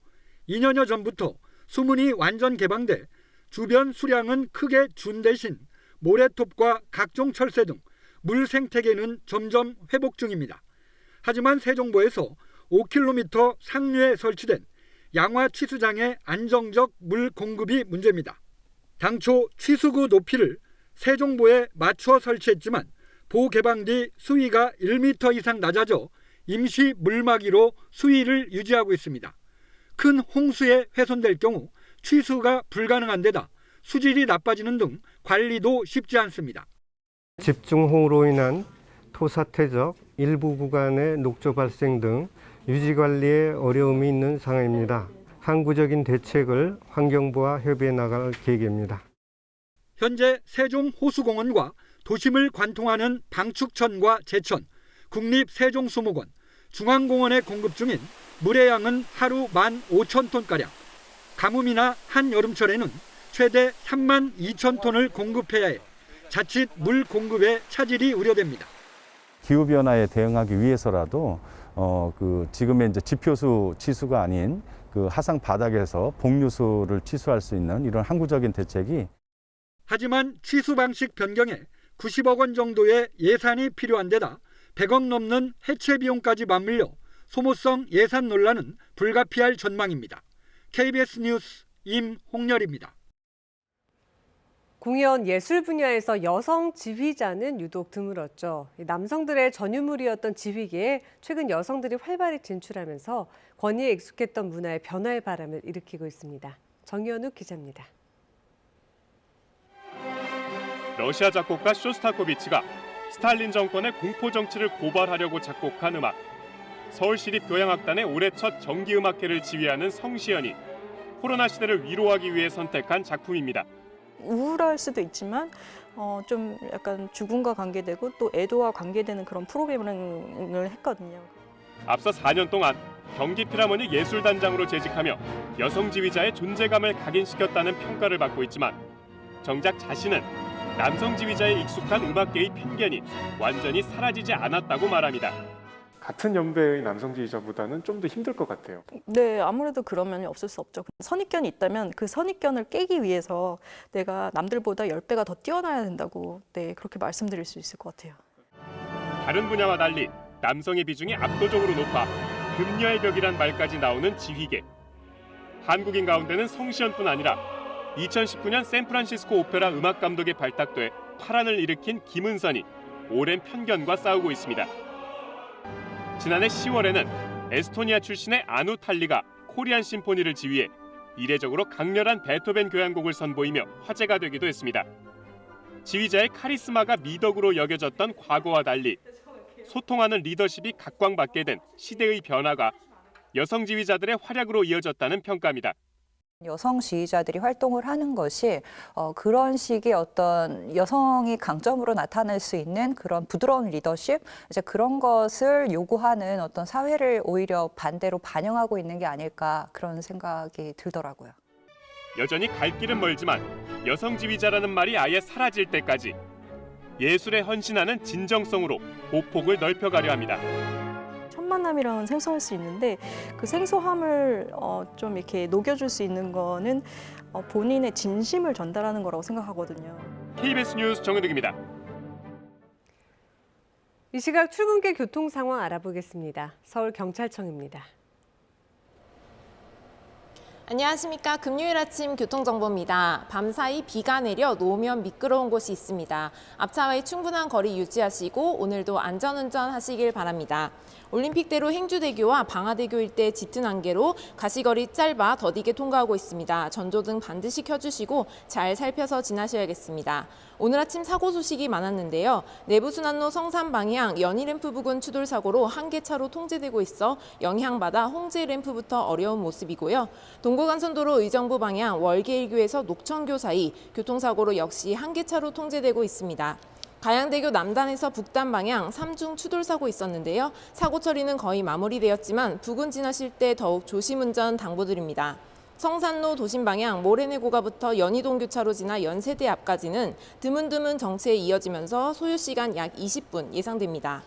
2년여 전부터 수문이 완전 개방돼 주변 수량은 크게 준 대신 모래톱과 각종 철새 등 물 생태계는 점점 회복 중입니다. 하지만 세종보에서 5km 상류에 설치된 양화 취수장의 안정적 물 공급이 문제입니다. 당초 취수구 높이를 세종보에 맞춰 설치했지만 보 개방 뒤 수위가 1m 이상 낮아져 임시 물막이로 수위를 유지하고 있습니다. 큰 홍수에 훼손될 경우 취수가 불가능한 데다 수질이 나빠지는 등 관리도 쉽지 않습니다. 집중호우로 인한 토사퇴적, 일부 구간의 녹조 발생 등 유지 관리에 어려움이 있는 상황입니다. 항구적인 대책을 환경부와 협의해 나갈 계획입니다. 현재 세종호수공원과 도심을 관통하는 방축천과 제천, 국립세종수목원, 중앙공원에 공급 중인 물의 양은 하루 15,000톤가량, 가뭄이나 한여름철에는 최대 32,000톤을 공급해야 해 자칫 물 공급에 차질이 우려됩니다. 기후변화에 대응하기 위해서라도 지금의 이제 지표수 치수가 아닌 그 하상 바닥에서 복류수를 치수할 수 있는 이런 항구적인 대책이. 하지만 치수 방식 변경에 90억 원 정도의 예산이 필요한 데다 100억 넘는 해체 비용까지 맞물려 소모성 예산 논란은 불가피할 전망입니다. KBS 뉴스 임홍렬입니다. 공연 예술 분야에서 여성 지휘자는 유독 드물었죠. 남성들의 전유물이었던 지휘계에 최근 여성들이 활발히 진출하면서 권위에 익숙했던 문화의 변화의 바람을 일으키고 있습니다. 정연욱 기자입니다. 러시아 작곡가 쇼스타코비치가 스탈린 정권의 공포 정치를 고발하려고 작곡한 음악. 서울시립교향악단의 올해 첫 정기음악회를 지휘하는 성시연이 코로나 시대를 위로하기 위해 선택한 작품입니다. 우울할 수도 있지만 좀 약간 죽음과 관계되고 또 애도와 관계되는 그런 프로그래밍을 했거든요. 앞서 4년 동안 경기 필하모닉 예술단장으로 재직하며 여성 지휘자의 존재감을 각인시켰다는 평가를 받고 있지만 정작 자신은 남성 지휘자에 익숙한 음악계의 편견이 완전히 사라지지 않았다고 말합니다. 같은 연배의 남성 지휘자보다는 좀 더 힘들 것 같아요. 네, 아무래도 그런 면이 없을 수 없죠. 선입견이 있다면 그 선입견을 깨기 위해서 내가 남들보다 10배가 더 뛰어나야 된다고 그렇게 말씀드릴 수 있을 것 같아요. 다른 분야와 달리 남성의 비중이 압도적으로 높아 금녀의 벽이란 말까지 나오는 지휘계. 한국인 가운데는 성시연뿐 아니라 2019년 샌프란시스코 오페라 음악 감독에 발탁돼 파란을 일으킨 김은선이 오랜 편견과 싸우고 있습니다. 지난해 10월에는 에스토니아 출신의 아누 탈리가 코리안 심포니를 지휘해 이례적으로 강렬한 베토벤 교향곡을 선보이며 화제가 되기도 했습니다. 지휘자의 카리스마가 미덕으로 여겨졌던 과거와 달리 소통하는 리더십이 각광받게 된 시대의 변화가 여성 지휘자들의 활약으로 이어졌다는 평가입니다. 여성 지휘자들이 활동을 하는 것이 그런 식의 어떤 여성이 강점으로 나타낼 수 있는 그런 부드러운 리더십, 이제 그런 것을 요구하는 어떤 사회를 오히려 반대로 반영하고 있는 게 아닐까 그런 생각이 들더라고요. 여전히 갈 길은 멀지만 여성 지휘자라는 말이 아예 사라질 때까지 예술에 헌신하는 진정성으로 보폭을 넓혀가려 합니다. 만남이랑은 생소할 수 있는데 그 생소함을 좀 이렇게 녹여줄 수 있는 거는 본인의 진심을 전달하는 거라고 생각하거든요. KBS 뉴스 정현욱입니다. 이 시각 출근길 교통 상황 알아보겠습니다. 서울경찰청입니다. 안녕하십니까. 금요일 아침 교통정보입니다. 밤사이 비가 내려 노면 미끄러운 곳이 있습니다. 앞차와의 충분한 거리 유지하시고 오늘도 안전운전 하시길 바랍니다. 올림픽대로 행주대교와 방화대교 일대 짙은 안개로 가시거리 짧아 더디게 통과하고 있습니다. 전조등 반드시 켜주시고 잘 살펴서 지나셔야겠습니다. 오늘 아침 사고 소식이 많았는데요. 내부순환로 성산 방향 연희램프 부근 추돌 사고로 한 개 차로 통제되고 있어 영향받아 홍제램프부터 어려운 모습이고요. 동부간선도로 의정부 방향 월계일교에서 녹천교 사이 교통사고로 역시 한 개 차로 통제되고 있습니다. 가양대교 남단에서 북단 방향 3중 추돌 사고 있었는데요. 사고 처리는 거의 마무리되었지만 부근 지나실 때 더욱 조심 운전 당부드립니다. 성산로 도심 방향 모래내 고가부터 연희동 교차로 지나 연세대 앞까지는 드문드문 정체에 이어지면서 소요 시간 약 20분 예상됩니다.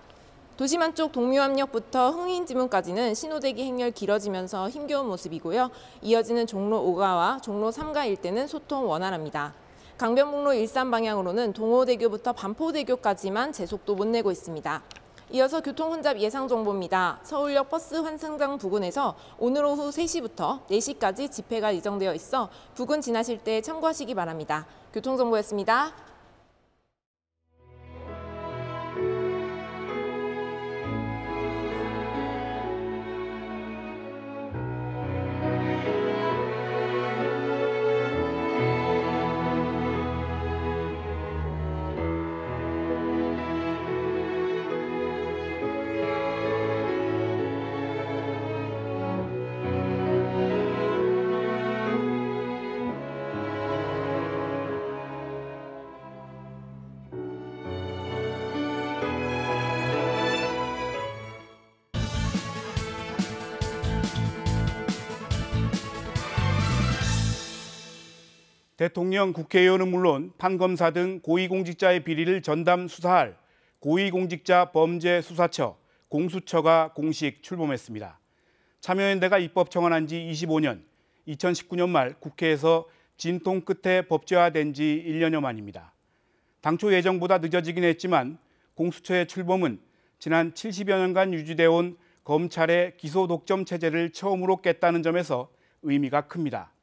도심 안쪽 동묘암역부터 흥인지문까지는 신호대기 행렬 길어지면서 힘겨운 모습이고요. 이어지는 종로 5가와 종로 3가 일대는 소통 원활합니다. 강변북로 일산 방향으로는 동호대교부터 반포대교까지만 제속도 못 내고 있습니다. 이어서 교통 혼잡 예상 정보입니다. 서울역 버스 환승장 부근에서 오늘 오후 3시부터 4시까지 집회가 예정되어 있어 부근 지나실 때 참고하시기 바랍니다. 교통정보였습니다. 대통령, 국회의원은 물론 판검사 등 고위공직자의 비리를 전담 수사할 고위공직자 범죄수사처, 공수처가 공식 출범했습니다. 참여연대가 입법 청원한 지 25년, 2019년 말 국회에서 진통 끝에 법제화된 지 1년여 만입니다. 당초 예정보다 늦어지긴 했지만 공수처의 출범은 지난 70여 년간 유지되어 온 검찰의 기소 독점 체제를 처음으로 깼다는 점에서 의미가 큽니다.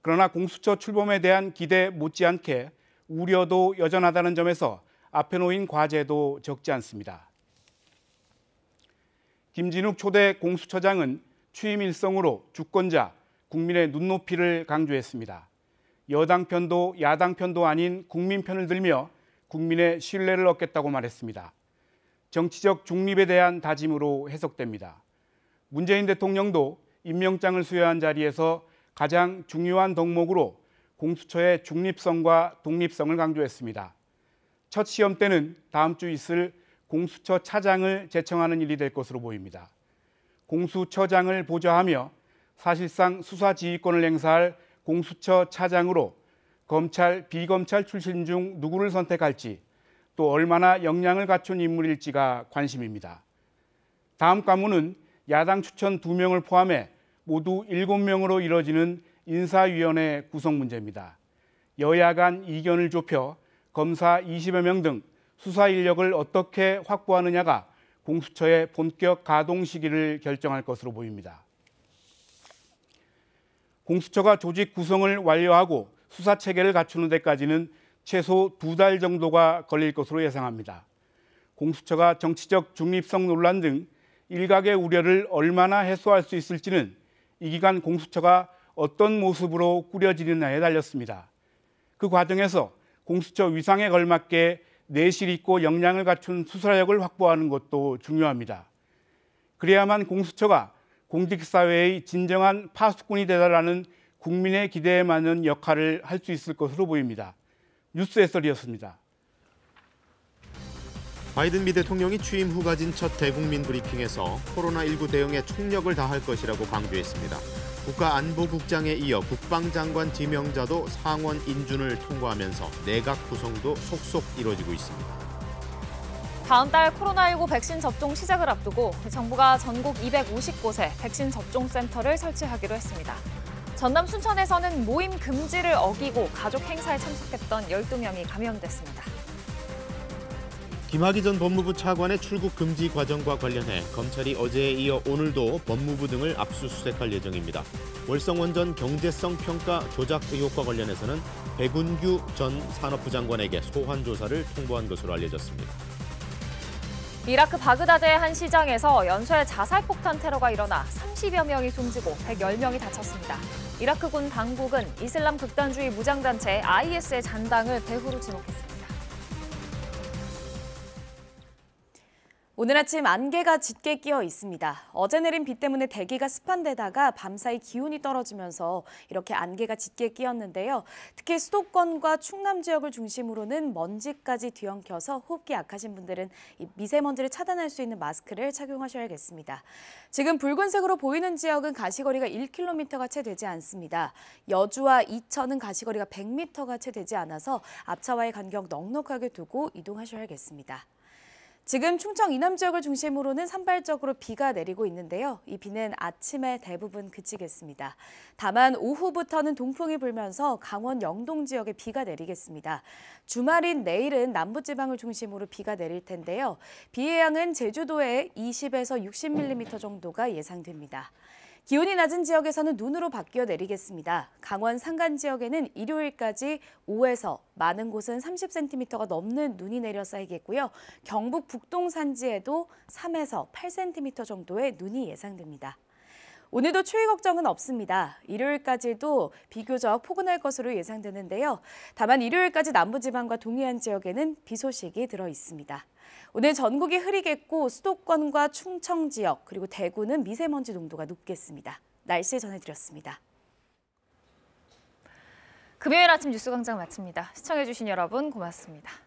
그러나 공수처 출범에 대한 기대 못지않게 우려도 여전하다는 점에서 앞에 놓인 과제도 적지 않습니다. 김진욱 초대 공수처장은 취임 일성으로 주권자, 국민의 눈높이를 강조했습니다. 여당 편도 야당 편도 아닌 국민 편을 들며 국민의 신뢰를 얻겠다고 말했습니다. 정치적 중립에 대한 다짐으로 해석됩니다. 문재인 대통령도 임명장을 수여한 자리에서 가장 중요한 덕목으로 공수처의 중립성과 독립성을 강조했습니다. 첫 시험 때는 다음 주 있을 공수처 차장을 제청하는 일이 될 것으로 보입니다. 공수처장을 보좌하며 사실상 수사 지휘권을 행사할 공수처 차장으로 검찰, 비검찰 출신 중 누구를 선택할지, 또 얼마나 역량을 갖춘 인물일지가 관심입니다. 다음 과문은 야당 추천 2명을 포함해 모두 7명으로 이뤄지는 인사위원회 구성 문제입니다. 여야 간 이견을 좁혀 검사 20여 명 등 수사 인력을 어떻게 확보하느냐가 공수처의 본격 가동 시기를 결정할 것으로 보입니다. 공수처가 조직 구성을 완료하고 수사 체계를 갖추는 데까지는 최소 2달 정도가 걸릴 것으로 예상합니다. 공수처가 정치적 중립성 논란 등 일각의 우려를 얼마나 해소할 수 있을지는 이 기간 공수처가 어떤 모습으로 꾸려지느냐에 달렸습니다. 그 과정에서 공수처 위상에 걸맞게 내실 있고 역량을 갖춘 수사력을 확보하는 것도 중요합니다. 그래야만 공수처가 공직사회의 진정한 파수꾼이 되달라는 국민의 기대에 맞는 역할을 할 수 있을 것으로 보입니다. 뉴스 해설이었습니다. 바이든 미 대통령이 취임 후 가진 첫 대국민 브리핑에서 코로나19 대응에 총력을 다할 것이라고 강조했습니다. 국가안보국장에 이어 국방장관 지명자도 상원 인준을 통과하면서 내각 구성도 속속 이뤄지고 있습니다. 다음 달 코로나19 백신 접종 시작을 앞두고 정부가 전국 250곳에 백신 접종 센터를 설치하기로 했습니다. 전남 순천에서는 모임 금지를 어기고 가족 행사에 참석했던 12명이 감염됐습니다. 김학의 전 법무부 차관의 출국 금지 과정과 관련해 검찰이 어제에 이어 오늘도 법무부 등을 압수수색할 예정입니다. 월성원전 경제성 평가 조작 의혹과 관련해서는 백운규 전 산업부 장관에게 소환 조사를 통보한 것으로 알려졌습니다. 이라크 바그다드의 한 시장에서 연쇄 자살폭탄 테러가 일어나 30여 명이 숨지고 110명이 다쳤습니다. 이라크군 당국은 이슬람 극단주의 무장단체 IS의 잔당을 배후로 지목했습니다. 오늘 아침 안개가 짙게 끼어 있습니다. 어제 내린 비 때문에 대기가 습한 데다가 밤사이 기온이 떨어지면서 이렇게 안개가 짙게 끼었는데요. 특히 수도권과 충남 지역을 중심으로는 먼지까지 뒤엉켜서 호흡기 약하신 분들은 이 미세먼지를 차단할 수 있는 마스크를 착용하셔야겠습니다. 지금 붉은색으로 보이는 지역은 가시거리가 1km가 채 되지 않습니다. 여주와 이천은 가시거리가 100m가 채 되지 않아서 앞차와의 간격 넉넉하게 두고 이동하셔야겠습니다. 지금 충청 이남 지역을 중심으로는 산발적으로 비가 내리고 있는데요. 이 비는 아침에 대부분 그치겠습니다. 다만 오후부터는 동풍이 불면서 강원 영동 지역에 비가 내리겠습니다. 주말인 내일은 남부지방을 중심으로 비가 내릴 텐데요. 비의 양은 제주도에 20에서 60mm 정도가 예상됩니다. 기온이 낮은 지역에서는 눈으로 바뀌어 내리겠습니다. 강원 산간 지역에는 일요일까지 5에서 많은 곳은 30cm가 넘는 눈이 내려 쌓이겠고요. 경북 북동 산지에도 3에서 8cm 정도의 눈이 예상됩니다. 오늘도 추위 걱정은 없습니다. 일요일까지도 비교적 포근할 것으로 예상되는데요. 다만 일요일까지 남부지방과 동해안 지역에는 비 소식이 들어 있습니다. 오늘 전국이 흐리겠고 수도권과 충청 지역 그리고 대구는 미세먼지 농도가 높겠습니다. 날씨 전해드렸습니다. 금요일 아침 뉴스광장 마칩니다. 시청해주신 여러분 고맙습니다.